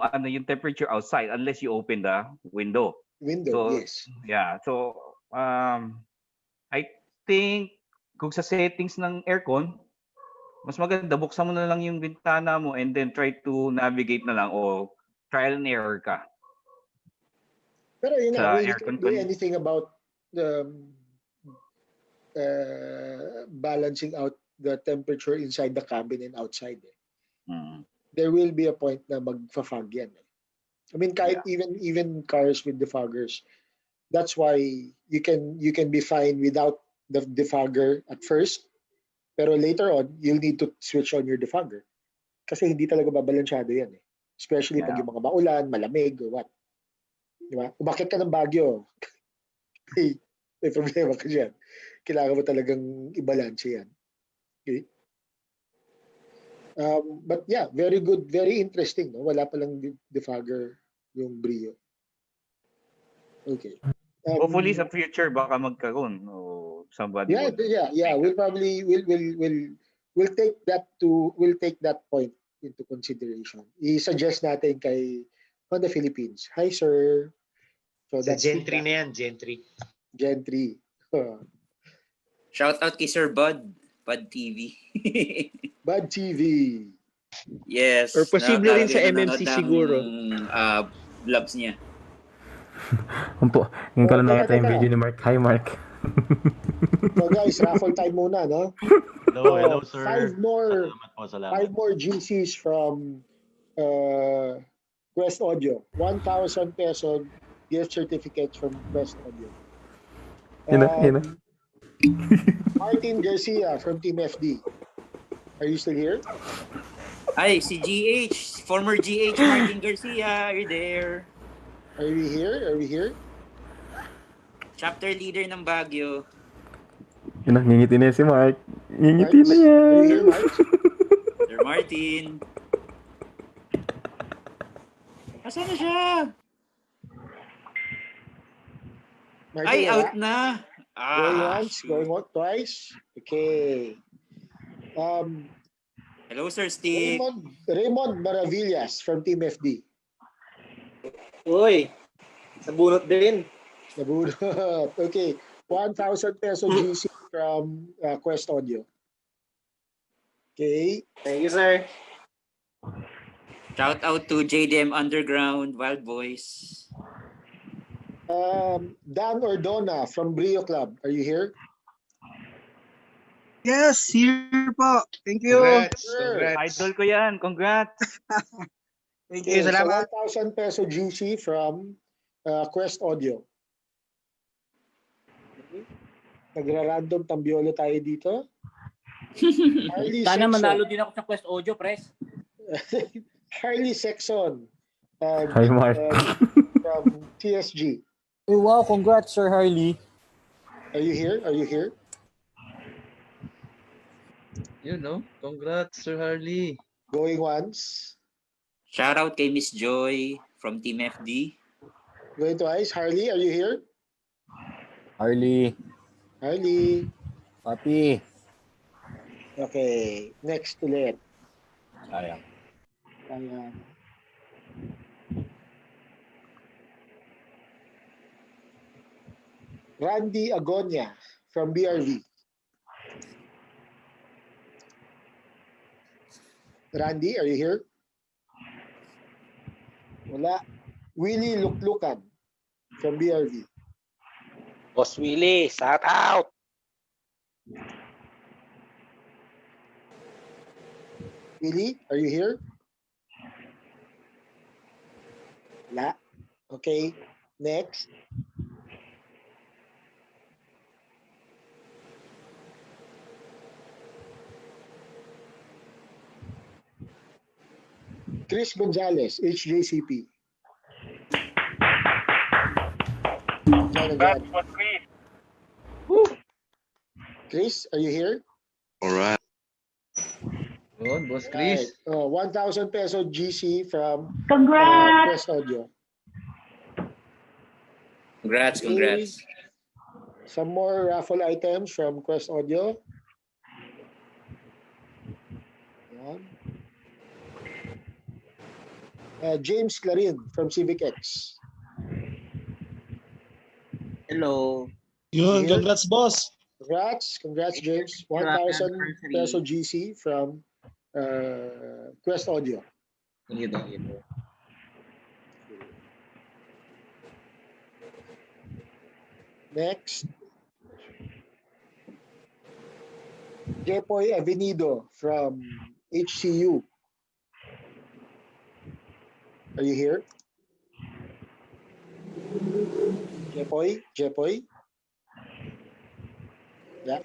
ano yung temperature outside unless you open the window. Yes. Yeah. So, I think kung sa settings ng aircon, mas maganda buksan mo na lang yung bintana mo and then try to navigate na lang o trial and error ka. Pero yun sa we aircon can do anything about balancing out the temperature inside the cabin and outside. There will be a point na magfa-fog yan. I mean, kahit even cars with defoggers, that's why you can be fine without the defogger at first, pero later on, you'll need to switch on your defogger. Kasi hindi talaga babalansyado yan. Especially pag yung mga maulan, malamig, or what. Diba? Umakit ka ng Baguio, may problema ka dyan. Kailangan mo talagang i-balance yan. Okay? But yeah, very good, very interesting. No? Wala palang defogger yung Brio. Okay. Hopefully sa future baka magkaroon o somebody. We'll probably we'll take that point into consideration. I-suggest natin kay Honda Philippines. Hi sir. So that's Gen 3 na yan, Gen 3. Gen 3. Shout out kay Sir Bud TV. Bud TV. Yes. Or posible rin sa MMC siguro. Vlogs niya. Yung ko lang nakita yung video ni Mark. Hi Mark. So guys, raffle time muna, no? Hello sir. Five more GCs from Quest Audio. 1,000 peso gift certificates from Quest Audio. Martin Garcia from Team FD. Are you still here? Ay, si GH, former GH Martin Garcia, are you there? Are we here? Are we here? Chapter leader ng Baguio. Yun, ngingiti na yan si Mark. Ngingiti na Marks? Are you here, yan. Marks? Sir Martin. Asan na siya? Martin, Ay, wala? out na. Going Ah, once, shoot. going out twice. Okay. Hello, Sir Steve. Raymond Maravillas from Team FD. Uy, nabunot din. Nabunot. Okay. 1,000 peso GC from Quest Audio. Okay. Thank you, sir. Shout out to JDM Underground, Wild Boys. Dan Ordona from Brio Club. Are you here? Yes, here po. Thank you. Congrats. Idol ko yan. Congrats. Thank Okay, you. so Salamat. 1,000 peso GC from Quest Audio. Nagra-random tambiolo tayo dito. Harley Sana Sexton. manalo din ako sa Quest Audio, Pres. Harley Sexton. Hi, Mark. From TSG. Hey, wow, congrats, Sir Harley. Are you here? Are you here? You know, congrats, Sir Harley. Going once. Shout out kay Miss Joy from Team FD. Going twice. Harley, are you here? Harley. Harley. Papi. Okay. Next ulit. Sayang. Randy Agonia from BRV. Randy, are you here? Wala. Willie Luklukan from BRV. Boss Willie, shout out! Willie, are you here? Wala. Okay. Next. Chris Gonzalez, HJCP. Chris, are you here? All right. Yun, Boss Chris. Right. 1,000 peso GC from Congrats! Quest Audio. Congrats, Okay. congrats. Some more raffle items from Quest Audio. Yan. James Clarin from Civic X. Hello. Yun, congrats, boss. Congrats, James. 1,000 peso GC from Quest Audio. Thank you. Next. Jepoy Avenido from HCU. Are you here? Jepoy? Yeah.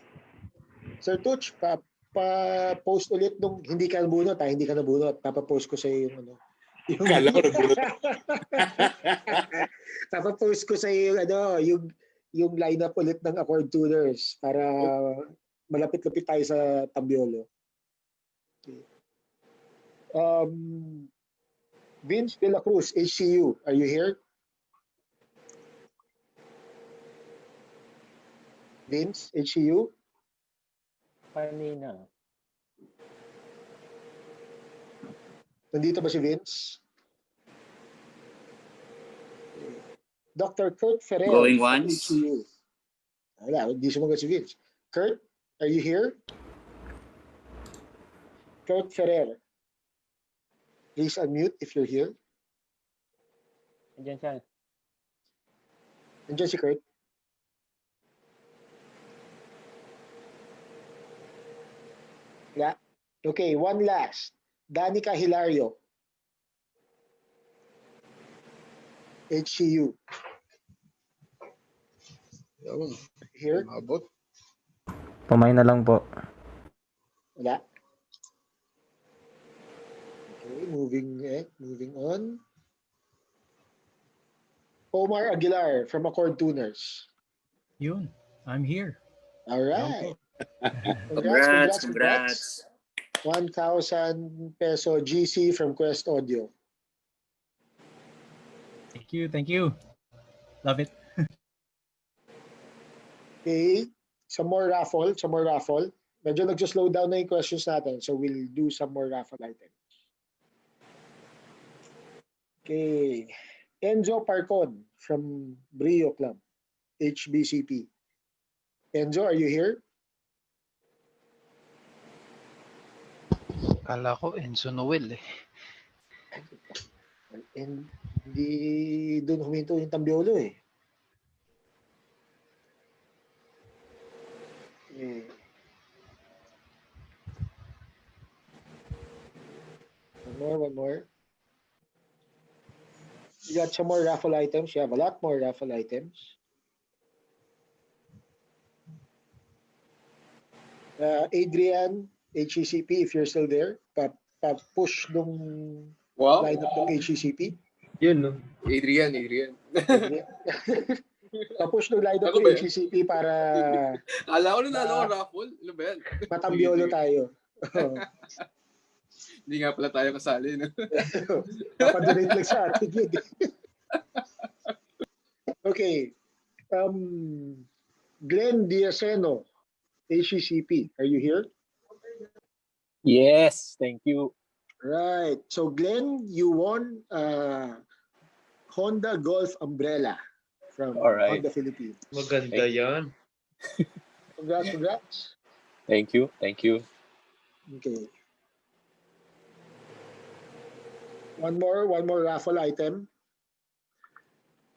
Sir Tuch, pa-post ulit nung hindi ka nabunot, hindi ka nabunot. Papa-post ko sa iyo yung ano. Kala ko nabunot. Papa-post ko sa iyo yung lineup ulit ng Accord Tuners para malapit-lapit tayo sa Tambiolo. Okay. Vince De La Cruz, HCU, are you here? Vince, HCU? Kanina. Nandito ba si Vince? Dr. Kurt Ferrer. Going once. HCU. Wala, hindi sumagot si Vince. Kurt, are you here? Kurt Ferrer. Please unmute if you're here. Andiyan siya. Nandiyan si Kurt. Yeah. Okay, one last. Danica Hilario. HCU. Here? Pamay na lang po. Wala. Okay, moving on. Omar Aguilar from Accord Tuners. Yun, I'm here. All right. Congrats. 1,000 peso GC from Quest Audio. Thank you. Love it. Okay, some more raffle. Medyo nag-slow down na yung questions natin, so we'll do some more raffle items. Okay, Enzo Parcon from Brio Club, HBCP. Enzo, are you here? Kala ko Enzo Noel eh. Hindi doon huminto yung Tambiolo eh. One more. You got some more raffle items. You have a lot more raffle items. Adrian, HCP, if you're still there, push nung lineup ng HCP. Yun, no? Adrian. Papush nung lineup ng HCP para Kala ko na raffle. Ano ba yan? Matambiolo tayo. Hindi nga pala tayo kasali, no? Papadonate lang sa atin yun. Okay. Glenn Diaceno, HCCP, are you here? Yes, thank you. Right. So Glenn, you won Honda Golf umbrella from Honda Philippines. Maganda yan. Congrats. Thank you. Okay. One more raffle item.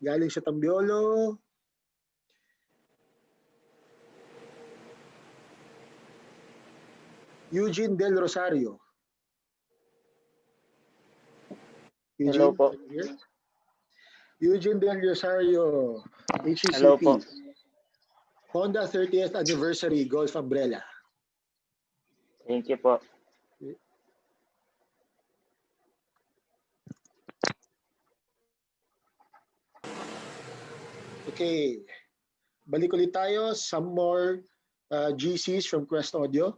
Galing sa Tambiolo. Eugene Del Rosario. Hello po. Eugene Del Rosario, HCCP. Hello po. Honda 30th Anniversary Golf Umbrella. Thank you po. Okay. Balik ulit tayo. Some more GCs from Quest Audio.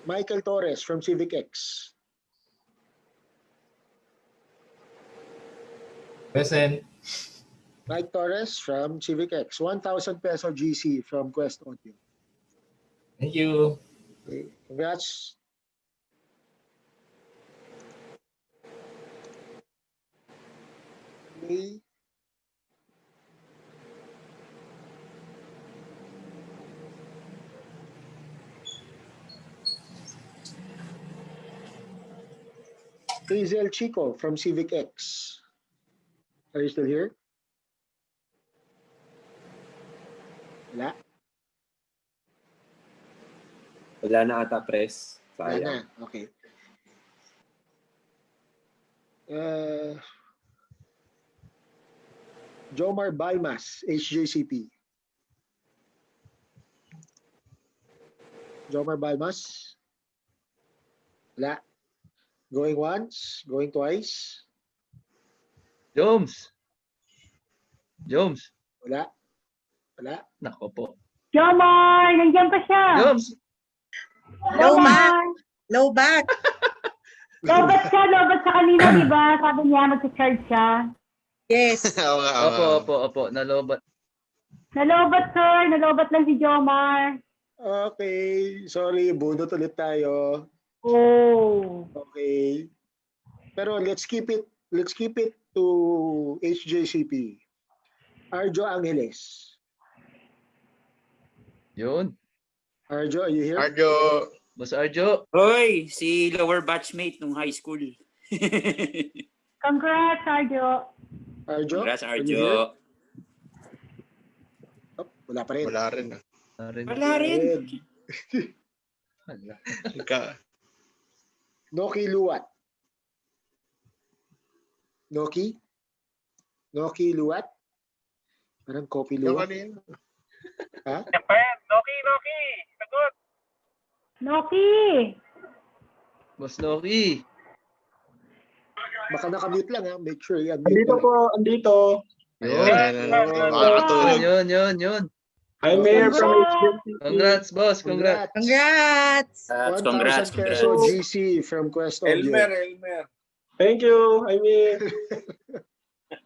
Michael Torres from Civic X. Present. Mike Torres from Civic X. 1,000 peso GC from Quest Audio. Thank you. Okay. Congrats. Okay. Hazel Chico from Civic X. Are you still here? Wala. Wala na ata, press. Wala na. Sayang. Okay. Jomar Balmas, HJCP. Jomar Balmas. Wala. Going once, going twice. Joms. Wala. Nako po. Jomar, nandiyan pa siya. Joms. Jomar. Lowbat Lobat sa kanina, di ba? Sabi niya, mag-charge siya. Yes. Opo. Nalobat. Nalobat, sir. Nalobat lang si Jomar. Okay. Sorry, bunot ulit tayo. Oh. Okay. Pero let's keep it to HJCP. Arjo Angeles. Yun. Arjo, are you here? Boss Arjo. Hoy, si lower batchmate nung high school. Congrats, Arjo. Arjo? Congrats, are you here? Arjo. Oh, wala pa rin. Wala rin. Wala rin. Noki Luwat. Noki Luwat. Parang Kopi Luwat. Ha? Noki, Noki. Sagot. Noki! Boss Noki. Baka nakamute lang ha. Make sure yan. Andito po, andito. Yun. Hi, Mayor from HCP. Congrats, boss. Congrats. Congrats! 1,000 peso GC from Quest Audio. Elmer. Thank you, I mean.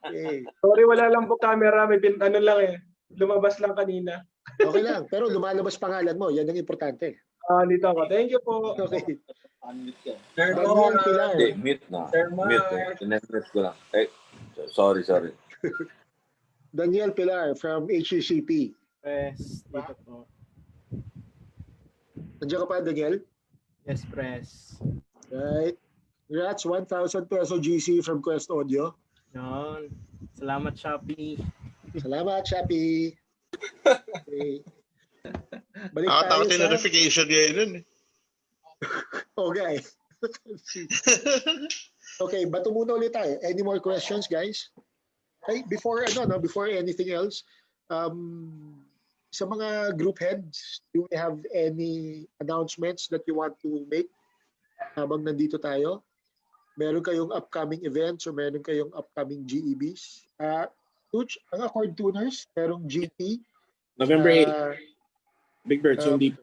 Okay. Sorry, wala lang po camera. May ano lang eh. Lumabas lang kanina. Okay lang. Pero lumalabas pangalan mo. Yan ang importante. Dito ako. Thank you po. Okay. Sir Daniel Pilar. Hindi, mute na. Sir Mute eh. Tinetret ko lang. Sorry. Daniel Pilar from HCP. Press, dito po. Nandiyan ka pa, Daniel? Yes, press. Right. Congrats, 1,000 peso GC from Quest Audio. Yun. Salamat, Shopee. Salamat, Shopee. Okay. Balik tayo Nakatawa sa... notification ngayon eh. Okay. Okay, bato muna ulit tayo. Any more questions, guys? Okay, before anything else, sa mga group heads, do we have any announcements that you want to make habang nandito tayo? Meron kayong upcoming events or meron kayong upcoming GEBs? Tuch, ang Accord Tuners, merong GT. November 8. Big Birds, Home Depot.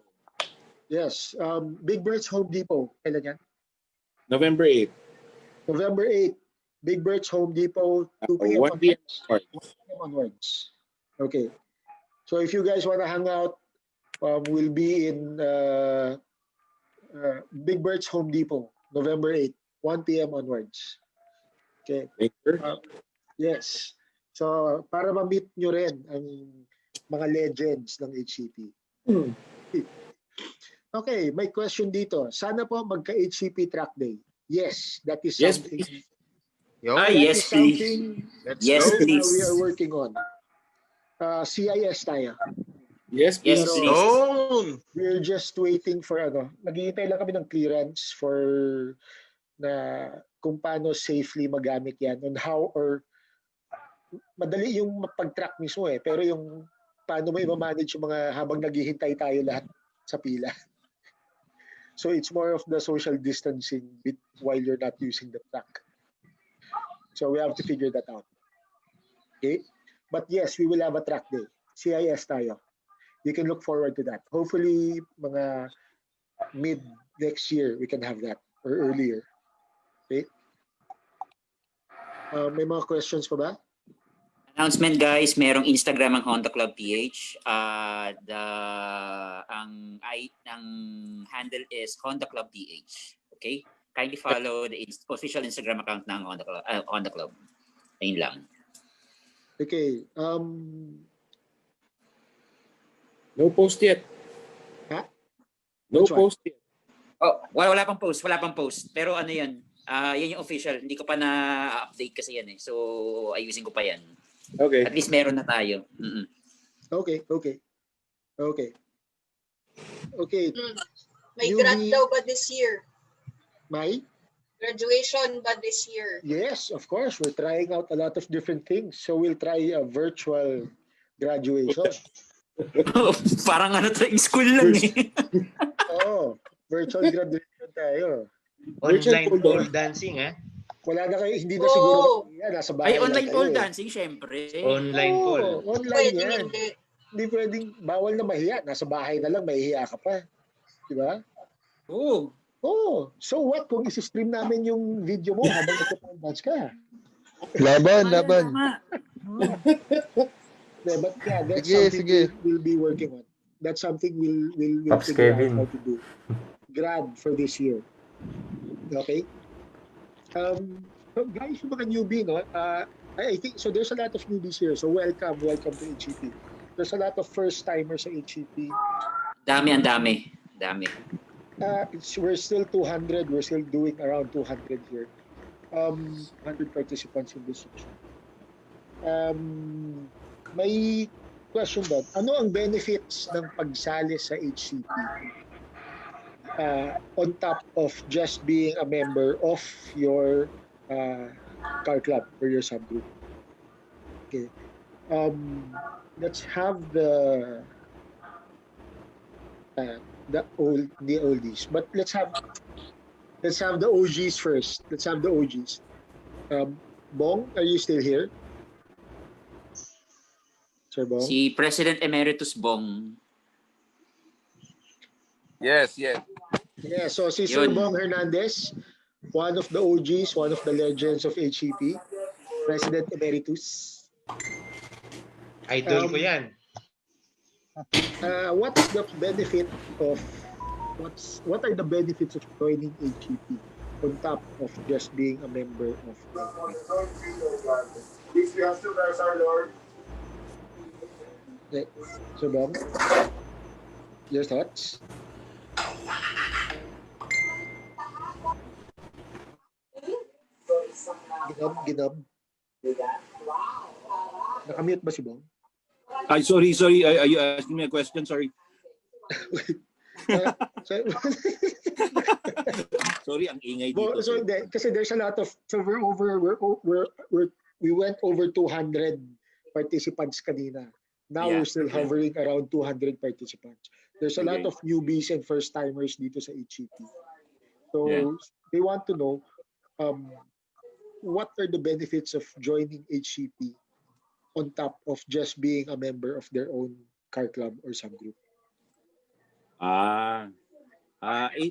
Yes, Big Birds Home Depot. Kailan yan? November 8. November 8. Big Birds Home Depot, 2 p.m. 1 p.m. onwards. Okay. So if you guys want to hang out, we'll be in Big Birds Home Depot, November 8, 1 p.m. onwards. Okay. Yes. So para ma-meet nyo rin ang mga legends ng HCP. Okay, may question dito. Sana po magka-HCP track day. Yes, that is something. Yes, please. Yes, please. We are working on. CIS tayo. Yes, please. We're just waiting for naghihintay lang kami ng clearance for na kung paano safely magamit yan and how or madali yung pag-track mismo pero yung paano mo i-manage yung mga habang naghihintay tayo lahat sa pila. So it's more of the social distancing bit while you're not using the track. So we have to figure that out. Okay? But yes, we will have a track day. CIS tayo. You can look forward to that. Hopefully, mga mid next year, we can have that or earlier. Okay? May mga questions pa ba? Announcement guys, merong Instagram ang Honda Club PH. Ang handle is Honda Club PH. Okay? Kindly follow the official Instagram account ng Honda Club. Ayun lang. Okay. No post yet. Ha? No post yet. Oh, wala pang post. Pero ano yan? Yan yung official. Hindi ko pa na-update kasi yan eh. So, ayusin ko pa yan. Okay. At least meron na tayo. Okay. May grad daw ba this year? May? Graduation ba this year? Yes, of course. We're trying out a lot of different things. So we'll try a virtual graduation. Parang in school lang eh. Virtual graduation tayo. Online pole dancing Wala na kayo, hindi na siguro nasa bahay. Ay, online pole dancing, syempre. Online pole. Online yan. Hindi pwedeng, bawal na mahiya. Nasa bahay na lang, mahihiya ka pa. Diba? Oo. So what kung isi-stream namin yung video mo habang nagpo-pole dance ka? Laban. But yeah, that's something we'll be working on. That's something we'll figure out how to do. Grad for this year. Okay? So guys, yung mga newbie, no? I think, so there's a lot of newbies here. So welcome to HCP. There's a lot of first-timers sa HCP. Ang dami. We're still 200. We're still doing around 200 here. 100 participants in this session. May question ba? Ano ang benefits ng pagsali sa HCP? On top of just being a member of your car club or your subgroup. Okay. let's have the oldies, but let's have the OGs first. Let's have the OGs. Bong, are you still here? Sir Bong? Si President Emeritus Bong. Yes, yes. Yeah, so si Sir Bong Hernandez, one of the OGs, one of the legends of HCP, President Emeritus. Idol ko yan. What's the benefit of what are the benefits of joining HCP on top of just being a member of okay. Sir Bong, your thoughts? Ginob. Nakamute ba si Bong? Ay, sorry. Are you asking me a question? Sorry. Sorry, ang ingay dito. So kasi there's a lot of we went over 200 participants kanina. Now we're still hovering around 200 participants. There's a lot of newbies and first timers dito sa HCP. So they want to know what are the benefits of joining HCP on top of just being a member of their own car club or subgroup?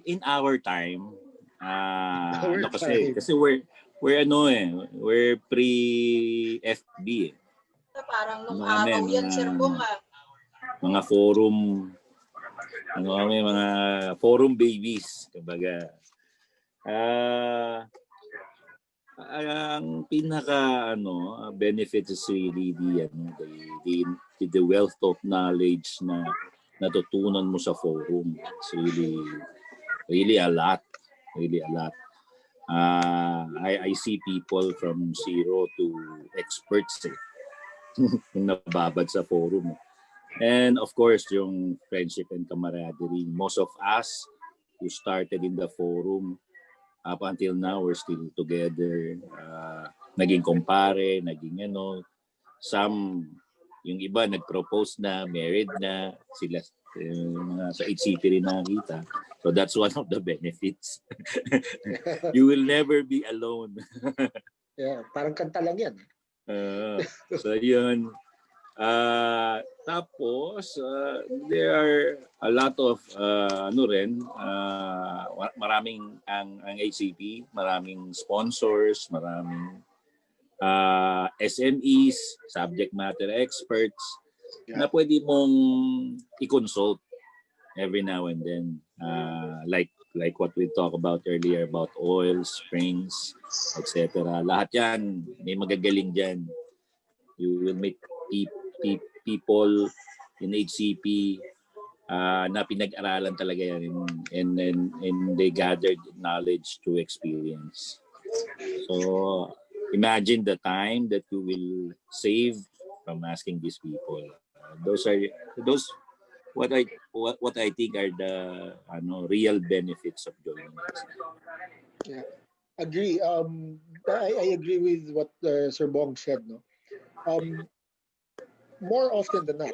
In our time, kasi we're pre-FB eh. Parang nung araw yan, Sir Bong mga forum, mga forum babies, kumbaga. Ang pinaka benefit is really the wealth of knowledge na natutunan mo sa forum. It's really a lot. I see people from zero to experts yung nababad sa forum. And of course, yung friendship and camaraderie. Most of us who started in the forum, up until now, we're still together. Naging kumpare, naging some, yung iba nag-propose na, married na, sila sa HCP rin nakita. So that's one of the benefits. You will never be alone. Yeah, parang kanta lang yan. So yun. Tapos there are a lot of maraming ang HCP, maraming sponsors, maraming SMEs, subject matter experts na pwede mong i-consult every now and then, like what we talked about earlier about oils, springs, etc. Lahat yan, may magagaling dyan. You will meet people in HCP na pinag-aralan talaga yan and they gathered knowledge through experience. So imagine the time that you will save from asking these people. Those what I think are the real benefits of joining HCP. Yeah, agree. I agree with what Sir Bong said. No, more often than not,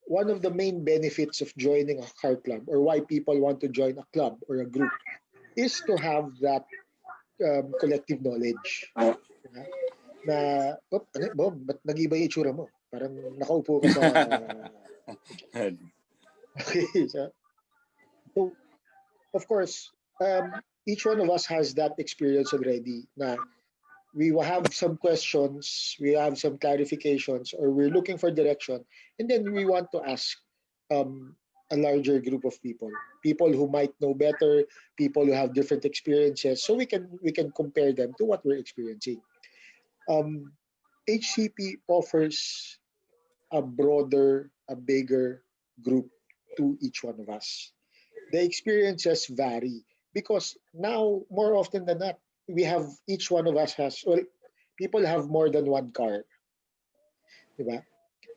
one of the main benefits of joining a car club, or why people want to join a club or a group, is to have that collective knowledge. Na, Bob, ba't nag-iba yung itsura mo? Parang nakaupo ka sa... Okay, so of course, each one of us has that experience already. Na we will have some questions, we have some clarifications, or we're looking for direction, and then we want to ask a larger group of people who might know better, people who have different experiences, so we can compare them to what we're experiencing. HCP offers a broader, a bigger group to each one of us. The experiences vary because now, more often than not, each one of us people have more than one car. Diba?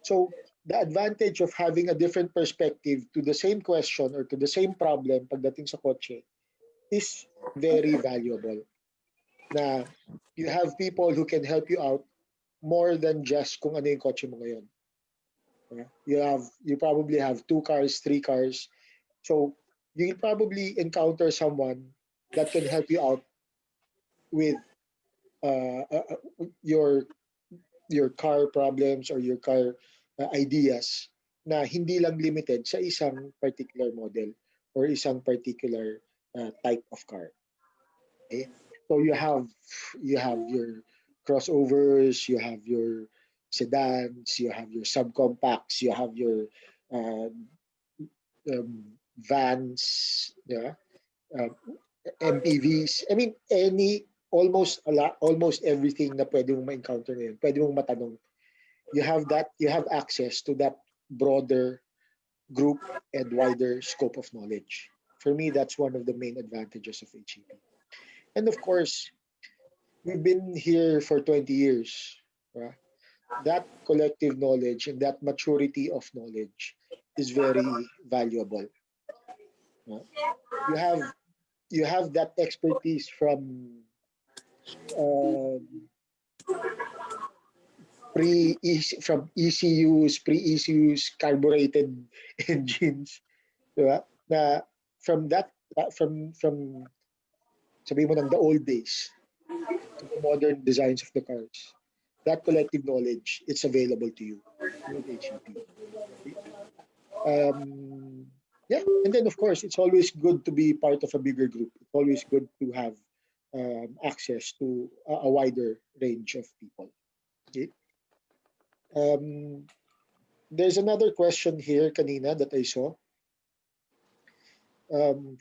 So the advantage of having a different perspective to the same question or to the same problem pagdating sa kotse is very valuable. Na you have people who can help you out more than just kung ano yung kotse mo ngayon. You probably have 2 cars, 3 cars. So you'll probably encounter someone that can help you out with your car problems or your car ideas na hindi lang limited sa isang particular model or isang particular type of car. Okay? So you have your crossovers, you have your sedans, you have your subcompacts, you have your vans, yeah, MPVs. I mean, almost everything na pwede mong ma-encounter ngayon, pwede mong matanong. You have access to that broader group and wider scope of knowledge. For me, that's one of the main advantages of HCP. And of course, we've been here for 20 years. Right? That collective knowledge and that maturity of knowledge is very valuable. Right? You have that expertise from pre-ECUs, carbureted engines, diba? Na from sabi mo ng the old days to the modern designs of the cars. That collective knowledge, it's available to you with HCP. Yeah, and then of course, it's always good to be part of a bigger group. It's always good to have access to a wider range of people. Okay? There's another question here, kanina, that I saw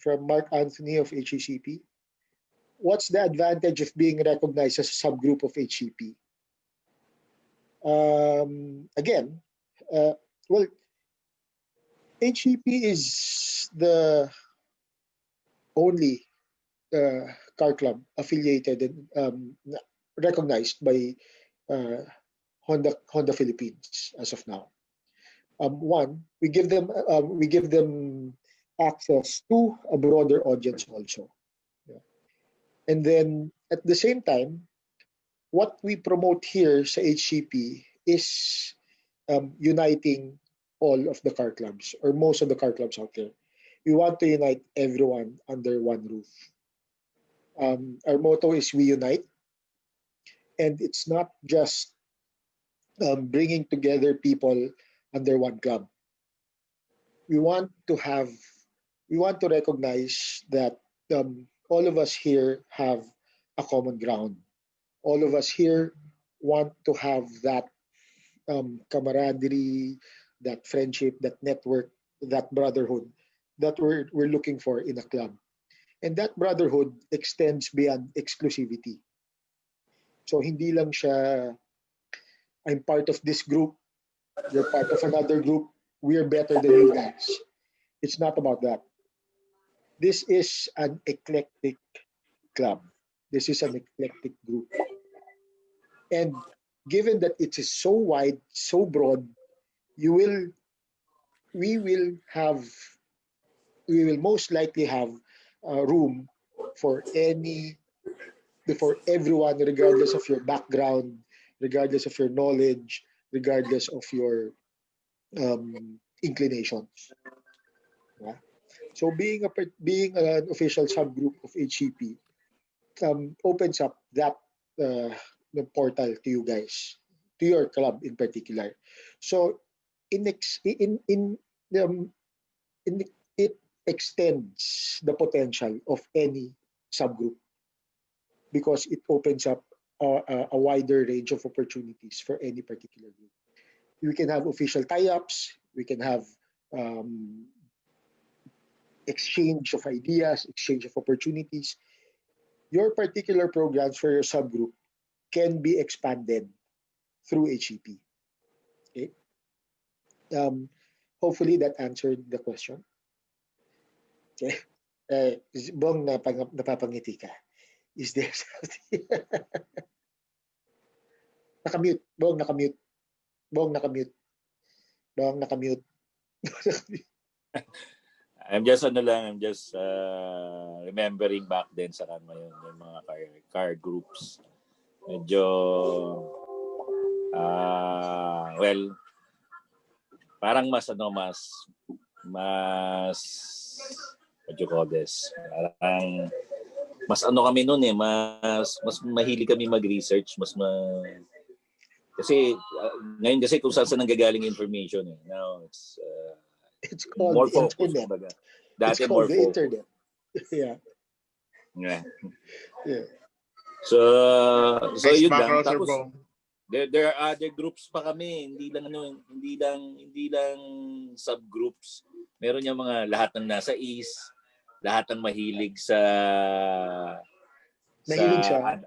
from Mark Anthony of HCP. What's the advantage of being recognized as a subgroup of HCP? Again, well, HCP is the only car club affiliated and recognized by Honda Philippines as of now. One, we give them access to a broader audience also. Yeah. And then at the same time, what we promote here sa HCP is uniting all of the car clubs or most of the car clubs out there. We want to unite everyone under one roof. Our motto is we unite, and it's not just bringing together people under one club. We want to recognize that all of us here have a common ground. All of us here want to have that camaraderie, that friendship, that network, that brotherhood that we're looking for in a club. And that brotherhood extends beyond exclusivity. So hindi lang siya, I'm part of this group, you're part of another group, we're better than you guys. It's not about that. This is an eclectic club. This is an eclectic group. And given that it is so wide, so broad, we will most likely have room for everyone, regardless of your background, regardless of your knowledge, regardless of your inclinations. Yeah? So being an official subgroup of HCP opens up that the portal to you guys, to your club in particular. So it extends the potential of any subgroup because it opens up a wider range of opportunities for any particular group. We can have official tie-ups, we can have exchange of ideas, exchange of opportunities. Your particular programs for your subgroup can be expanded through HCP. Okay? Hopefully that answered the question. Okay. Bong, napapangiti ka. Is there something? Nakamute. Bong, nakamute. Bong, nakamute. Bong, nakamute. I'm just remembering back then sa yung mga car groups. Medyo Well, parang mas what you call this? Parang mas kami noon eh, mas mahilig kami mag-research, kasi ngayon kasi kung saan nanggagaling information eh. Now It's called more the focus internet. kumbaga. It's Dati called more the focus. internet. Yeah. Yeah. Yeah. So Nice yun background, lang. Sir Tapos Bong. there are other groups pa kami, hindi lang subgroups. Meron yung mga lahat ng nasa East, lahat ng mahilig sa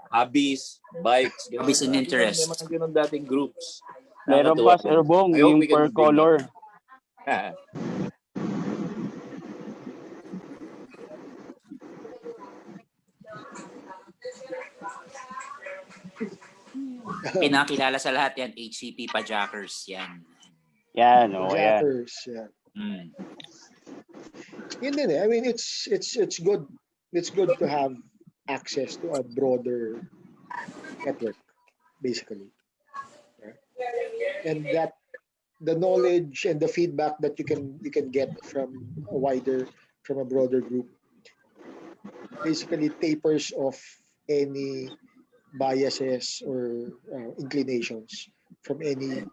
hobbies, bikes, Hobbies and interest. May mga ganun dating groups. Meron pa, Sir Bong, yung per color. Pinakilala sa lahat yan, HCP Pajackers yan. Yan, Jackers, yeah. Yun din eh. I mean, it's good. It's good to have access to a broader network, basically. Yeah. And that the knowledge and the feedback that you can get from a broader group basically tapers off any biases or inclinations from any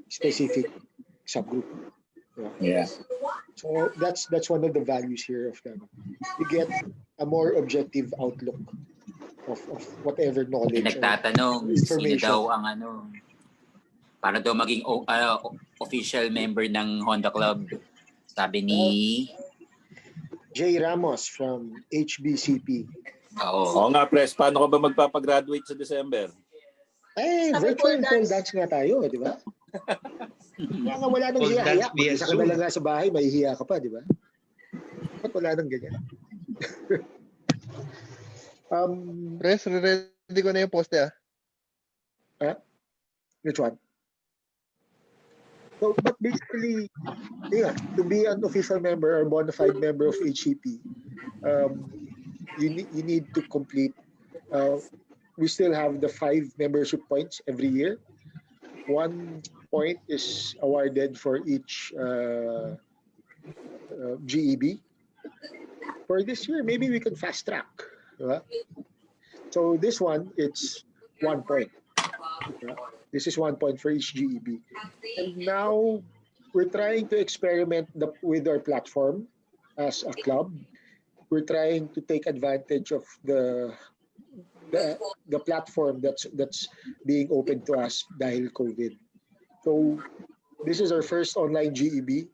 specific subgroup. Yeah. So that's one of the values here of them. You get a more objective outlook of whatever knowledge. Nagtatanong sino daw ang para daw maging official member ng Honda Club. Sabi ni Jay Ramos from HBCP. Oo nga, Pres. Paano ka ba magpapagraduate sa December? Virtual pole dance nga tayo, di ba? Kaya nga wala nang hiya-hiya. Isa ka na lang sa bahay, mahihiya ka pa, di ba? Ba't wala nang ganyan? Pres, ready ko na yung poste Which one? So, but basically, to be an official member or bona fide member of HCP, you need to complete. We still have the 5 membership points every year. 1 point is awarded for each GEB. For this year, maybe we can fast track. So this one, it's 1 point. This is 1 point for each GEB. And now we're trying to experiment with our platform as a club. We're trying to take advantage of the platform that's being open to us dahil COVID. So this is our first online GEB.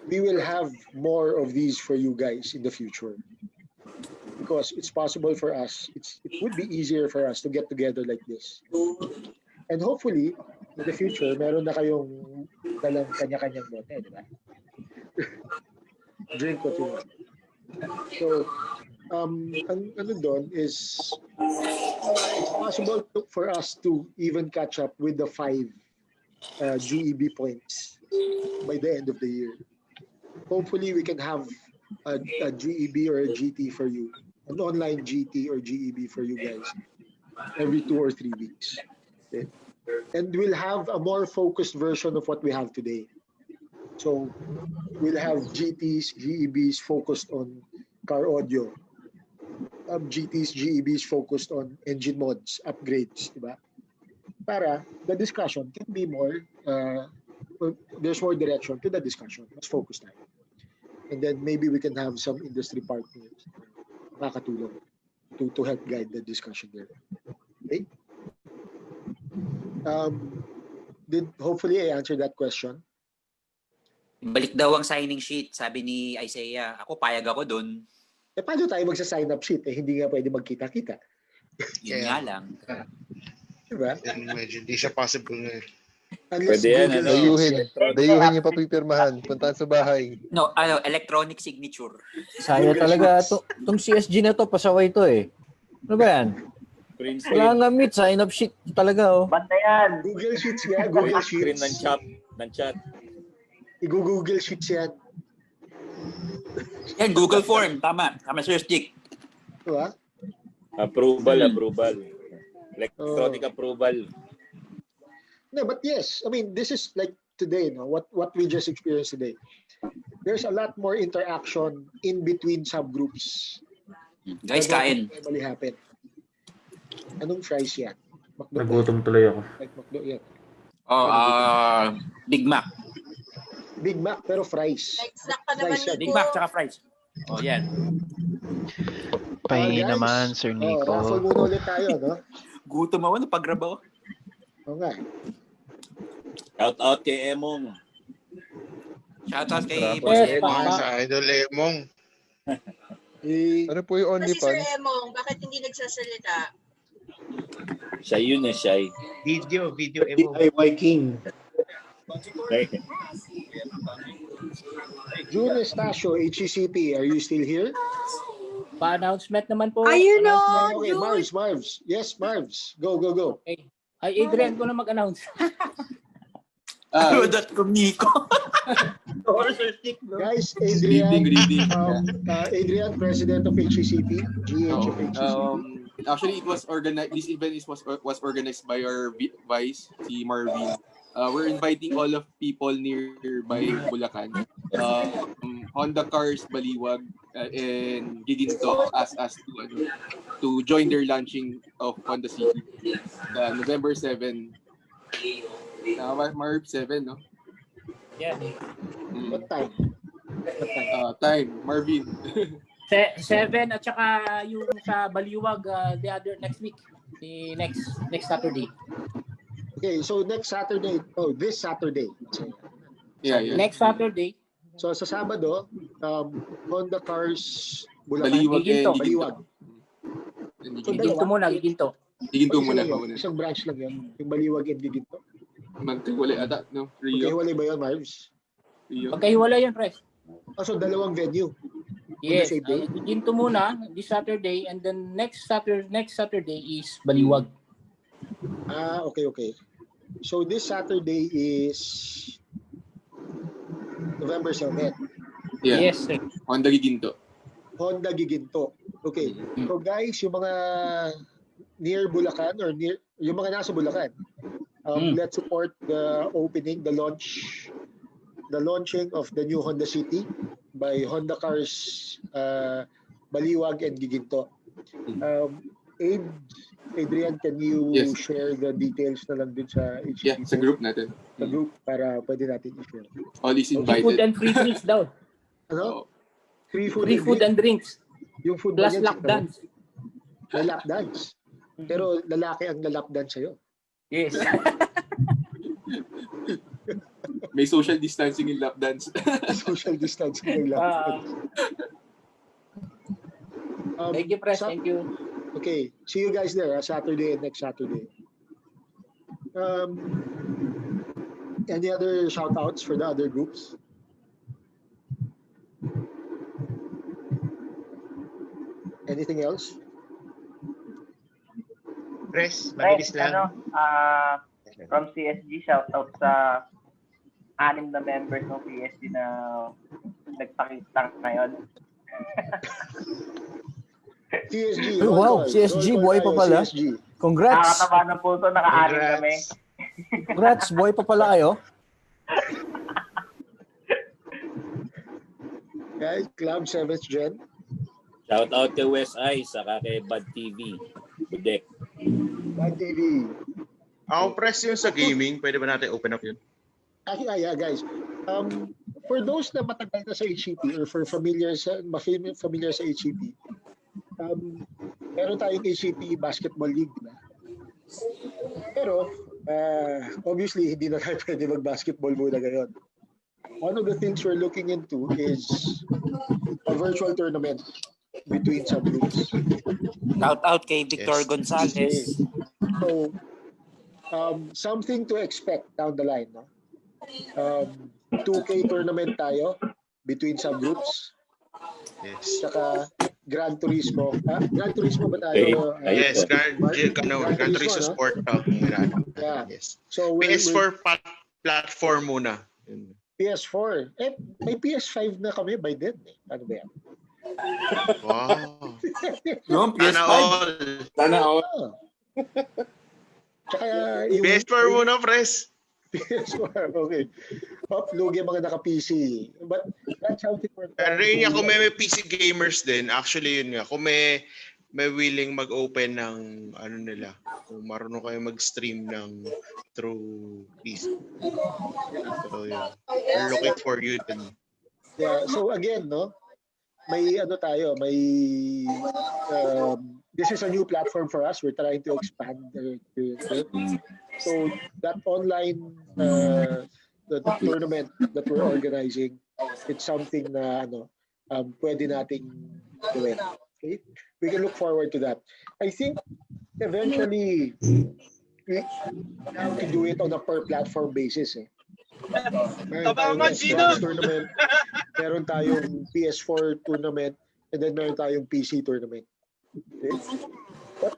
We will have more of these for you guys in the future because it's possible for us. It would be easier for us to get together like this. And hopefully, in the future, meron na kayong dalang kanya-kanyang bote, di ba? Drink what you want. So, ang ano doon is it's possible for us to even catch up with the 5 GEB points by the end of the year. Hopefully, we can have a GEB or a GT for you, an online GT or GEB for you guys every 2 or 3 weeks. Okay? And we'll have a more focused version of what we have today. So we'll have GTs, GEBs focused on car audio. GTs, GEBs focused on engine mods, upgrades, diba? Para the discussion can be more, there's more direction to the discussion. Let's focus tayo. And then maybe we can have some industry partners makakatulong to help guide the discussion there. Okay? Hopefully I answered that question. Balik daw ang signing sheet, sabi ni Isaiah. Ako, payag ako dun. Paano tayo magsa-sign up sheet? Hindi nga pwede magkita-kita. Yun nga lang. Diba? Medyo hindi siya possible ngayon. Pwede yan, Dayuhin yung papipirmahan. Puntahan sa bahay. No, electronic signature. Saya talaga. Itong CSG na to, pasaway to eh. Ano ba yan? Wala nga meet, sign up sheet talaga oh. Bantayan. Google Sheets yan, Google Sheets. ng chat. I-Google Sheets yan. Yan, Google Form. Tama, Sir Stick. Diba? Approval. Electronic approval. No, but yes, I mean, this is like today, no? What we just experienced today. There's a lot more interaction in between subgroups. Guys, kain. Normally happen. Anong fries yan? McDo. Nagutom tuloy ako. Like McDo yan. Oh, Big Mac. Big Mac pero fries. Like snack pa naman Fries yan. Big Mac tsaka fries. Oh, yan. Pahingi guys. naman, Sir Nico. Raffle muna ulit tayo, no? Gutom ako, napagrab ako. Oo nga. Shout out kay Emong. Shoutout kay Yes, Sa Idol Emong. Ano po yung Kasi Sir OnlyFans? Emong, bakit hindi nagsasalita? Siya yun eh, siya. Video emo. DIY King. June Estacio, HCP, are you still here? Pa-announcement naman po. Ayun o, Okay, Marvs. Yes, Marvs. Go. Okay. Ay, Adrian ko na mag-announce. Hello.com Nico. Guys, Adrian, Reading. Adrian, president of HCP, GH of HCP. Actually, it was organized. This event was organized by our vice, si Marvin. We're inviting all of people nearby Bulacan. Honda Cars, Baliwag, and Giginto asked us to join their launching of Honda City. November 7. March 7, no? Yeah. What time? Time, Marvin. 7 at saka yung sa Baliwag the other next week. The next Saturday. Okay, so next Saturday, this Saturday. Yeah. Next Saturday. So sa Sabado, Honda Cars, Bulacan, Baliwag Giginto. and Baliwag. So Giginto muna, Giginto. Giginto Isa muna. lang yun. Isang branch lang yun. Yung Baliwag and Giginto. Magtiwala ata, no? Okay, Rio. wala ba yun, Marvs? Magkahiwala yun, Pres. So dalawang venue. Yes, same day? Giginto muna this Saturday and then next Saturday is Baliwag. Okay. So this Saturday is November 7. Yeah. Yes, sir. Honda Giginto. Honda Giginto. Okay. So guys, yung mga near Bulacan or near yung mga nasa Bulacan, let's support the opening, the launching of the new Honda City by Honda Cars, Baliwag and Giginto. Adrian, can you share the details na lang din sa HCP? Yeah, sa group natin. Sa group para pwede natin i-share. All is Free invited. food and free drinks daw. Ano? Free Free food and drinks. Yung food Plus ba yan, lap dance. May lap dance. Pero lalaki ang lalap dance sa'yo. Yes. May social distancing in lap dance. Social distancing ng lap dance. Thank you, Pres. Thank you. Okay. See you guys there, Saturday and next Saturday. Any other shout-outs for the other groups? Anything else? Pres, mabilis lang. From CSG, shoutout sa 6 na members ng CSG na nagpakita ngayon. CSG. Wow, CSG, buhay pa pala. CSG. Congrats. Nakakataba ng puso, naka-6 kami. Congrats, buhay pa pala kayo. Guys, Club 7th Gen. Shout out kay West Eye, saka kay Bad TV. Budek. Bad TV. Press yung sa gaming. Pwede ba natin open up yun? Yeah, guys. For those na matagal na sa HCP or for familiar sa HCP, meron tayong HCP Basketball League, diba? Pero, obviously, hindi na tayo pwede mag-basketball muna ngayon. One of the things we're looking into is a virtual tournament between subgroups. Shout out kay Victor Gonzalez. Okay. So, something to expect down the line, no? 2K tournament tayo between subgroups. Yes. Saka Gran Turismo. Gran Turismo ba tayo? Yes, Gran Turismo no? Sport. Yeah. Yes. So PS4 platform muna. PS4. May PS5 na kami by then. Ano ba yan? Wow. No, Sana all. Sana all. Tsaka yung... PS4 muna, pres. PS4, okay. Hop, lugi mga naka-PC. But that's how it works. Pero yun nga, kung may PC gamers din, actually yun nga, kung may willing mag-open ng ano nila, kung marunong kayo mag-stream ng through PC. So yeah, we're looking for you then. Yeah, so again, no, may ano tayo, may this is a new platform for us. We're trying to expand the so that online the tournament that we're organizing, it's something na ano pwede nating gawin. Okay? We can look forward to that. I think eventually we have to do it on a per platform basis. Meron tayong Xbox tournament, meron tayong PS4 tournament, and then meron tayong PC tournament. Okay?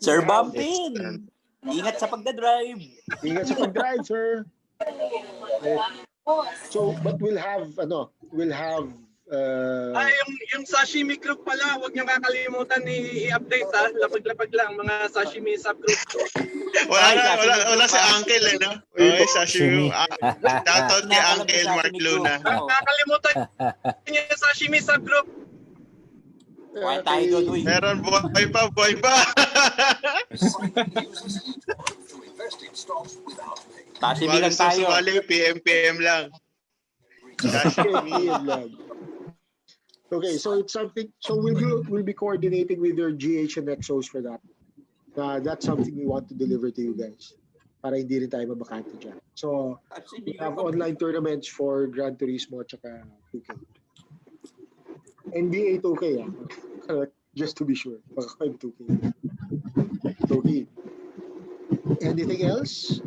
Sir Bumpin! Ingat sa pagdadrive! Ingat sa pagdrive, sir! Okay. So, but we'll have yung sashimi group pala, huwag niyo kakalimutan i-update ha. Lapag-lapag lang mga sashimi subgroup. Wala si Uncle no? Okay, sashimi. Shoutout kay Uncle Mark Luna. Kakalimutan niyo yung sashimi subgroup. Kuha tayo doon, uy. Meron, buhay pa. Sashimi lang tayo. Sumali, PM lang. Sashimi lang. Okay, so it's something. So we'll be coordinating with your GH and Exos for that. That's something we want to deliver to you guys. Para hindi rin tayo mabakante dyan. So we have online tournaments for Gran Turismo at saka 2K. NBA 2K, just to be sure. Baka 2K. Okay. Anything else?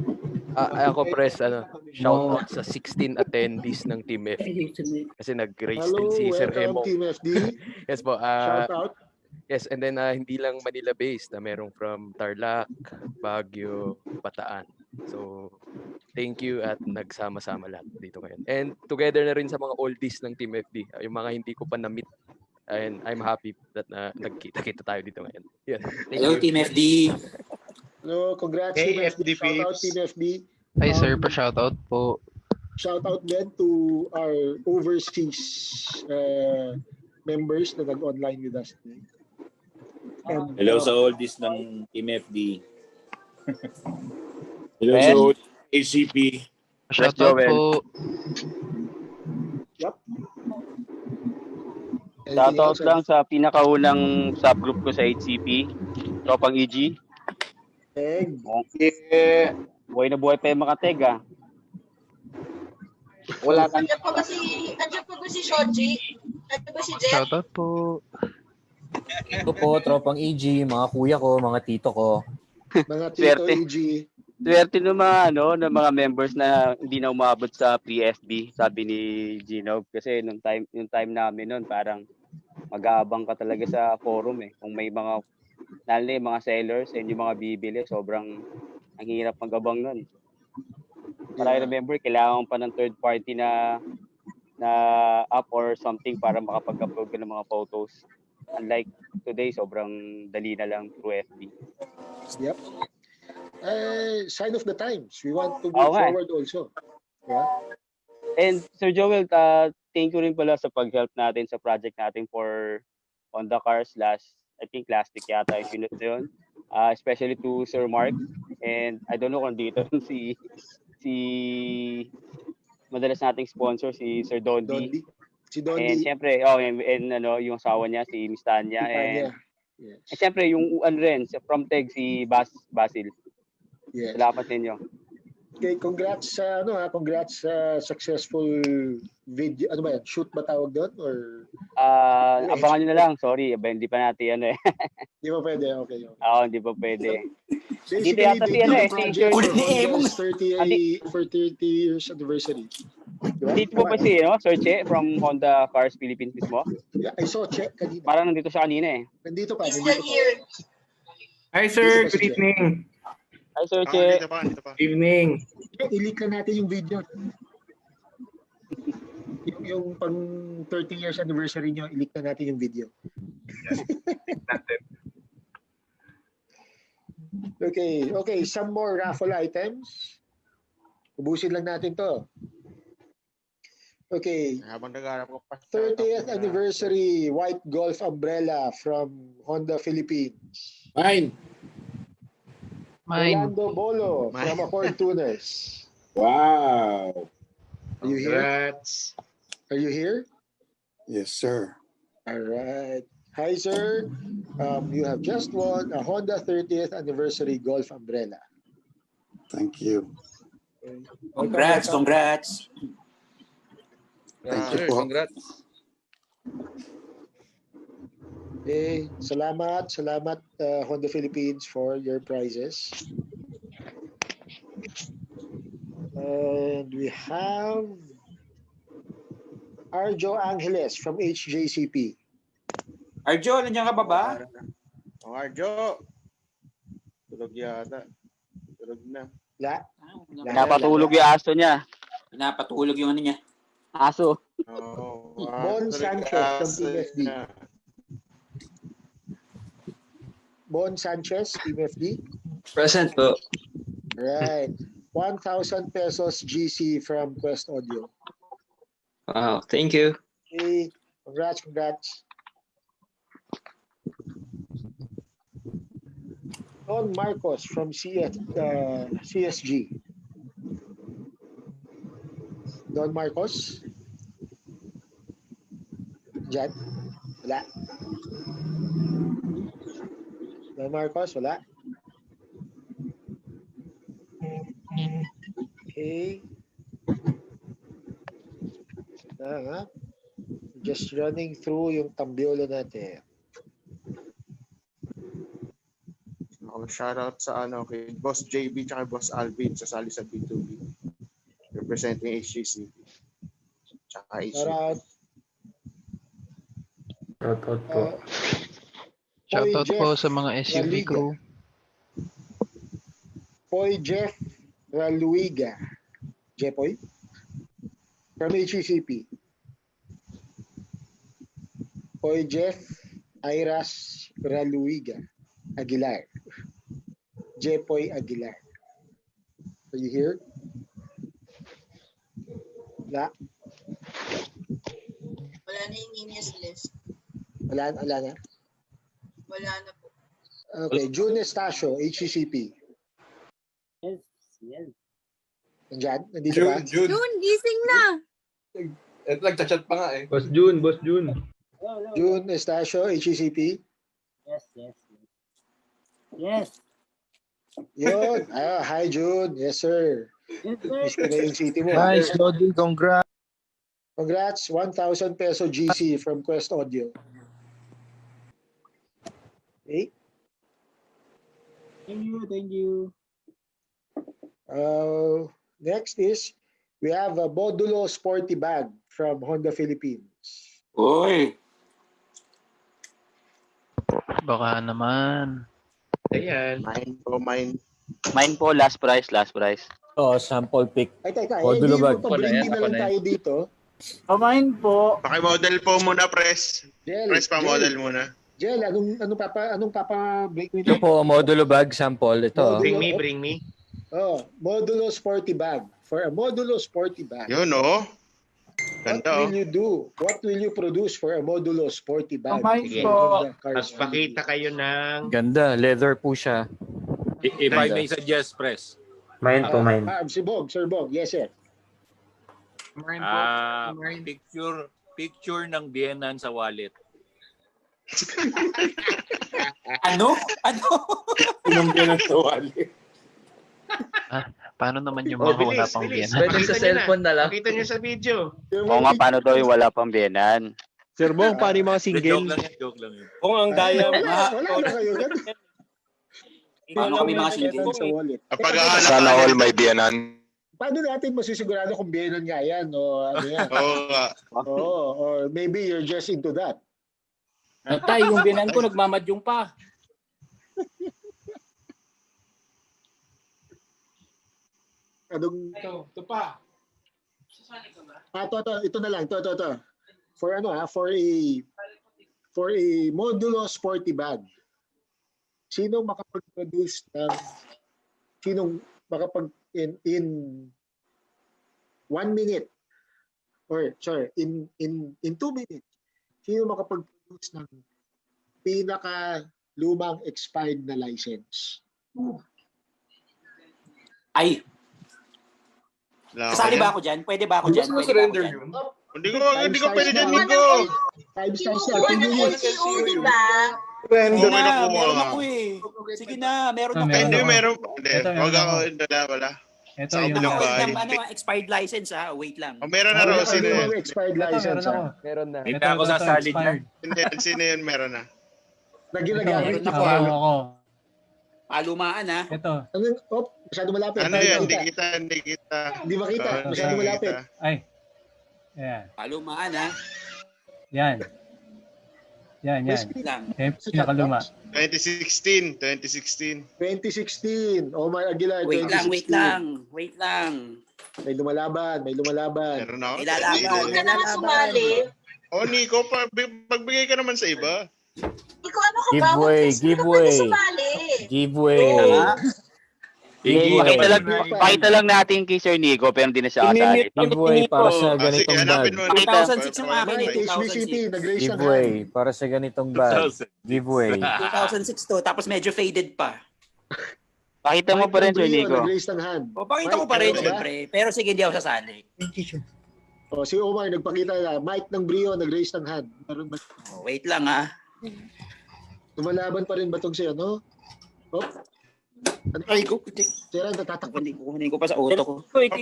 Ako press shout out sa 16 attendees ng Team FD kasi nag-race din si Sir Emo. Team FD. Yes po. Shout out. Yes, and then hindi lang Manila based, merong from Tarlac, Baguio, Bataan. So thank you at nagsama-sama lahat dito ngayon. And together na rin sa mga oldies ng Team FD, yung mga hindi ko pa na-meet. And I'm happy that nagkita-kita tayo dito ngayon. Yeah. Hello Team FD. Hello, congrats Team FD. Shout out Team FD. Hi sir, pa-shoutout po. Shout out then to our overseas members na nag-online with us today. And, hello sa oldies ng Team FD. Hello sa HCP. Shoutout po. Yep. Shoutout lang sa pinakaunang subgroup ko sa HCP, Tropang EG. Buhay na buhay pa yung mga teg, ah. Wala kang... Andiyan pa ba si Shoji? Andiyan ba si Jeff? Shoutout po. Ito po, Tropang EG, mga kuya ko, mga tito ko. Mga tito EG. Swerte ng mga ng mga members na hindi na umabot sa pre-FB, sabi ni Gino, kasi yung time namin noon parang mag-aabang ka talaga sa forum eh. Kung may mga lalo na yung mga sellers and yung mga bibili, sobrang ang hirap mag-abang noon. Para remember, kailangan pa ng third party na app or something para makapag-upload ka ng mga photos. Unlike today, sobrang dali na lang through FB. Yep. Sign of the times. We want to move forward also. Yeah. And Sir Joel, thank you rin pala sa pag-help natin sa project natin for On the Cars last week yata yung pinut na yun. Especially to Sir Mark. And I don't know kung dito si madalas nating sponsor, si Sir Dondi. Si Dondi. And syempre, yung asawa niya, si Miss Tanya. And syempre, yung rin, from Teg, si Basil. Yes. Salamat sa inyo. Okay, congrats sa successful video. Ano ba yan? Shoot ba tawag doon or abangan niyo na lang. Sorry, hindi pa natin Hindi pa pwede. Okay. Hindi pa pwede. Basically, dito yata for 30 years anniversary. Diba? Dito po pa Sir Che from Honda Cars Philippines mismo. Yeah, I saw Che kanina. Parang nandito siya kanina eh. Nandito pa. Hi sir, good evening. Hi Sir Che. Evening. I-leak na natin yung video. yung pang 30 years anniversary nyo, i-leak na natin yung video. Okay, some more raffle items. Ubusin lang natin to. Okay. Habang nagharap ko pa. 30th anniversary white golf umbrella from Honda Philippines. Mine. Orlando Bolo from Accord Tuners. Wow. Are you here? Congrats. Are you here? Yes, sir. All right. Hi, sir. You have just won a Honda 30th anniversary golf umbrella. Thank you. Congrats. Thank you po. Congrats. Okay, salamat Honda Philippines for your prizes. And we have Arjo Angeles from HJCP. Arjo, nandiyan ka ba ba? Arjo. Tulog yata. Tulog na. Napatulog yung aso niya. Pinapatulog yung ano niya. Aso. Bon Sanchez from Team FD. Bon Sanchez, Team FD. Present po. Right. 1,000 pesos GC from Quest Audio. Wow, thank you. Okay, congrats. Don Marcos from CSG. Don Marcos? Diyan? Wala. Don Marcos, wala. Okay. Just running through yung tambiola natin. Shoutout sa kay Boss JB tsaka Boss Alvin sasali sa B2B. Representing HCP. Tsaka HCP. Shoutout po. Shoutout po sa mga SUV crew. Poy Jeff Raluiga. Jepoy? From HCP. Poy Jeff Iras Raluiga Aguilar. Jepoy Aguilar. Are you here? Wala? Wala na yung Ines list. Wala na? Wala na po. Okay, June Estacio, HCCP. Yes. Nandyan? Nandito ba? June, gising na! Nagchat pa nga eh. Boss June. June Estacio, HCCP. Yes. Yun. Hi June. Yes, sir. Miss ko na yung city mo. Nice, Lodi. Congrats. Congrats. 1,000 peso GC from Quest Audio. Okay. Thank you. Next is, we have a Modulo Sporty Bag from Honda Philippines. Uy. Baka naman. Ayan. Mine po, last price. Oh, sample pick. Ay, teka. Modulo bag. Pabrindi na lang tayo dito. Mine po. Paki-model po muna, Press. Press pa model muna. Jel, anong papa-break mo Ito po, modulo bag sample. Ito. Bring me. Oh, Modulo Sporty Bag. For a Modulo Sporty Bag. Yun, What will you do? What will you produce for a Modulo Sporty Bag? Mine po. Magpakita kayo ng... Ganda. Leather po siya. If I may suggest, Press. Mine po. Si Bog, Sir Bog. Yes, sir. Picture ng biyenan sa wallet. Ano? Anong biyenan sa wallet? Paano naman yung mga wala pang biyenan? Pwede sa cellphone na lang. Pakita nyo sa video. Oo nga, paano daw yung wala pang biyenan? Sir Bong, paano yung mga single? Joke lang yun. Kung ang daya Wala na kayo. Paano kami mga single? Sa wallet. Sana all may biyanan. Paano natin masisigurado kung biyenan nga yan o ano yan? Or maybe you're just into that. Tay, yung biyenan ko nagmamadyong pa. Ito pa. Ito na lang. Ito. For a Modulo Sporty Bag. Sinong makapag-produce ng in 1 minute or sorry, in 2 minutes, sino makapag-produce ng pinaka lumang expired na license? Ay, kasali ba ako dyan? Pwede ba ako dyan? Pwede ba ako dyan? Hindi ko pwede dyan, Nico. 5 stars na. Kinukuha ng LTO, di ba? Sige Okay na na, po meron mga. ako eh. Sige na, meron ako. Hindi, meron. Hindi, Ito, meron wag ako. ako. Wala. Ito Sa yung kabilang Ako, bahay. exam, expired license ha. Wait lang. Meron na raw. Sino yun? Expired Ito, license. meron ako. Meron na. Hindi ako sasalid na. Hindi, sino yun? Meron na. Naginagamit Ito, na ako. Ako. Palumaan ha. Ito. Masyado malapit. Ano yan? Hindi kita. Hindi makita. Masyado malapit. Ay. Ayan. Palumaan ha. Yan. Yan. Lang. Pinakaluma. 2016. 2016. Omar Aguilar, Wait 2016. Wait lang. May lumalaban. Meron ako. May lalaban. Hindi ka naman sumali. Nico, pagbigay ka naman sa iba. Iko, ano ka ba? Giveaway, Huwag ka giveaway. sumali. Giveaway. Pakita lang natin kay Sir Nico, pero hindi na siya kasali. Giveaway para sa ganitong bag. 2006 yung akin eh. HBCP, 2006. nag-raise ng hand. Giveaway para sa ganitong bag. Giveaway. 2006 to, tapos medyo faded pa. Pakita mo pa rin, Sir Nico. Nag-raise ng hand. O, pakita ko pa rin, syempre. Pero sige, hindi ako sasali. O, si Omar, nagpakita na. Mike ng Brio, nag-raise ng hand. Meron ba? Wait lang ha. Lumalaban pa rin ba itong siya, no? Oh. Ay ko. Sira, natatakot. Kunin ko pa sa auto ko.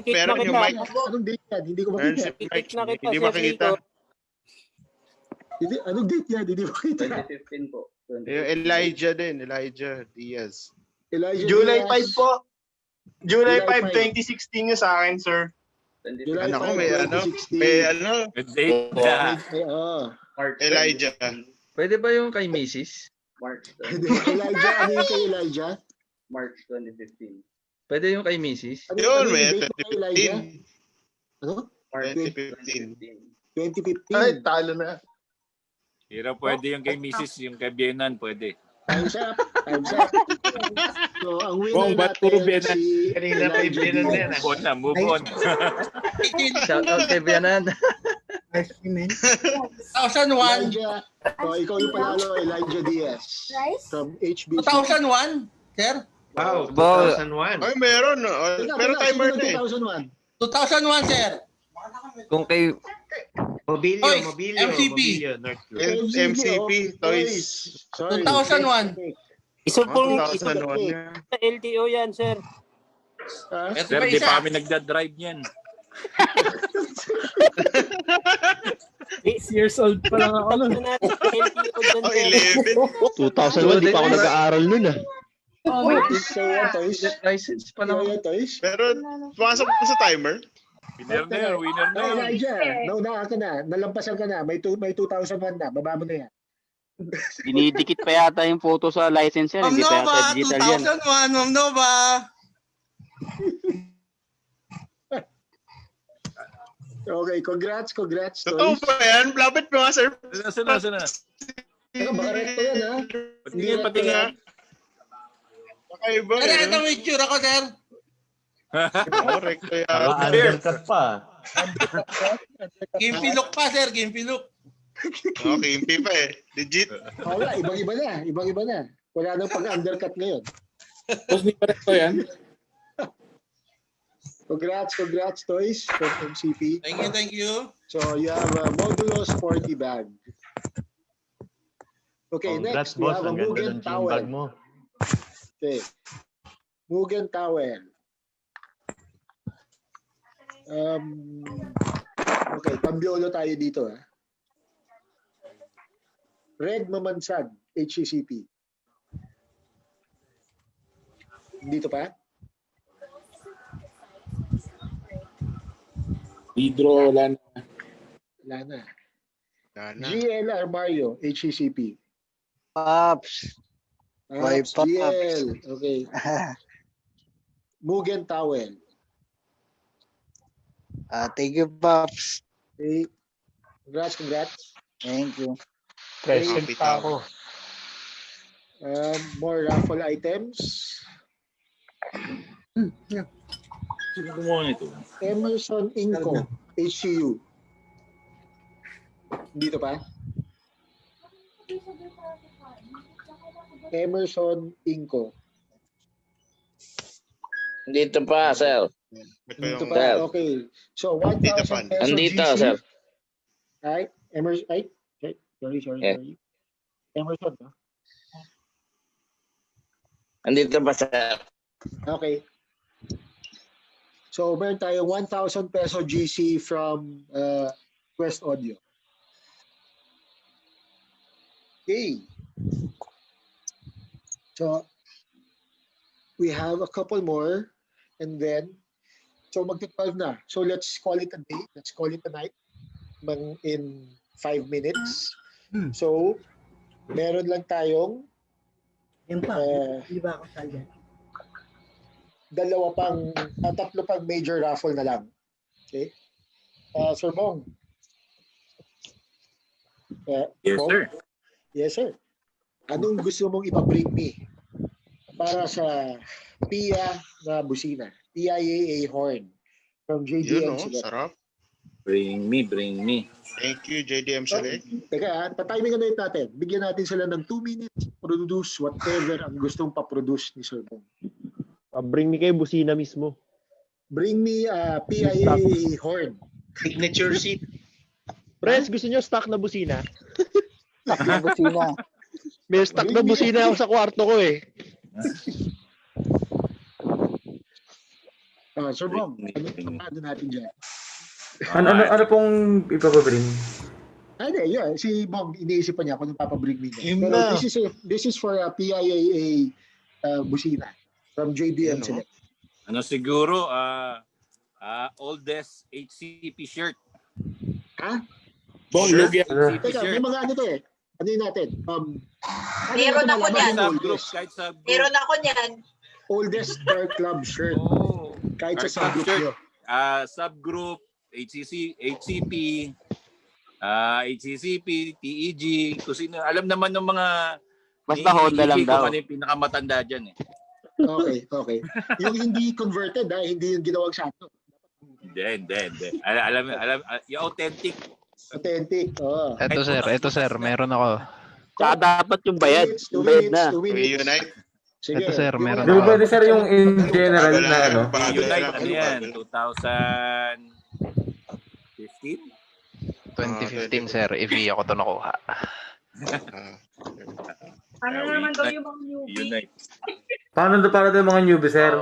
Meron yung mic. Anong date yan? Hindi ko Meron si makita. Mike. Hindi makikita. Anong date yan? Hindi makita. 2015 po. Yung Elijah din. Elijah Diaz. July Diaz. 5 po. July July 5, 2016 yung sa akin, sir. July Anak ko, 5, may ano? 2016. May ano? Good day. Elijah. Pwede ba yung kay Mrs.? March Elijah, ano yung kay Elijah? March 2015. Pwede yung kay Mrs.? Yun, yung may date mo kay Elijah? 2015. Ano? March 2015. 2015. Ay, talo na. Hira pwede yung kay Mrs. Yung kay Bienan, pwede. Time's up. Time's up. So, ang winner ba't puro Bienan? si Kanina pa yung Bienan na yan, Move on na, move on. Shout out kay Bienan. 2001. Elijah. So, ikaw yung panalo, Elijah Diaz. From HBC. 2001, sir? Wow, Ball. 2001. Ay, meron. Pero timer na eh. 2001. 2001, sir. Kung kay Mobilyo, Oy, Mobilyo. MCP. Mobilyo, North Group. MCP, Toys. Sorry. 2001. Isa pong 2001 yan. LTO yan, sir. Ito Sir, pa di isa. pa kami nagdadrive niyan. 6 years old pa lang ako nun. Oh, 11. 2001, di pa ako nag-aaral nun ah. So, yan, Toys. license pa Ano lang. yan, Toys? Pero, pumasok ko sa timer. Winner na yun, winner na No, yun. Elijah. Naunahan ka na. Nalampasan ka na. May 2001 na. Baba mo na yan. Dinidikit pa yata yung photo sa license yan. Ma'am Hindi pa Nova, yata digital yan. 2001, Ma'am Nova. Okay, congrats, Totoo Toys. ba yan? Lapit mo nga, sir. Nasa na. Teka, baka recto yan, ha? Hindi nga, pati nga. Kakaiba Sir, eh. ito may itsura ko, sir. Correct. Undercut pa. Gimpy look pa, sir. Gimpy look. Okay, impi pa eh. Legit. Wala, ibang-iba na. Ibang-iba na. Wala nang pag-undercut ngayon. Tapos di pa rin to yan. Congrats, Toys, from MCP. Thank you. So, you have a Modulo Sporty Bag. Okay, Congrats, next, we boss. have a Ang ganda Mugen ng team bag Towel. mo. Okay. Mugen Towel. Okay, pambiolo tayo dito, ha? Red Mamansag, HCCP. Dito pa? Hydro, wala na. Wala na. Sana. GL Mario, HCCP. Pops. May Pops, Pops. GL. Okay. Mugen Towel. Thank you, Pops. Okay. Congrats. Thank you. Present pa ako. More raffle items. Sino gumawa nito? Emerson Inco, HCU. Dito pa? Emerson Inco. Dito pa, sir. Dito pa, okay. So, 1,000 peso Andito, GC. sir. Right? Emerson, sorry. Emerson, no? Andito pa, sir. Okay. So, meron tayong 1,000 peso GC from Quest Audio. Okay. So, we have a couple more. And then, so magti-12 na. So, let's call it a day. Let's call it a night in 5 minutes. So, meron lang tayong Hindi ba ako salyan? tatlo pang major raffle na lang. Okay? Sir Bong. Yes, Bong? sir. Yes, sir. Anong gusto mong ipabring me para sa PIA na busina? PIAA horn from JDM Select. Sarap. Bring me. Thank you, JDM Select. Teka, tatiming na natin. Bigyan natin sila ng 2 minutes, produce whatever ang gustong paproduce ni Sir Bong. Bring me kayo busina mismo. Bring me PIAA horn. Signature seat. Pres, gusto nyo stock na busina? Stock na busina. May stock na busina ako sa kwarto ko eh. Sir Bong, ano natin dyan? Ano pong ipapabring? Hindi, yeah. Si Bong, iniisip pa niya kung anong papabring me niya. Yun Pero na. this is for a PIAA busina from JDM Select. Ano siguro, oldest HCP shirt. Ha? Bong, lugi ang HCP Teka, shirt. may mga ano to eh. Ano yun natin? Meron ako niyan. Subgroup, kahit subgroup. Meron ako niyan. Oldest Star Club shirt. Kahit sa subgroup nyo. Subgroup, HCP, TEG, kung sino. Alam naman ng mga Basta Honda lang daw. Kung ano yung pinakamatanda dyan eh. Okay. Yung hindi converted, hindi yung ginawang shadow. Hindi. Alam, yung authentic. Authentic, oo. Ito sir, meron ako. Tsaka dapat yung bayad. Yung bayad na. Reunite. Sige. Ito sir, meron Di ba ako. pwede sir yung in general na ano? Reunite, ano yan? 2015? 2015 sir, EV ako to nakuha. Ano naman daw yung mga newbie? Unite. Paano para daw mga newbie sir?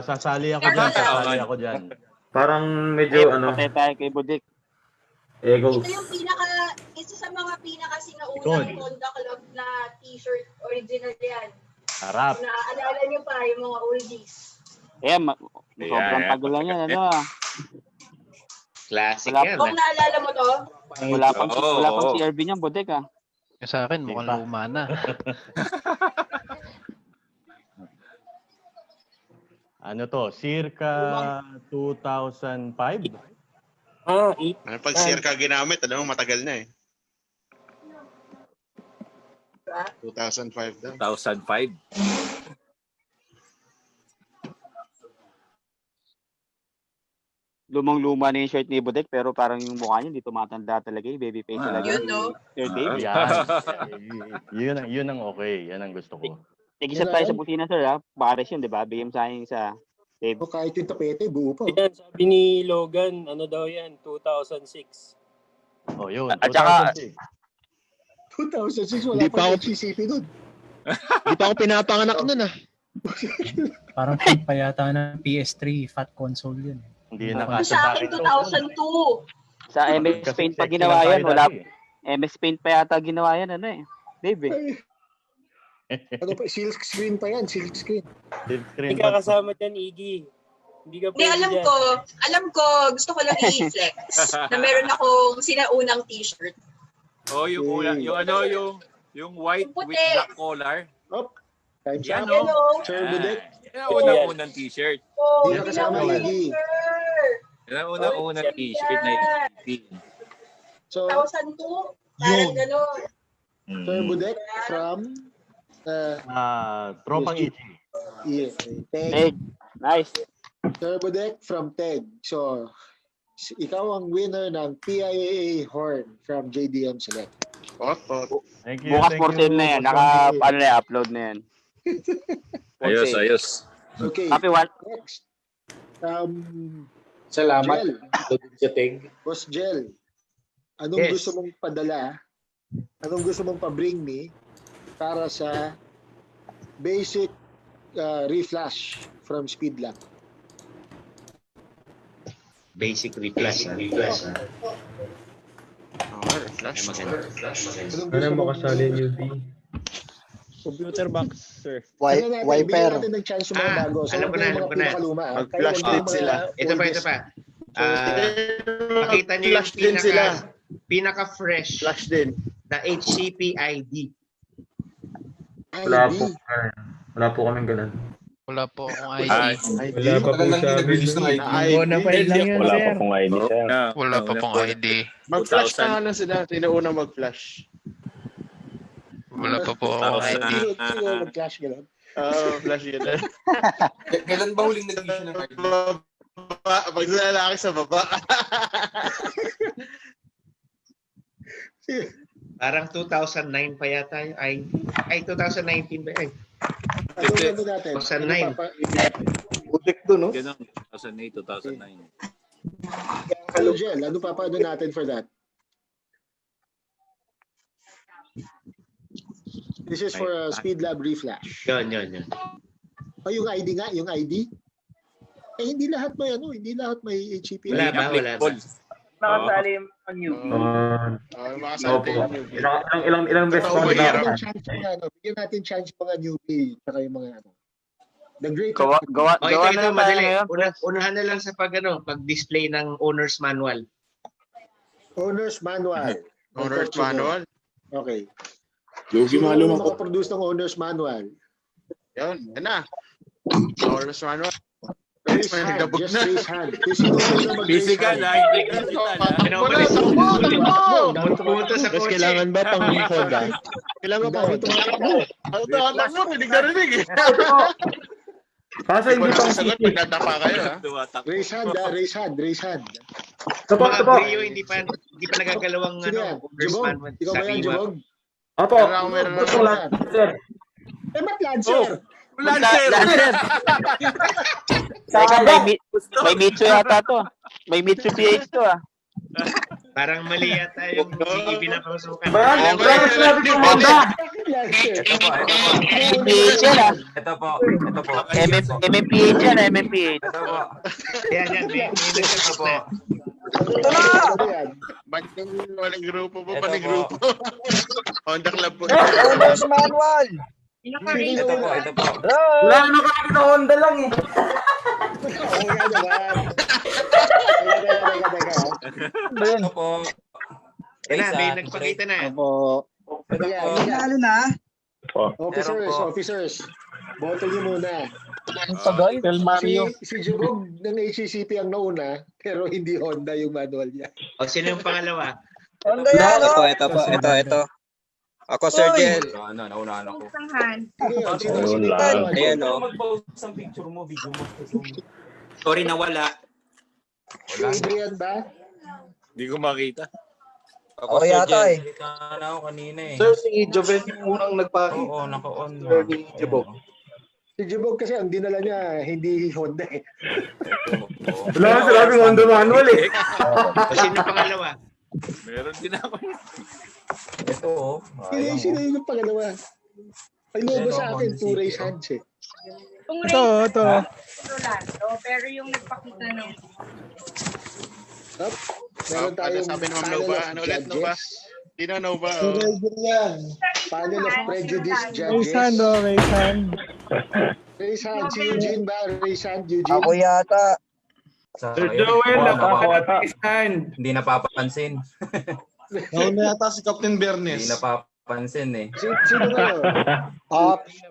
Sasali ako dyan. Parang medyo Patay tayo kay Budik. Ego. Ito yung isa sa mga pinaka-sinaunang Honda Club na t-shirt. Original yan. Harap. Naalala nyo pa yung mga oldies. Sobrang tagal lang yan. Ano? Classic yan. Kung naalala mo to? Wala pang CRV niyan, Budik ah. Sa akin, mukhang luma na. Ano to? Circa 2005? Pag circa ginamit, alam mo, matagal na eh. 2005 daw. 2005. Lumang-luma na yung shirt ni Budik pero parang yung mukha niya hindi tumatanda talaga yung baby face talaga. Yun, no? Sir Dave. Yun ang okay. Yan ang gusto ko. Tig-isa tayo sa busina, sir, ha? Pares yun, di ba? Bigyan sa akin sa Dave. O kahit yung tapete, buo pa. Yan, sabi ni Logan, ano daw yan, 2006. Oh, yun. At saka, 2006, wala pa yung HCP nun. Di pa ako pinapanganak nun ah. Parang pa yata ng PS3 fat console yun. Hindi Sa akin, 2002. Sa MS Paint pa ginawa yan. Wala. MS Paint pa yata ginawa yan, ano eh. Dave eh. Ano pa, silk screen pa yan, silk screen. Hindi ka kasama dyan, Iggy. Hindi ka Hindi, pwede dyan. alam ko, gusto ko lang i-flex na meron akong sinaunang t-shirt. Oh, yung white with black collar. Time's Yan, up. no? Sir Budik. Yan ang unang-unang t-shirt. Hindi na kasama lagi. Yan ang unang-unang t-shirt na i-t-shirt. So, 2002, parang gano'n. Sir Budik from Tropang PSG. Ichi. Yeah. Teg. Nice. Turbo Deck from Teg. So, ikaw ang winner ng PIAA horn from JDM Select. Thank you. Bukas Thank 14 you. na yan. Ano na upload na yan. Ayos, 14. ayos. Okay. Copy one. Next. Salamat. Jel. Sa Tig. Boss Jel. Anong gusto mong padala? Anong gusto mong pa-bring me para sa basic reflash from Speedlab? Basic reflash. Reflash. Sana makasali yung UV. Computer box, sir. Bigyan Wiper. natin ng chance yung mga bago. So, alam ko na, yung alam mga ko na. pinakaluma. Mag-flash Kayo, din sila. Ito pa. Pakita nyo Flash din yung sila. pinaka-fresh Flash din. na HCP ID. Wala po. Wala po kaming ganun. Wala po akong ID. Wala pa po sa amin. Bonafide lang yun, Wala sir. pa pong ID, sir. Wala pa pong ID. Mag-flash na lang sila. Sino una mag-flash? Wala pa po akong ID. Sino mag-clash gano'n? Flash yun. Kailan ba huling nag-issue ng ID? Pag lalaki sa baba. Parang 2009 pa yata yung ID. Ay, 2019 ba? Ay, Ano natin? 2009. Butik doon, no? Ganun, 2008, 2009. Ano, Jel? Ano papaano natin for that? This is for Speedlab Reflash. Yun. Oh, yung ID nga, yung ID? Eh, hindi lahat may hindi lahat may HCP. Wala ba? Nakasali yung newbie. Makasali yung newbie. Ilang beses pa Bigyan natin chance mga newbie saka yung mga The great Gawa Ito, na madali. tayo. Unahan na lang sa pag-display ng owner's manual. Owner's Manual. Owner's manual. Okay. Yogi Sino mga yung lumang ko. makaproduce ng Owner's Manual? Yan na. Owner's manual. Raise hand. Just raise hand. Sino mag-raise Physical, hand? Pumunta sa Mas kotse. kailangan ba pang Honda? Kailangan ba Honda? Ano mo? Hindi ka rinig eh. Kaso hindi pang sagot pag natapa kayo ha. Raise hand. Mga Brio, hindi pa nagagalawang Sino yan? owner's Jubog? manual Ikaw sa ba yan, Iwa. Jubog? Opo. Meron Gusto lang, sir. Eh, ba't Lancer? Lancer. Teka, may Mitsu yata to. May Mitsu PH to ah. Parang mali yata yung GEB na pausukan. Wala na sinabi yung Honda. PH yan ah. Ito po. MMPH yan, MMPH. Ito po. Yan. May nagsagot na. Ba't yung walang grupo po pa ng grupo? Honda Club po. Owner's Manual. Ito po. Wala na kami na Honda lang eh. Ito po. Yan na, may nagpakita na. Opo. Lalo na. Officers. Boto niyo muna. Tagay. Del Mario. Si Jubog ng HCCP ang nauna, pero hindi Honda yung manual niya. O, sino yung pangalawa? Honda yan, oh. Ito. Ako, Sir Jel. Naunahan ako. Isang hand. Ayan o. Sorry, nawala. Si Adrian ba? Hindi ko makita. Ako yata eh. Nakita na ako kanina eh. Sir, si Joven yung unang nagpa- Oo, naka-on. ni Jubog. Si Jubog kasi ang dinala niya, hindi Honda eh. Wala na sinabing Honda manual eh. O, sino yung pangalawa? Meron din ako. Ito oh. Sino yung pangalawa? Ay, logo sa akin, two raise hands eh. Kung race Rolando, pero yung nagpakita ng Meron tayong sabi naman Nova. Ano ulit Nova? Sino Nova? Panel of Prejudice Judges. Raise hand. Raise hand. Si Eugene ba? Raise hand, Eugene. Ako yata. Sir Joel, hindi napapansin. Nauna yata si Captain Bernes. Hindi napapansin eh. Sino ba?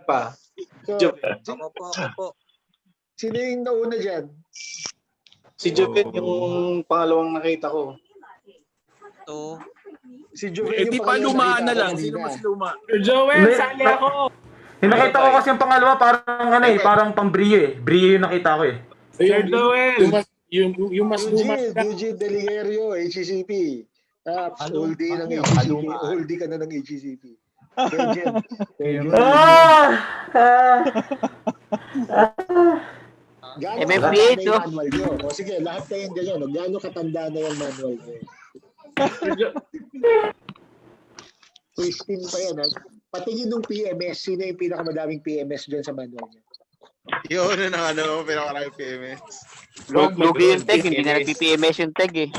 Pa. Ako po. Sino yung nauna dyan? Si Joven yung pangalawang nakita ko. Si Joven Eh, di pa lumaan na lang. Sino mas luma? Joel, sali ako. Yung nakita ko kasi yung pangalawa parang ano eh, parang pang-brio eh. Brio yung nakita ko eh. Sir Joel! Yung mas luma. Eugene Deligerio, HCP. Oldie ng HCP. Oldie ka na ng HCP. Legend. Gano'ng katanda na yung manual nyo? O sige, lahat kayong ganyan. Gano'ng katanda na yung manual nyo? 15 pa yan. Patingin nung PMS. Sino yung pinakamadaming PMS dyan sa manual nyo? Yun na pinakaraming PMS. Lugi yung tag, hindi na nagpi-PMS yung tag eh.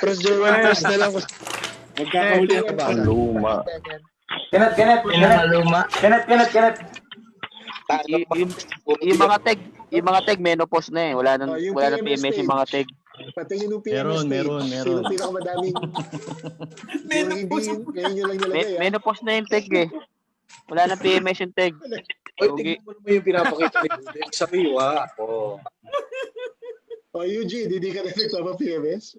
Pros Joel, pros na lang. Magkakahuli ka ba? Ang luma. Kenneth. Yung mga tag menopause na eh. Wala nang PMS yung mga tag. Patingin nung PMS Meron. Sino pinakamadaming ngayon nyo lang nilagay. Menopause na yung tag eh. Wala nang PMS yung tag. Oy, tingnan mo yung pinapakita ni Budek sa kiwa. Eugene, hindi ka na nagpapa-PMS?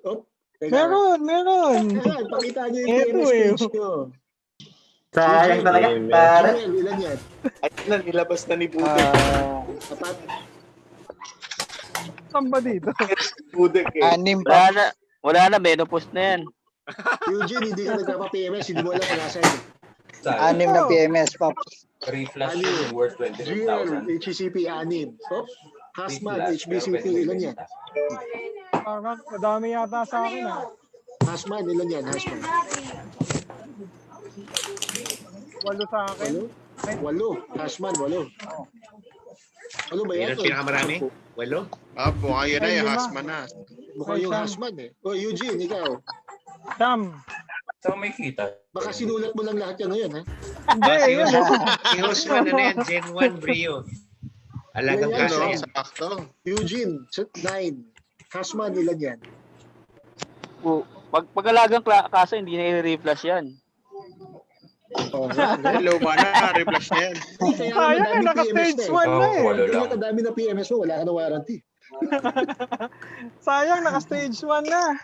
Meron. Pakita nyo yung PMS page nyo. Sayang talaga. Pare. Ilan yan? Ay, nilabas na ni Budek. Apat? Saan ba dito? Budek eh. Anim pa. Wala na, menopause na yan. Eugene, hindi ka nagpapa-PMS. Hindi mo alam kung nasa yun. Anim na PMS, Pops. 3 flash worth 26,000. HCP, anim. Hasman, HBCP, ilan yan? Parang madami yata sa akin Hasman, ilan yan? Hasman? 8 sa akin. 8? Hasman, 8. Ano ba yan? Yan ang pinakamarami? 8? Mukha yun na yung Hasman na. Mukha yung Hasman eh. Eugene, ikaw. Sam. So may kita. Baka sinulat mo lang lahat yan ngayon, ha? Hindi, yun. Si Osman na yan, Gen 1 Brio. Alagang kaso yan. Eugene, 9. Hasman, ilan yan? Pag-alagang kaso, hindi na i-reflash yan. Luma na, reflash na yan. Sayang naka-stage 1 na eh. Kaya kadami na PMS mo, wala ka na warranty. Sayang, naka-stage 1 na.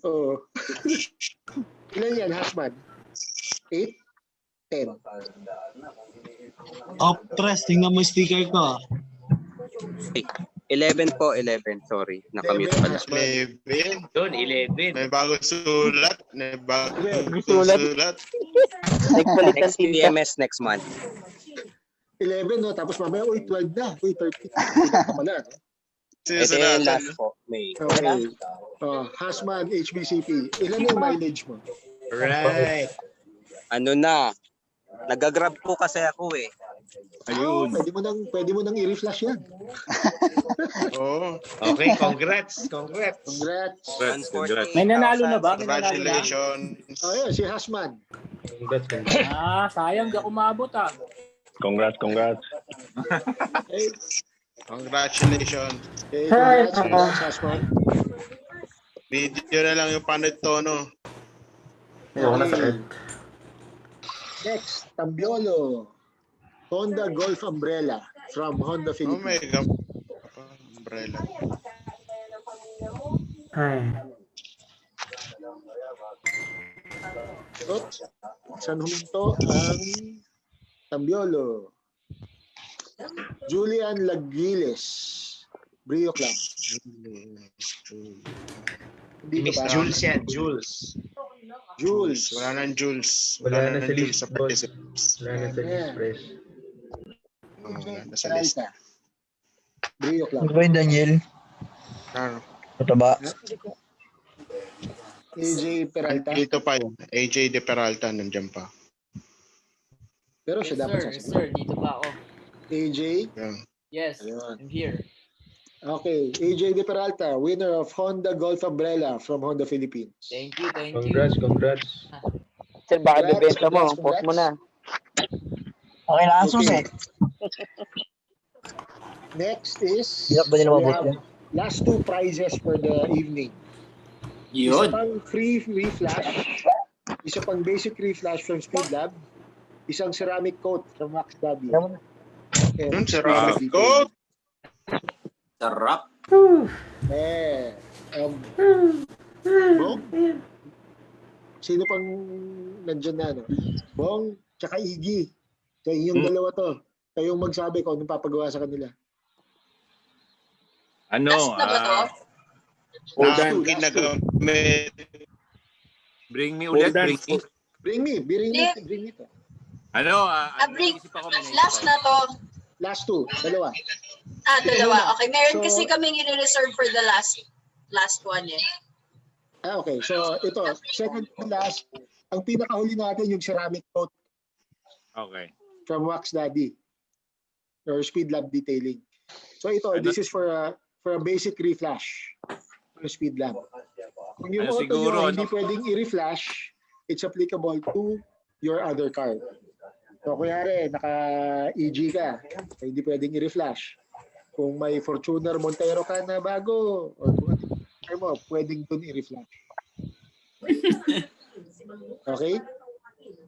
Oo. Ilan yan, Hasman? 8? 10? Tres, tingnan mo yung sticker ko. 11 po, 11. Sorry, nakamute pala. 11. Doon, 11. May bagong sulat. Next PMS next month. 11, no? Tapos mamaya, 12 na. 13. Pamala, no? Ito yung last po, May. Okay. Hasman, HBCP. Ilan yung mileage mo? Right. Ano na? Nagagrab po kasi ako eh. Ayun. Pwede mo nang i-reflash yan. Okay, congrats. May nanalo na ba? Congratulations. Ayun, si Hasman. Sayang, di ako maabot Congrats. Congratulations. Congrats, Hasman. Video na lang yung panit tono. Next, Tambiolo. Honda Golf Umbrella from Honda Philippines. Umbrella. Oops. Saan huminto ang Tambiolo? Julian Lagiles, Brio Club. Miss Jules yan, Jules. Wala nang Jules. Wala na Jules sa participants. Wala na sa list, fresh. Nasa list. Brio Club. Ano Daniel? Ano? Mataba. AJ Peralta. Dito pa yun. AJ De Peralta nandiyan pa. Pero siya dapat Yes, sir. Dito pa ako. AJ? Yes, Ayun. I'm here. Okay, AJ De Peralta, winner of Honda Golf Umbrella from Honda Philippines. Thank you. Congrats. Sir, baka bibenta mo. Post mo na. Okay na, susi. Next is, ba nila mabot yan? last 2 prizes for the evening. Yun. Isa pang free reflash, isa pang basic reflash from Speed Lab, isang ceramic coat from Max Daddy. Ceramic coat? Sarap. Bong? Sino pang nandyan na, no? Bong, tsaka Iggy. So yung dalawa to, kayong magsabi kung anong papagawa sa kanila. Ano? Last na ba to? Ginagamit. Bring me ulit, bring me. Bring me to. Ano? Bring, naisip ako, may naisip last ako. na to. Last two, dalawa. Dalawa. Okay, meron So- kasi kaming i-reserve for the last one eh. Okay. So ito, second to last, ang pinakahuli natin yung ceramic coat Okay. from Wax Daddy or Speed Lab Detailing. So ito, Ano? this is for a basic reflash for Speed Lab. Kung yung Ano auto siguro, nyo hindi ano? pwedeng i-reflash, it's applicable to your other car. So kunyari, naka-EG ka, hindi pwedeng i-reflash. Kung may Fortuner Montero ka na bago, or kung ano mo, pwedeng dun i-reflash. Okay?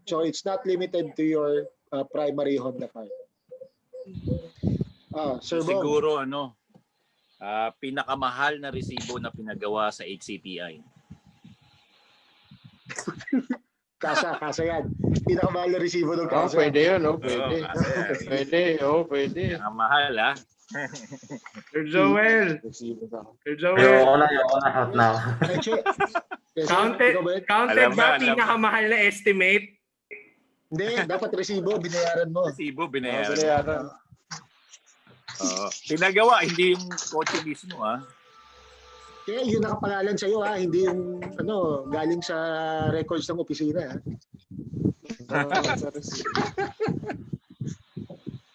So it's not limited to your primary Honda car. Sir Bong, Siguro pinakamahal na resibo na pinagawa sa HCPI. kasa yan. Pinakamahal na resibo ng kasa. Pwede yun, pwede. Pwede. Pinakamahal, ha? Sir Joel. Ayoko na, out na. Counted Alam ba ba? pinakamahal na estimate? Hindi, dapat resibo, binayaran mo. Resibo, binayaran. Pinagawa, hindi yung kotse mismo, ha? Kaya yun nakapangalan sa'yo ha, hindi yung galing sa records ng opisina ha.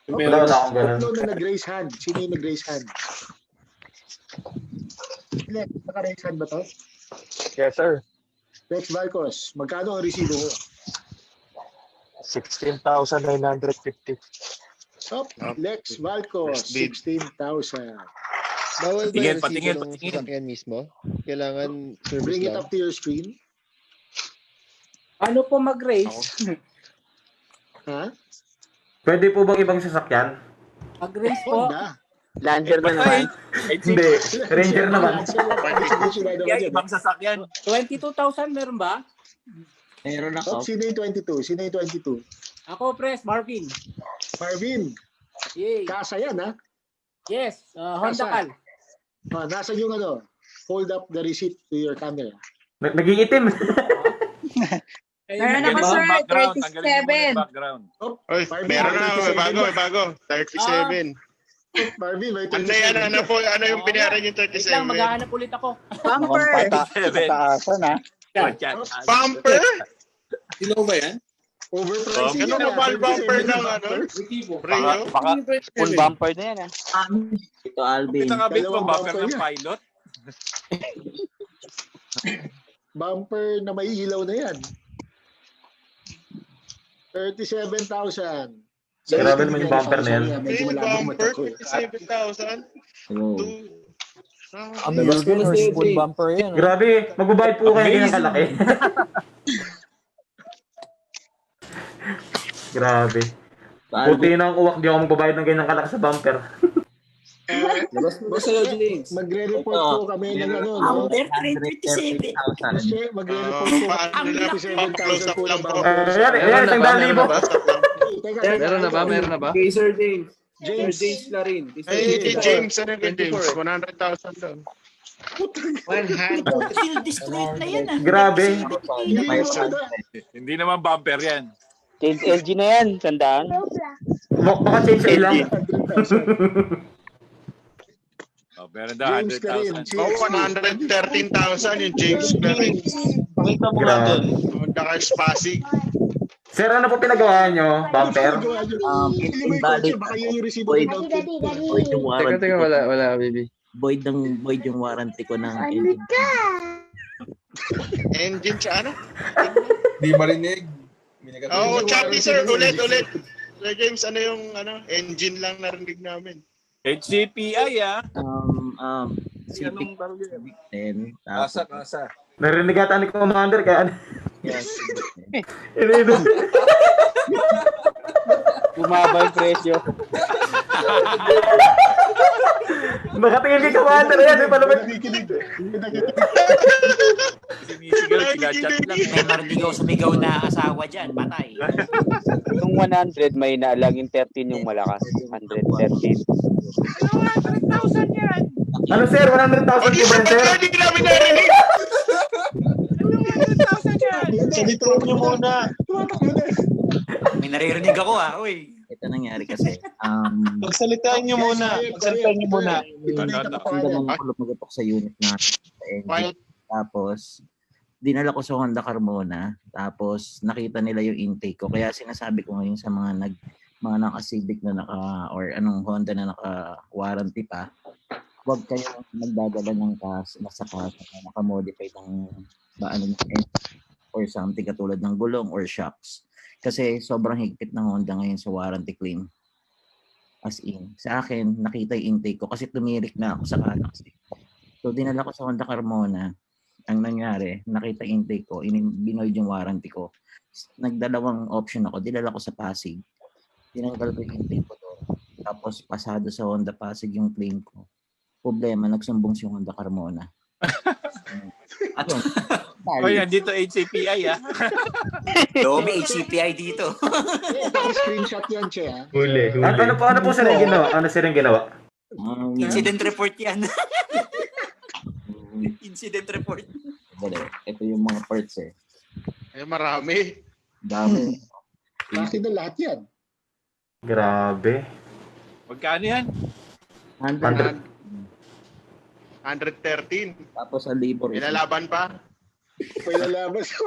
Wala akong ganun. Tatlo na nag-raise hand. Sino yung nag-raise hand? Naka-raise hand ba to? Yes, sir. Lex Valcos, magkano ang resibo mo? 16,950. Lex Valcos, 16,000. Bawal ba Patingin, yung patingin, resibo ng patingin. sasakyan mismo? Kailangan service Bring it lang? up to your screen. Ano po mag-race? Ha? Pwede po bang ibang sasakyan? Mag-race po. Honda. Lancer na naman. Hindi, Ranger naman. Ibang sasakyan. 22,000 meron ba? Meron Sino yung 22? Sino yung 22? Ako, Pres, Marvin. Marvin. Yay. Kasa yan ha? Yes, Honda Cal. Nasa yung hold up the receipt to your camera. Naging itim. Meron ako, sir. 37. Background. Oy, meron na, may bago. 37. Marvin, may Ano yan, ano yung binayaran yung 37? Wait lang, maghahanap ulit ako. Bumper. Pataasan ha. Bumper? Sino ba yan? Overpricing Ano yan. ba bumper ng Rio? Baka full bumper na yan Ito, Alvin. Pinakabit ko Dalawang bumper bumper ng yan. pilot. Bumper na may ilaw na yan. 37,000. Grabe naman yung bumper na yan. Medyo malabo Bumper, mata ko eh. 37,000. Full bumper yan. Grabe, magbabayad po kayo ng kalaki. Grabe. Buti na ang uwak, di ako magbabayad ng ganyan kalaki sa bumper. Magre-report po kami ng magre-report po Paano na? 37,000 po ng bumper. Ayan, isang daan libo. Meron na ba? Kay Sir James. James. Sir James na rin. Ay, James, ano yung James? 100,000 daw. Still discreet na yan, ah. Grabe. Hindi naman bumper yan. Change LG na yan, tandaan. Baka change oil lang. Meron na James ka rin. 100,000. 113,000 yung James na rin. Grabe. Daka Pasig. Sir, ano po pinagawa nyo? Bumper? Invalid. Baka yun yung resibo ng Void yung warranty. Teka, wala, baby. Void yung warranty ko ng engine. Engine sa ano? Di marinig. Chatty sir, ulit. Sir James, ano yung engine lang narinig namin. HCPI, ah. Civic 10. Kasa. Narinig ata ni Commander kaya ano? Yes. Bumaba yung presyo. Nakatingin kay Commander yan. May palapit. Sinisigaw, sinachat lang. May marinig ako sumigaw na asawa dyan, patay. Yung 100 may naalang, yung 13 yung malakas. 113. 100,000 yan! Ano sir? 100,000 po ba yan, sir? Hindi namin narinig! 100,000 yan! Salitaan niyo muna. May naririnig ako uy. Ito nangyari kasi. Pagsalitaan niyo muna. Pagsalitaan niyo muna. Mag-utok sa unit na sa engine. Tapos, dinala ko sa Honda Carmona. Tapos, nakita nila yung intake ko. Kaya sinasabi ko ngayon sa mga naka-Civic na or anong Honda na naka-warranty pa, huwag kayong magdadala ng nasa kasa na naka-modify ng or something katulad ng gulong or shocks. Kasi sobrang higpit ng Honda ngayon sa warranty claim. As in, sa akin, nakita yung intake ko kasi tumirik na ako sa kanan. So, dinala ko sa Honda Carmona. Ang nangyari, nakita intake ko, binoid yung warranty ko. Nagdalawang option ako, dinala ko sa Pasig. Tinanggal ko yung intake ko doon. Tapos, pasado sa Honda Pasig yung claim ko. Problema, nagsumbong si Honda Carmona. Oy, andito HCPI May HCPI dito. Screenshot yan, Che. Huli. Ano po sir yung ginawa? Ano sir yung ginawa? Incident report yan. Incident report. Ito yung mga parts Marami. Dami. Bakit na lahat yan? Grabe. Magkano yan? 113. Tapos ang labor. Ilalaban pa? Ilalaban sa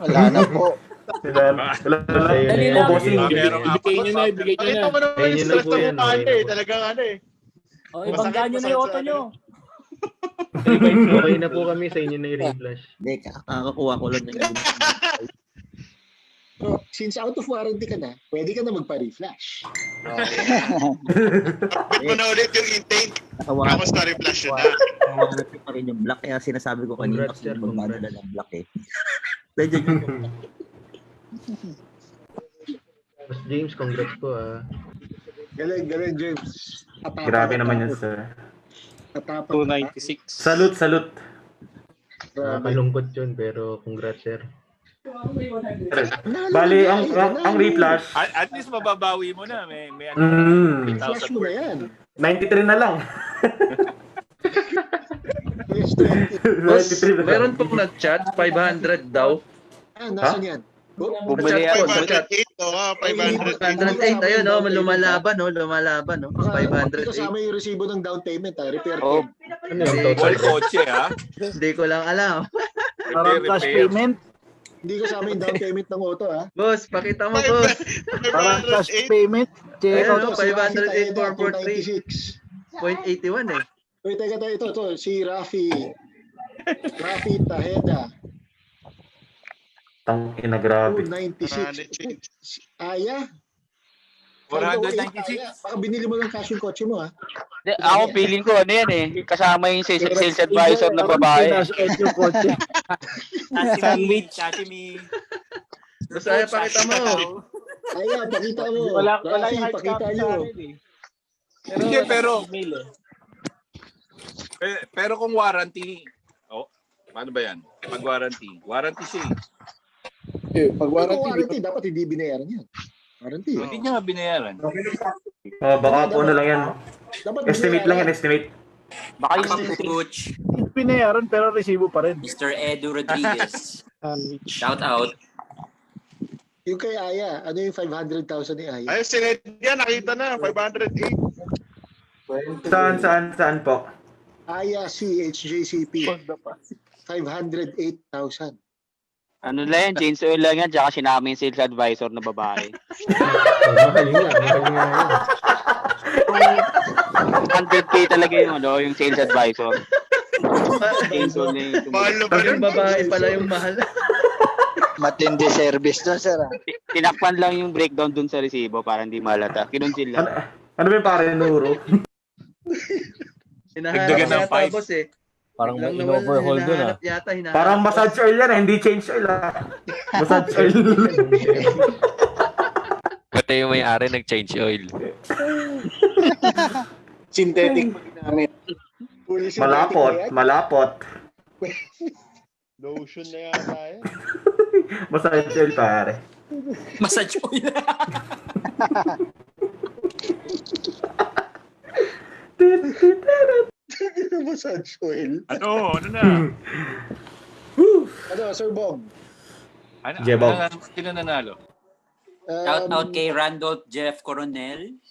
Wala na po. Dali lang. Ibigay nyo na. Pakita mo naman yung stress na mukhaan talagang ibangga nyo na yung auto nyo. Okay na po kami sa inyo na i-reflash. Hindi, kakakuha ko lang ng So, since out of warranty ka na, pwede ka na magpa-reflash. Mo na ulit yung intake. Tapos na-reflash yun na. Nawalat pa rin yung black. Kaya sinasabi ko kanina kasi magmadala ng black Nandiyan yung Mas James, congrats po Galing, James. Grabe naman yan, sir. 296. Salute. Nakakalungkot yun, pero congrats, sir. Bali, ang reflash. At least mababawi mo na. May Reflash mo na yan. 93 na lang. Boss, meron pong nag-chat, 500 daw. Nasaan yan? Bumili ako. 508. Ayun, lumalaban, 508. Kasama yung resibo ng down payment, repair kit. All kotse, Hindi ko lang alam. Parang cash payment. Hindi kasama yung down payment ng auto, Boss, pakita mo, boss. Parang cash payment. Ayun, 508,443.81 Wait, teka, ito, si Rafi Taheda. Tangina, grabe. 296. Aya? 496. Baka binili mo ng cash yung kotse mo, Ako feeling ko kasama yung sales advisor na babae. Yung kotse. Sandwich. Boss, Aya, pakita mo. Aya, pakita mo. Wala Rafi, yung pakita nyo. Hindi, pero kung warranty, paano ba yan? Pag warranty siya. Pag warranty, dapat hindi binayaran yan. Warranty. Hindi niya nga binayaran. Baka po lang yan. Estimate lang yan, estimate. Baka yung coach. Binayaran pero resibo pa rin. Mr. Edu Rodriguez. Shout out. Yung kay Aya, ano yung 500,000 ni Aya? Ay, sinedya, nakita na, 508. Saan po? Aya HCP. 508,000. Ano lang yan, James Oil lang yan, tsaka sinama yung sales advisor na babae. Mahal nga yan. 100K talaga yung sales advisor. James Oil na Yung babae pala yung mahal. Matindi service na, sir. Tinakpan lang yung breakdown dun sa resibo para hindi malata. Kinunsil lang. Ano ba yung pare Nuro? Nagdagan ng pipe. Boss Parang may in-overhaul dun Parang massage oil yan hindi change oil Massage oil. Pati yung may-ari nag-change oil. Synthetic pa ginamit. Fully synthetic Malapot, na yan. malapot. Lotion na yata yan. Massage oil, pare. Massage oil. Massage oil. Ano na? Ano, Sir Bob? Jebog. Sino nanalo? Shout out kay Randolph Jeff Coronel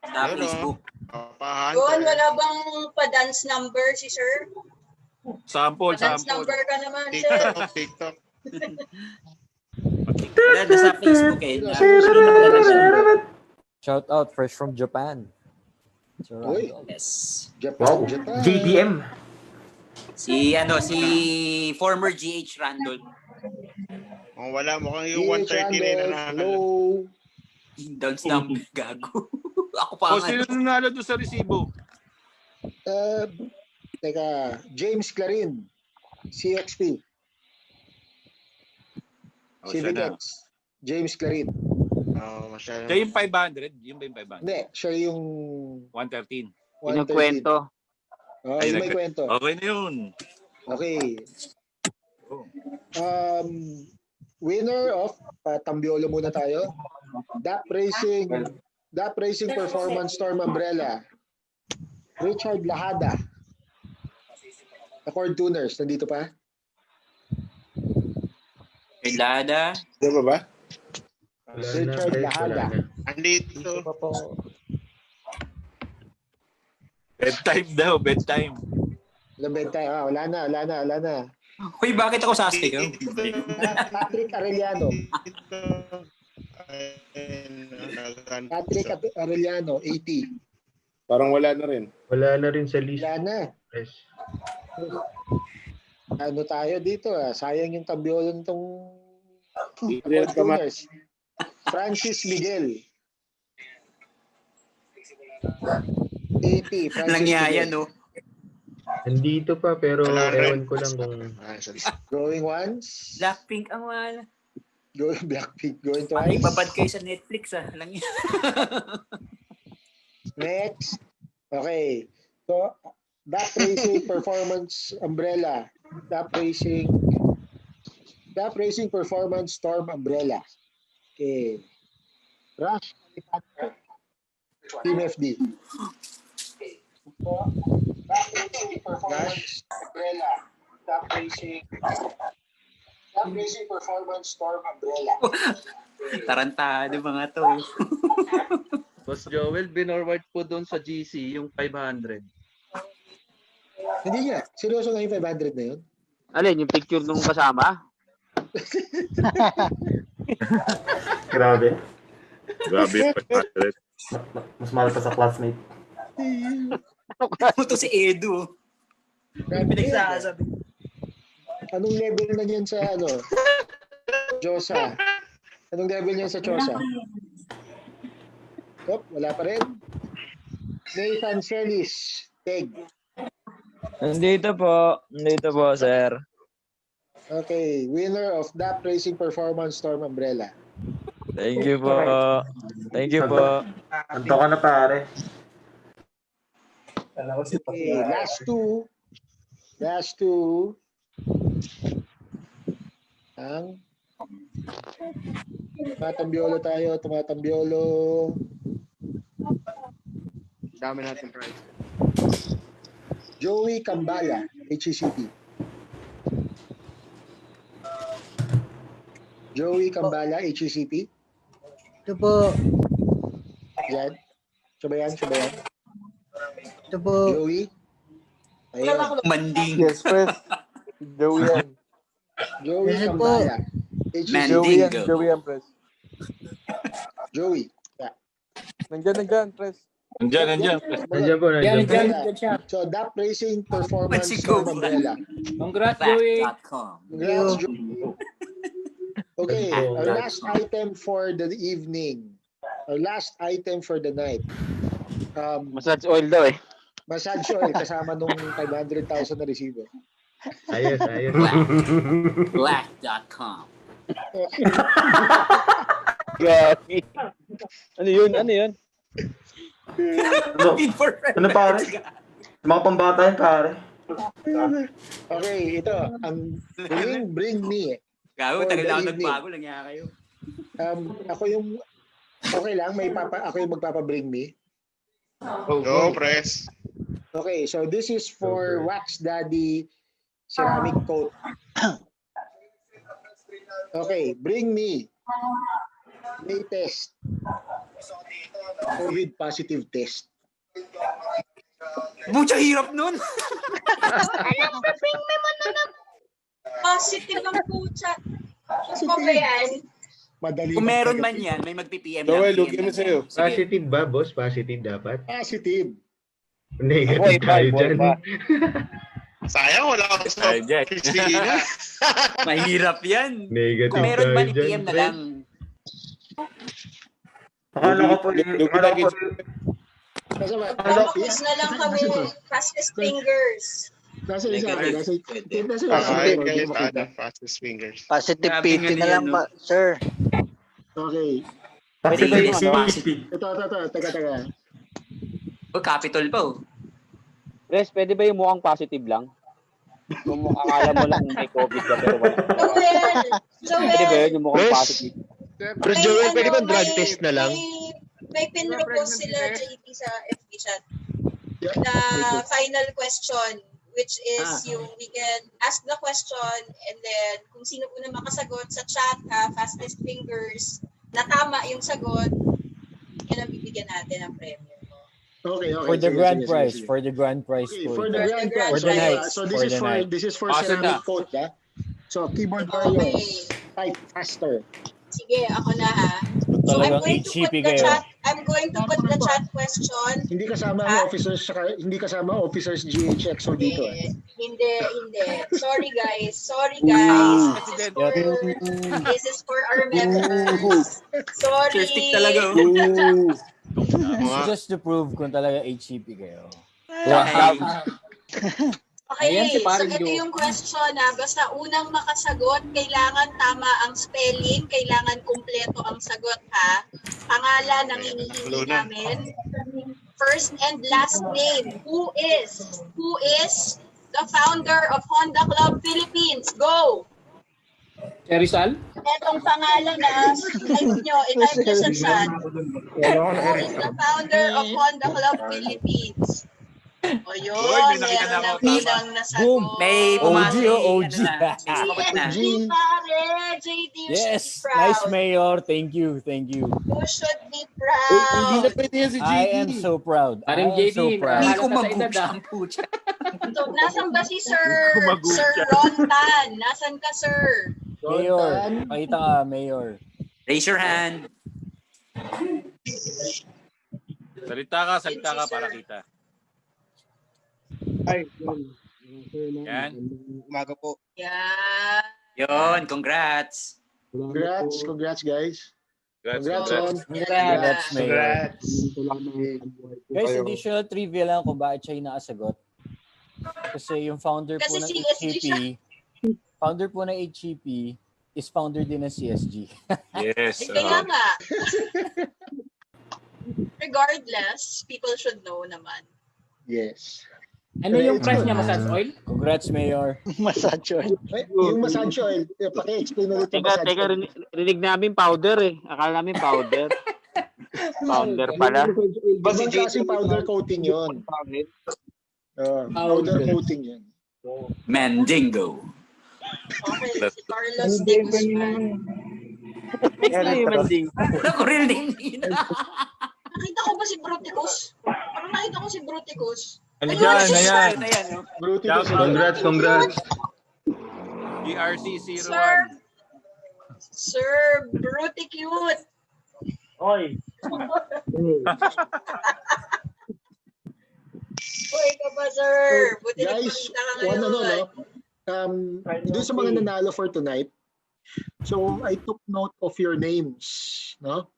sa Ano? Facebook. Yun, wala bang pa-dance number si sir? Sample, Pa-dance sample. number ka naman, sir. TikTok. Wala, nasa Facebook eh. Shout out, fresh from Japan. Sir Uy. Randolph. Yes. Japan. JDM. Si former GH Randolph. Oh, wala, mukhang yung 130 na yung nanalo. Dance number, gago. Ako pa nga. Sino nanalo doon sa resibo? Teka, James Clarin, CXP. Civics. James Clarin. Masyado. Siya yung 500? Yung ba yung 500? Hindi, siya yung 113. Yung kwento. Oh, yung may kwento. Okay na yun. Okay. Winner of Tambiolo muna tayo. Dap Racing Performance Storm Umbrella. Richard Lahada. Accord Tuners, nandito pa? Lahada. Di ba? Richard Lahada. Andito. Bedtime daw, bedtime. Bedtime. Wala na. Uy, bakit ako sasayaw? Patrick Arellano. Patrick Arellano, 80. Parang wala na rin. Wala na rin sa list. Wala na. Yes. Ano tayo dito sayang yung tabiolo nitong Francis Miguel. 80. Francis Langyaya, Miguel. no? Nandito pa pero ewan ko lang kung... Going once. Blackpink ang wala. Blackpink going Pati twice. babad kayo sa Netflix, Langyaya. Next. Okay. So, Dap Racing Performance Umbrella. Dap Racing Performance Storm Umbrella. Okay. Rush Alipantner. Team FD. So, Dap Racing Performance Umbrella. Dap Racing Performance Storm Umbrella. Tarantado mga to. Boss Joel, binorward po doon sa GC yung 500. Hindi nga. Seryoso nga yung 500 na yun? Alin, yung picture nung kasama? Grabe. Grabe yung 500. Mas mahal pa sa classmate. Ito si Edu. Pinagsasabi. Anong level na niyan sa Josa? Anong level niyan sa Josa? Wala pa rin. Nathan Celis, Teg. Nandito po, sir. Okay, winner of Dap Racing Performance Storm Umbrella. Thank you po. Anto ka na, pare. Okay, last two. Ang tumatambiolo. Dami natin prize. Joey Cambala, HCP. Joey Cambala, HCP. Ito po. Yan. Sabayan. Ito po. Joey. Ayun. Manding. Yes, press. Joey yan. Joey Yan po. Cambala. Mandingo. Joey yan, press. Joey. Yeah. Nandyan, press. Nandiyan. Nandiyan po. siya. So, Dap Racing Performance Mexico. Storm Umbrella. Congrats, Joey. Congrats, Joey. Okay, our last item for the evening. Our last item for the night. Massage oil daw eh. Massage oil kasama nung 500,000 na receiver. Ayos. Black.com. Grabe. Ano yun? Ano pare? Mga pambata yan pare. Okay, ito. Ang bring me. Gago, For tagal the na ako evening. nagbago. Langya kayo. Ako yung, okay lang, ako yung magpapa-bring me. Go, press. Okay, so this is for Wax Daddy ceramic coat. Okay, bring me latest COVID positive test. Mucha hirap nun. Alam ko, bring me mo na naman. Positive ang pucha. Ano ba yan? Madali. Kung meron man yan, may magpi-PM lang. Joel, PM lugyan mo lang sa'yo. yan. Sige. Positive ba, boss? Positive dapat? Positive. Negative tayo dyan. Sayang, wala akong stop. Christina. Mahirap yan. Negative Kung meron tayo man, dyan, i-PM na pre. lang. Akala ko po, Focus na lang kami. Fastest fingers. Nasa isa, Fastest fingers. Positive PT na lang pa, sir. Okay. Ito. Teka. O, Capitol pa oh. Res, pwede ba yung mukhang positive lang? Kung akala mo lang may COVID ka pero wala. Pwede ba yun yung mukhang positive? Pero Joel, pwede ba drug test na lang? May pinropose sila, JP, sa FB chat. Na final question, which is yung we can ask the question and then kung sino po na makasagot sa chat, fastest fingers, na tama yung sagot, yun ang bibigyan natin ng premium. Okay. For the grand prize, for the grand prize. Okay, for the grand prize. For the night. So this is for ceramic coat, ha? So keyboard warriors, type faster. Sige, ako na ha. So I'm going to put the chat. I'm going to put the chat question. Hindi kasama ang officers, hindi kasama officers GHXO dito. Hindi. Sorry guys. This is for our members. Sorry. talaga. Just to prove kung talaga HCP kayo. Okay, so ito yung question na basta unang makasagot, kailangan tama ang spelling, kailangan kumpleto ang sagot ha. Pangalan ng hinihingi namin. First and last name. Who is the founder of Honda Club Philippines? Go! Rizal? Etong pangalan na i-type nyo sa chat. Who is the founder of Honda Club Philippines? O yun, meron na bilang nasagot. May pumasok. OG. JD pare, JD Yes, should be proud. nice mayor. Thank you. You should be Hindi na proud. pwede yan si JD. I am so proud. I am so proud. Hindi ko mag-book ang pucha. So, nasan ba si Sir Ron Tan? Nasan ka, sir? Mayor, pakita ka, Mayor. Raise your hand. Salita ka para kita. Ay, Yan. umaga po. Yeah. Yun, congrats. Congrats guys. Congrats on. Congrats, Mayor. Congrats. Guys, additional trivia lang kung bakit siya yung nakasagot. Kasi yung founder po ng HCP is founder din ng CSG. Yes. Kaya nga. Regardless, people should know naman. Yes. Ano yung price niya, massage oil? Congrats, Mayor. Massage oil. Yung massage oil, paki-explain ulit yung massage Teka, oil. rinig namin powder eh. Akala namin powder. Powder pala. Ibang klaseng powder coating yun. Powder coating yun. Mandingo. Okay, si Carlos de Guzman. Ako rin din. Nakita ko ba si Bruticus? Parang nakita ko si Bruticus. Ayan. Bruticus. Congrats. BRC01. Sir Bruticute. Oy. Uy, ka ba, sir? Buti Guys, doon sa mga nanalo for tonight, so I took note of your names, no?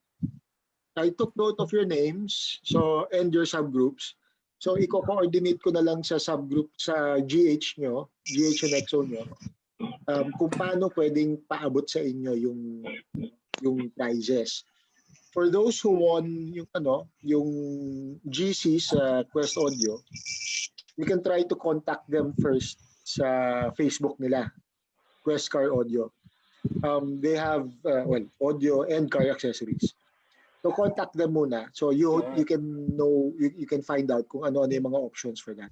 I took note of your names, so and your subgroups. So i-coordinate ko na lang sa subgroup sa GH nyo, GH and EXO nyo, kung paano pwedeng paabot sa inyo yung prizes. for those who won yung GC sa Quest Audio, you can try to contact them first sa Facebook nila, Quest Car Audio. They have audio and car accessories. So contact them muna. So you can know, you can find out kung ano yung mga options for that.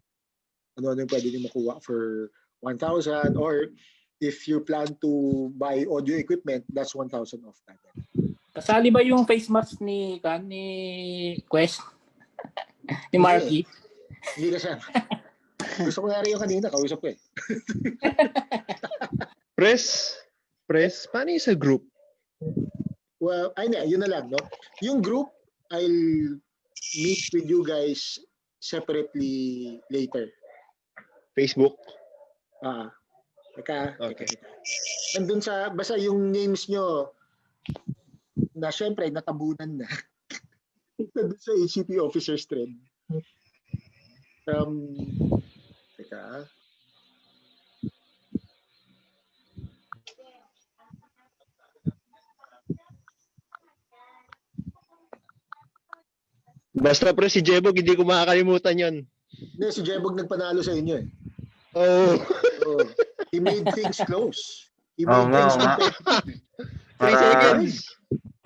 Ano yung pwede niyo makuha for 1,000, or if you plan to buy audio equipment, that's 1,000 off that. Kasali ba yung face mask ni Quest? Ni Marky? Hindi kasama. Gusto ko nga rin yung kanina, kausap ko eh. Press, paano yung sa group? Well, yun na lang, no? Yung group, I'll meet with you guys separately later. Facebook? Teka. Andun basta yung names nyo, na syempre, natabunan na. Nandun sa HCP Officers Thread. Teka. Basta pre, si Jebog, hindi ko makakalimutan yon. Hindi, si Jebog nagpanalo sa inyo eh. Oh. He made things close. He Oo made things nga. competitive. 3 seconds.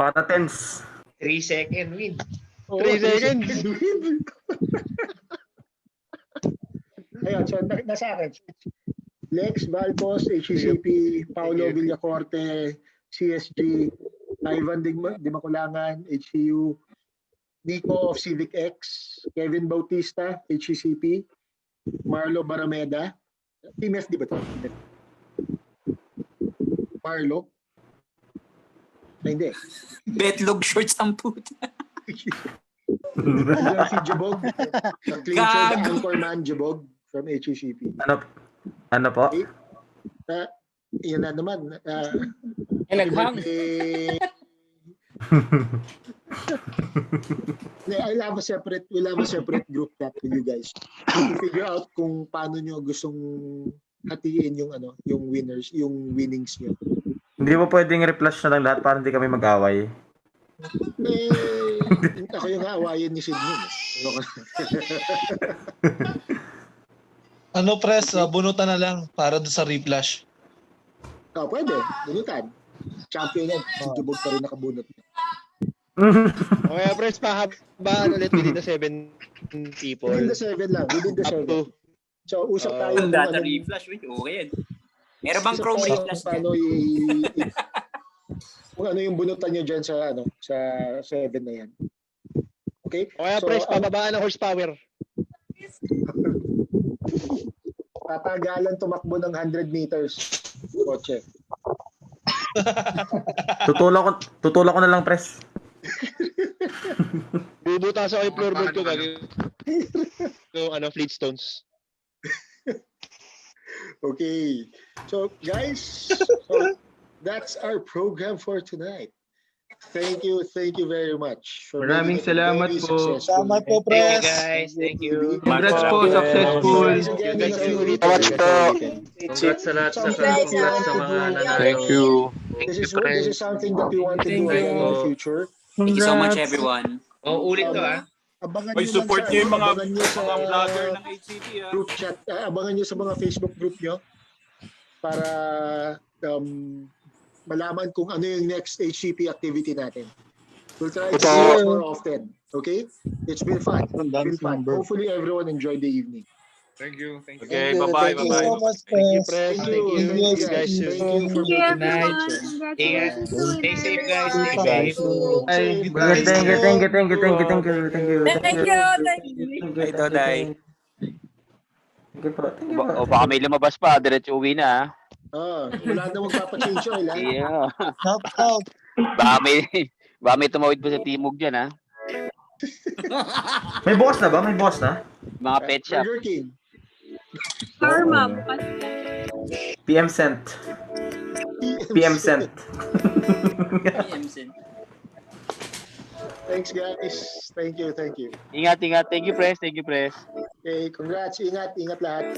Para tense. 3 second win. 3 seconds. win. Ayun, so nasa akin. Lex Valcos, HCP, Paolo Villacorte, CSG, Ivan Dimaculangan, HCU, Nico of Civic X, Kevin Bautista, HCCP, Marlo Barameda, Team FD ba ito? Marlo? Hindi. Betlog shorts ang puta. Si Jabog, Clincher, the Anchorman Jabog from HCCP. Ano po? Yan na naman. Naghang. We'll have a separate group chat with you guys to figure out kung paano nyo gustong hatiin yung winners, yung winnings nyo. Hindi mo pwedeng reflash na lang lahat para hindi kami mag-away. Ako yung aawayin ni Sidney. Press, bunutan na lang para doon sa reflash. Pwede, bunutan. Champion yan. Si Jubog pa rin nakabunot. Okay, press, pahabaan ulit within the 7 people. Within the 7 lang. Within the 7. So, usap tayo. Kung data reflash, okay yan. Meron bang Chrome reflash dyan? Kung ano yung bunutan nyo dyan sa 7 na yan. Okay? Okay, press, pababaan ng horsepower. Tatagalan tumakbo ng 100 meters. Kotse. Tutulak ko na lang, press. Bubutas ako yung floorboard ko yung Fleetstones. Okay. So, guys, that's our program for tonight. Thank you very much. Maraming salamat po. Salamat po, Press. Thank you guys. Thank you. Congrats po, successful. Congrats sa lahat sa mga nanalo. Thank you. This is something that we want to do in the future. Thank you so much, everyone. Ulit to Abangan May nyo support lang nyo yung mga abangan nyo sa vlogger ng HCP. group chat. Abangan nyo sa mga Facebook group nyo para malaman kung ano yung next HCP activity natin. We'll try to do it more often. Okay? It's been fun. Hopefully everyone enjoyed the evening. Thank you. Okay, bye-bye. Thank you so much, Thank you, Press. press. Thank you. Thank you guys. Thank you for Thank you, making everyone. this. Stay safe, guys. Stay safe. Safe. Thank you. Ay, Doday. Thank you po. Thank you po. O baka may lumabas pa, diretso uwi na. Wala na magpapachange oil, ha? Yeah. Out. Baka may tumawid pa sa timog dyan, ha? May boss na ba? May boss na? Mga pet shop. Burger King. Karma, bukas na. PM sent. PM sent. Thanks, guys. Thank you. Ingat. Thank you, Press. Okay, congrats. Ingat lahat.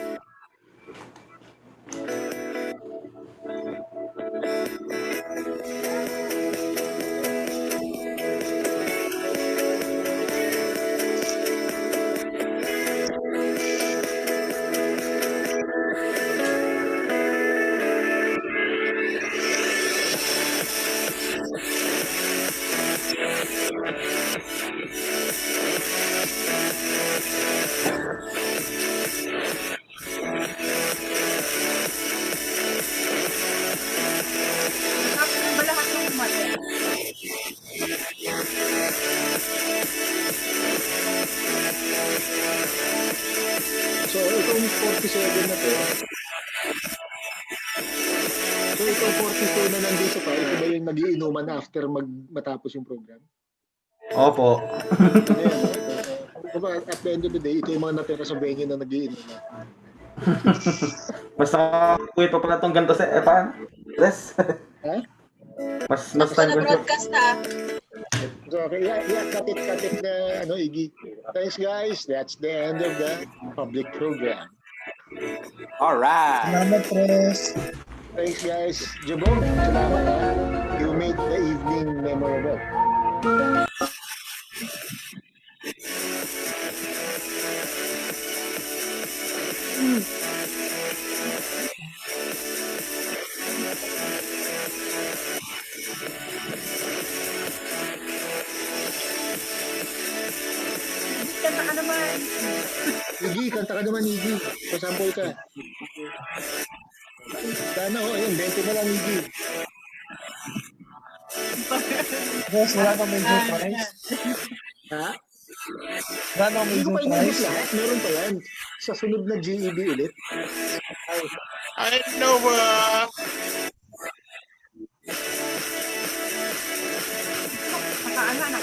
kayong nagiinuman after matapos yung program? Opo. At the end of the day, ito yung mga natira sa venue na nagiinuman. Mas nakakuwi pa pala itong ganito sa paano? Yes. Ha? Mas Sa time ko. broadcast ha. So, okay, katit na Iggy. Thanks guys, that's the end of the public program. Alright. Salamat, Pres. Thanks guys. Jabong, salamat ha. You made the evening memorable. Kanta ka naman. Iggy, kanta ka naman, Iggy. Pasample ka. Sana, ayun, 20 na lang, Iggy. Pres, wala kang may surprise. Ha? Wala kang may Hindi ko pa inubos surprise. lahat. Meron pa yan. Sa sunod na GEB ulit. I know, Nakaano,